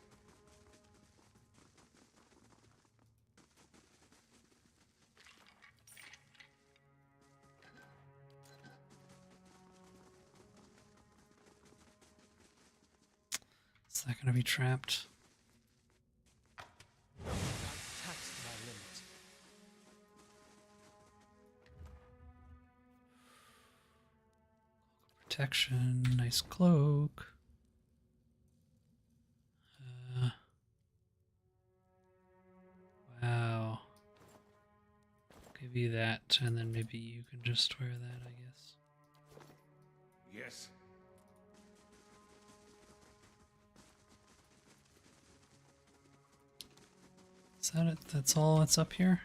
Is that gonna be trapped? Taxed to my limit. Protection, nice cloak. Wow. Give you that, and then maybe you can just wear that, I guess. Yes. Is that it? That's all that's up here?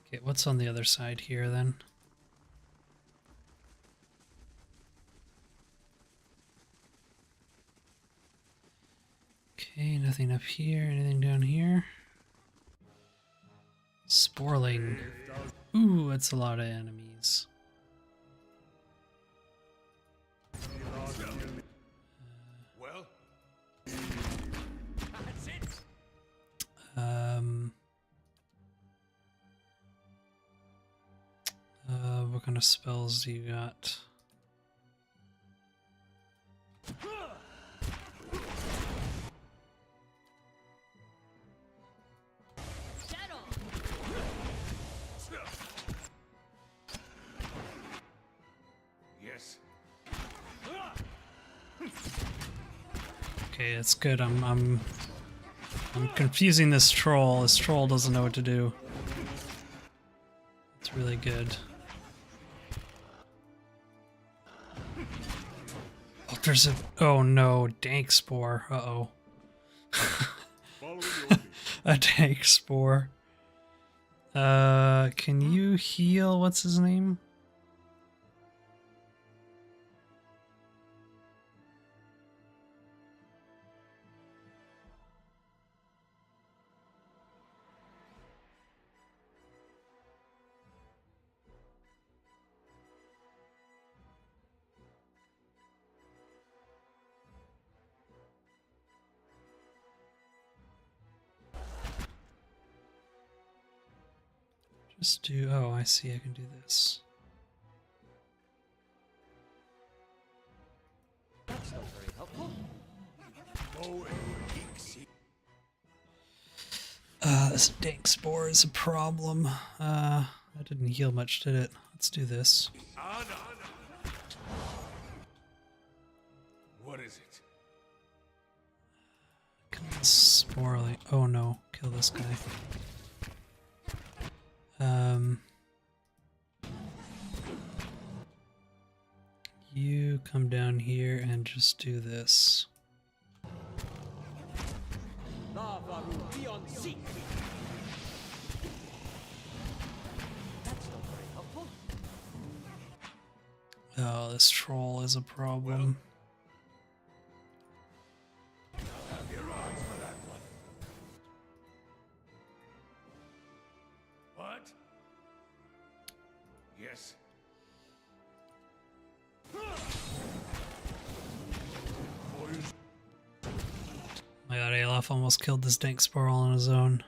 Okay, what's on the other side here then? Okay, nothing up here. Anything down here? Sporling. Ooh, that's a lot of enemies. Well, That's it. What kind of spells do you got? yes. Okay, it's good. I'm I'm confusing this troll. This troll doesn't know what to do. It's really good. Oh, there's a... Oh no, dank spore. Uh-oh. A dank spore. Can you heal? What's his name? Just do... Oh, I see. I can do this. That's not very helpful. This dank spore is a problem. That didn't heal much, did it? Let's do this. What is it? Kill this spore. Oh no, kill this guy. You come down here and just do this. Lava will be on seek. That's not very helpful. Oh, this troll is a problem. Have your eyes for that one. What? Yes. My god, Alof almost killed this dank spore all on his own.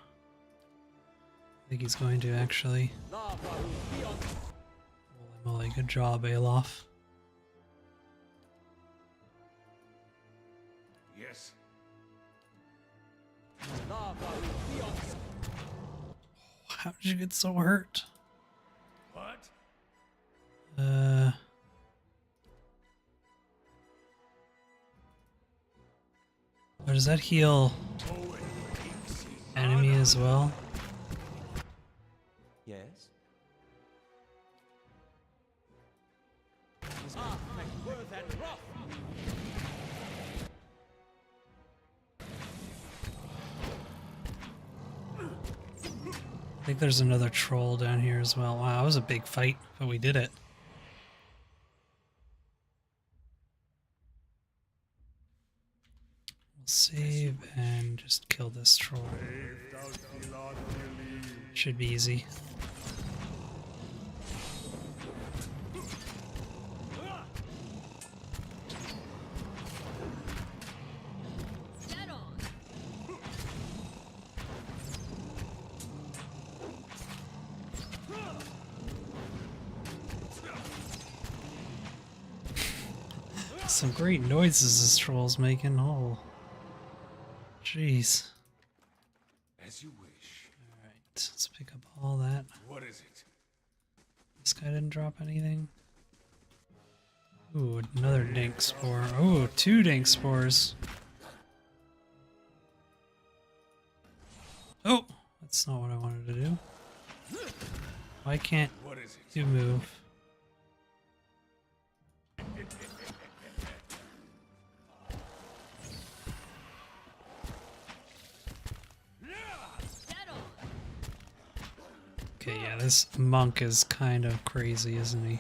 I think he's going to, actually. Lava will be on. Holy moly, good job, Alof. Yes. Lava will be on. How did you get so hurt? What? Oh, does that heal enemy as well? Yes. Ah, worth and rough. I think there's another troll down here as well. Wow, that was a big fight, but we did it. We'll save and just kill this troll. Should be easy. Dead on. Some great noises this troll's making. Oh, jeez. As you wish. Alright, let's pick up all that. What is it? This guy didn't drop anything. Ooh, another dank spore. Ooh, 2 dank spores. Oh, that's not what I wanted to do. Why can't What is it? you move? Okay, yeah, this monk is kind of crazy, isn't he?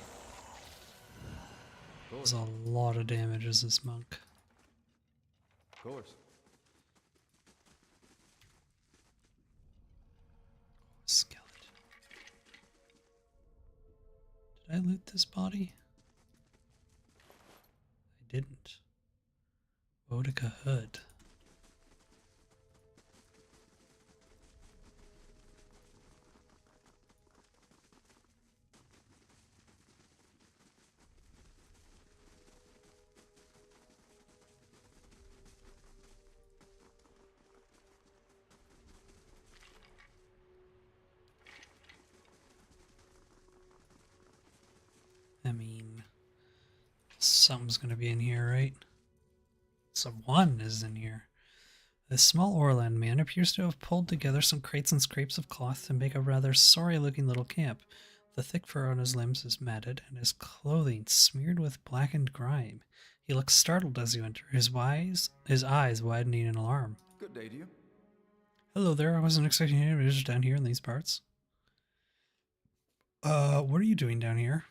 Does a lot of damage as this monk. Of course. Skeleton. Did I loot this body? I didn't. Boudica hood. I mean, something's gonna be in here, right? So 1 is in here. This small Orland man appears to have pulled together some crates and scrapes of cloth to make a rather sorry-looking little camp. The thick fur on his limbs is matted, and his clothing smeared with blackened grime. He looks startled as you enter, his eyes widening in alarm. Good day to you. Hello there, I wasn't expecting any visitors down here in these parts. What are you doing down here?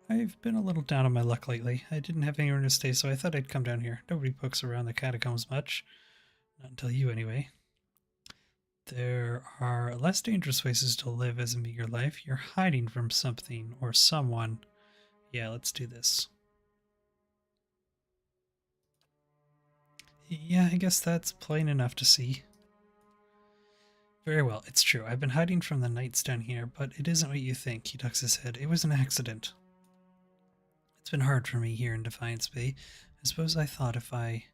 I've been a little down on my luck lately. I didn't have anywhere to stay, so I thought I'd come down here. Nobody pokes around the catacombs much. Not until you, anyway. There are less dangerous places to live as a meager life. You're hiding from something or someone. Yeah, let's do this. Yeah, I guess that's plain enough to see. Very well, it's true. I've been hiding from the knights down here, but it isn't what you think. He ducks his head. It was an accident. It's been hard for me here in Defiance Bay. I suppose I thought if I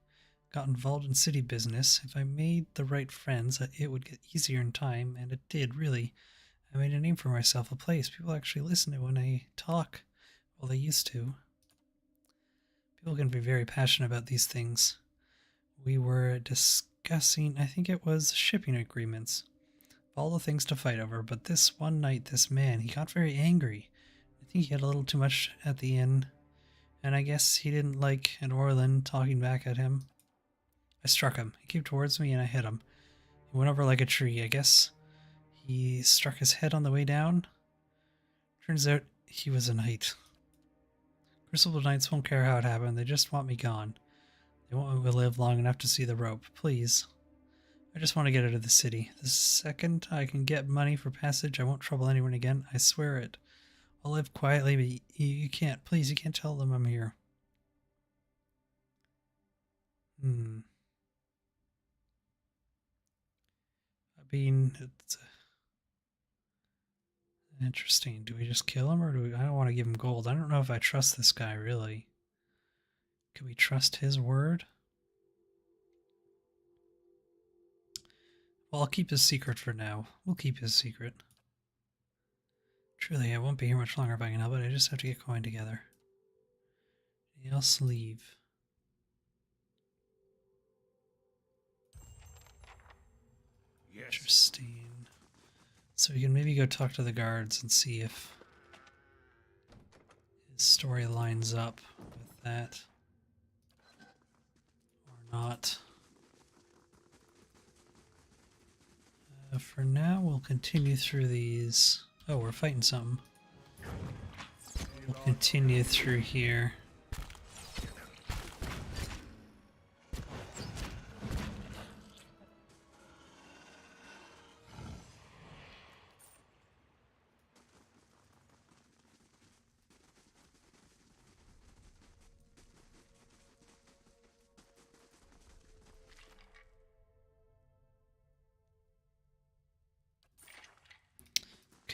got involved in city business, if I made the right friends, it would get easier in time, and it did, really. I made a name for myself, a place. People actually listen to when I talk. Well, they used to. People can be very passionate about these things. We were discussing, I think it was shipping agreements. All the things to fight over, but this one night, this man, he got very angry. I think he had a little too much at the inn, and I guess he didn't like an Orlin talking back at him. I struck him. He came towards me and I hit him. He went over like a tree. I guess he struck his head on the way down. Turns out he was a knight. Crucible Knights won't care how it happened. They just want me gone. They want me to live long enough to see the rope. Please. I just want to get out of the city. The second I can get money for passage, I won't trouble anyone again. I swear it. I'll live quietly, but you can't. Please, you can't tell them I'm here. I mean, it's interesting. Do we just kill him, or do we? I don't want to give him gold. I don't know if I trust this guy, really. Can we trust his word? Well, I'll keep his secret for now. We'll keep his secret. Truly, I won't be here much longer if I can help it. I just have to get going together. Anything else? Leave. Yes. Interesting. So we can maybe go talk to the guards and see if his story lines up with that or not. For now, we'll continue through these. Oh, we're fighting something. We'll continue through here.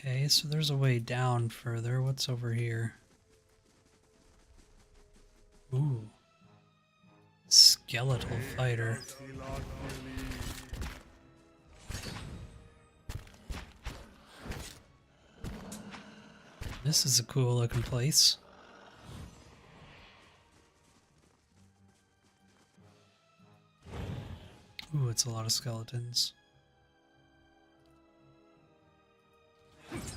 Okay, so there's a way down further. What's over here? Ooh. Skeletal fighter. This is a cool looking place. Ooh, it's a lot of skeletons.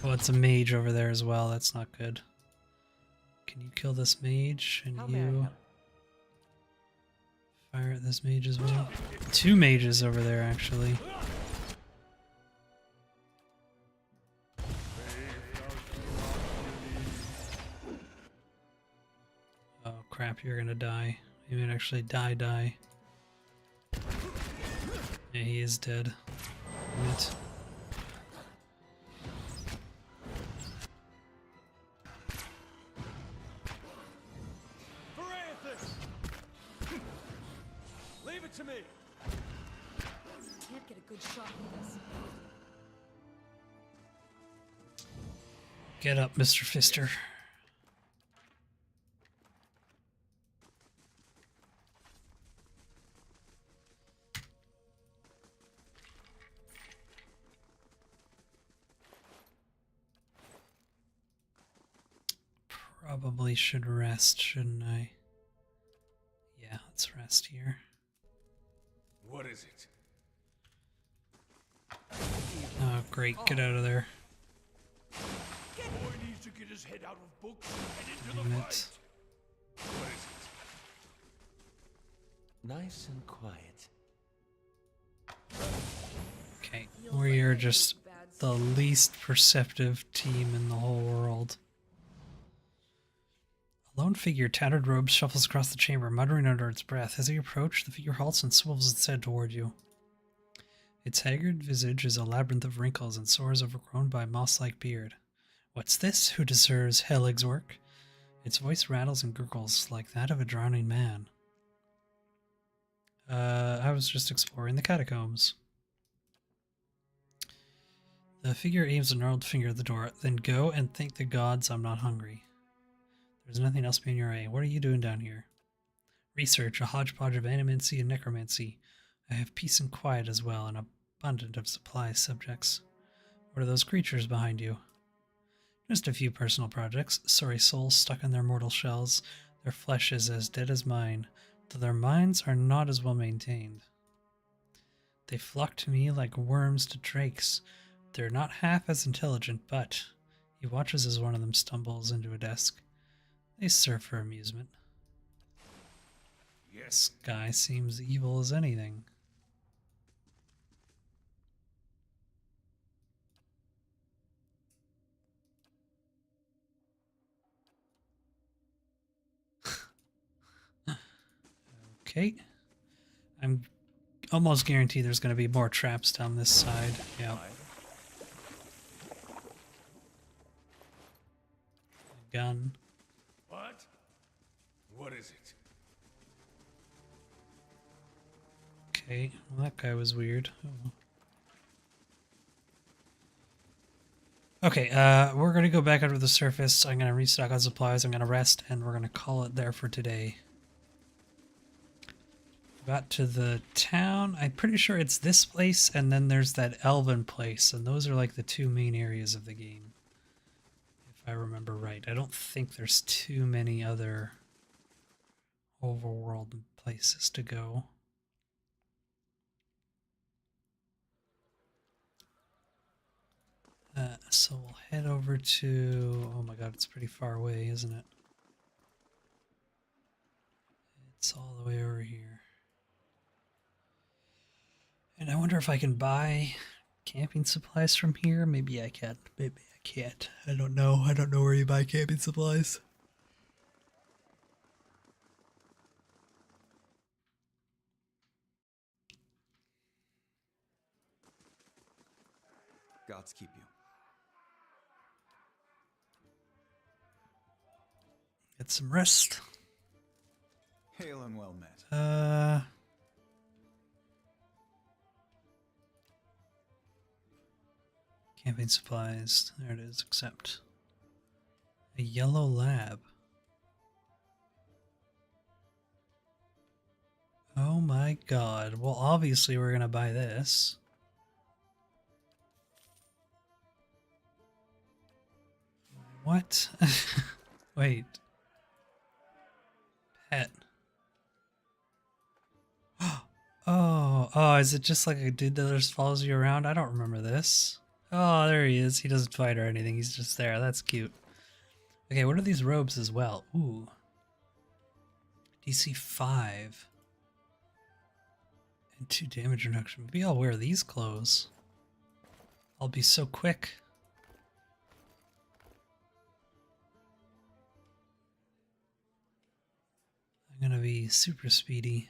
Oh, it's a mage over there as well. That's not good. Can you kill this mage? And you fire at this mage as well? Two mages over there, actually. Oh crap, you're gonna die. You might actually die. Yeah, he is dead. Right. Leave it to me. Can't get a good shot with this. Get up, Mr. Fister. Probably should rest, shouldn't I? Yeah, let's rest here. What is it? Oh, great. Get out of there. Boy needs to get his head out of books and into Damn the it. fight. What is it? Nice and quiet. Okay, we are just the least perceptive team in the whole world. A lone figure, tattered robes, shuffles across the chamber, muttering under its breath. As he approaches, the figure halts and swivels its head toward you. Its haggard visage is a labyrinth of wrinkles and sores overgrown by moss-like beard. What's this? Who deserves Helig's work? Its voice rattles and gurgles like that of a drowning man. I was just exploring the catacombs. The figure aims a gnarled finger at the door. Then go and thank the gods I'm not hungry. There's nothing else beyond your eye. What are you doing down here? Research, a hodgepodge of animancy and necromancy. I have peace and quiet as well, and abundant of supply subjects. What are those creatures behind you? Just a few personal projects. Sorry souls stuck in their mortal shells. Their flesh is as dead as mine, though their minds are not as well maintained. They flock to me like worms to drakes. They're not half as intelligent, but... He watches as one of them stumbles into a desk. They serve for amusement. This guy seems evil as anything. Okay. I'm almost guaranteed there's going to be more traps down this side. Yeah. Gun. What? What is it? Okay, well, that guy was weird. Oh. Okay, we're going to go back under the surface. I'm going to restock on supplies. I'm going to rest, and we're going to call it there for today. Got to the town. I'm pretty sure it's this place, and then there's that elven place, and those are like the two main areas of the game, if I remember right. I don't think there's too many other overworld places to go. So we'll head over to... Oh my god, it's pretty far away, isn't it? It's all the way over here. And I wonder if I can buy camping supplies from here. Maybe I can. Maybe I can't. I don't know. I don't know where you buy camping supplies. Gods keep you. Get some rest. Hail and well met. Camping supplies. There it is. Accept. A yellow lab. Oh my god. Well, obviously we're gonna buy this. What? Wait. Pet. Oh, is it just like a dude that just follows you around? I don't remember this. Oh, there he is. He doesn't fight or anything. He's just there. That's cute. Okay, what are these robes as well? Ooh. DC 5. And 2 damage reduction. Maybe I'll wear these clothes. I'll be so quick. I'm gonna be super speedy.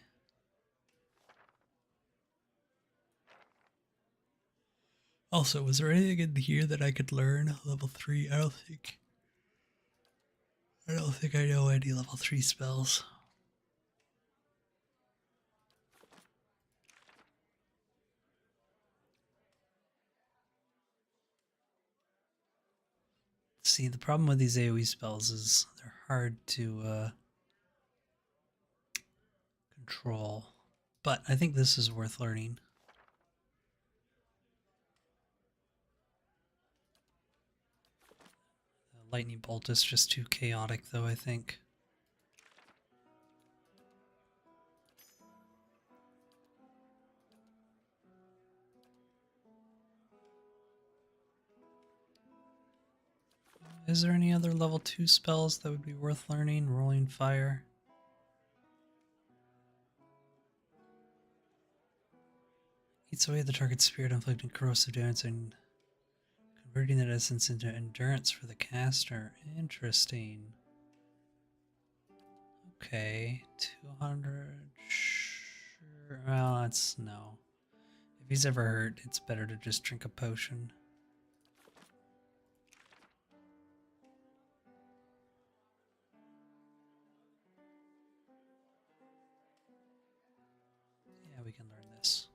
Also, was there anything in here that I could learn? Level 3? I don't think I know any level 3 spells. See, the problem with these AoE spells is they're hard to control. But I think this is worth learning. The lightning bolt is just too chaotic, though, I think. Is there any other level 2 spells that would be worth learning? Rolling Fire. Eats away the target's spirit, inflicting corrosive damage and converting that essence into endurance for the caster. Interesting. Okay, 200. Sure. Well, that's no. If he's ever hurt, it's better to just drink a potion. Yeah, we can learn this.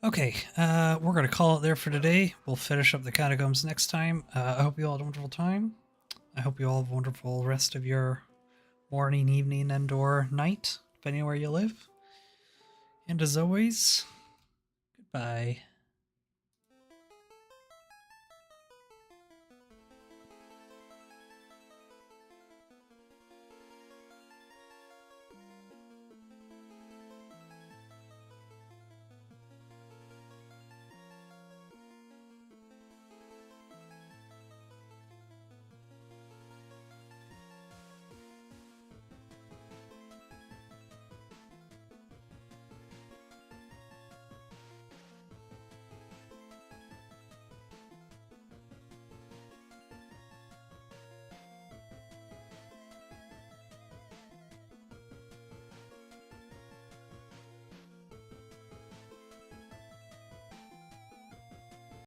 Okay, we're going to call it there for today. We'll finish up the catacombs next time. I hope you all had a wonderful time. I hope you all have a wonderful rest of your morning, evening, and or night, depending on where you live. And as always, goodbye.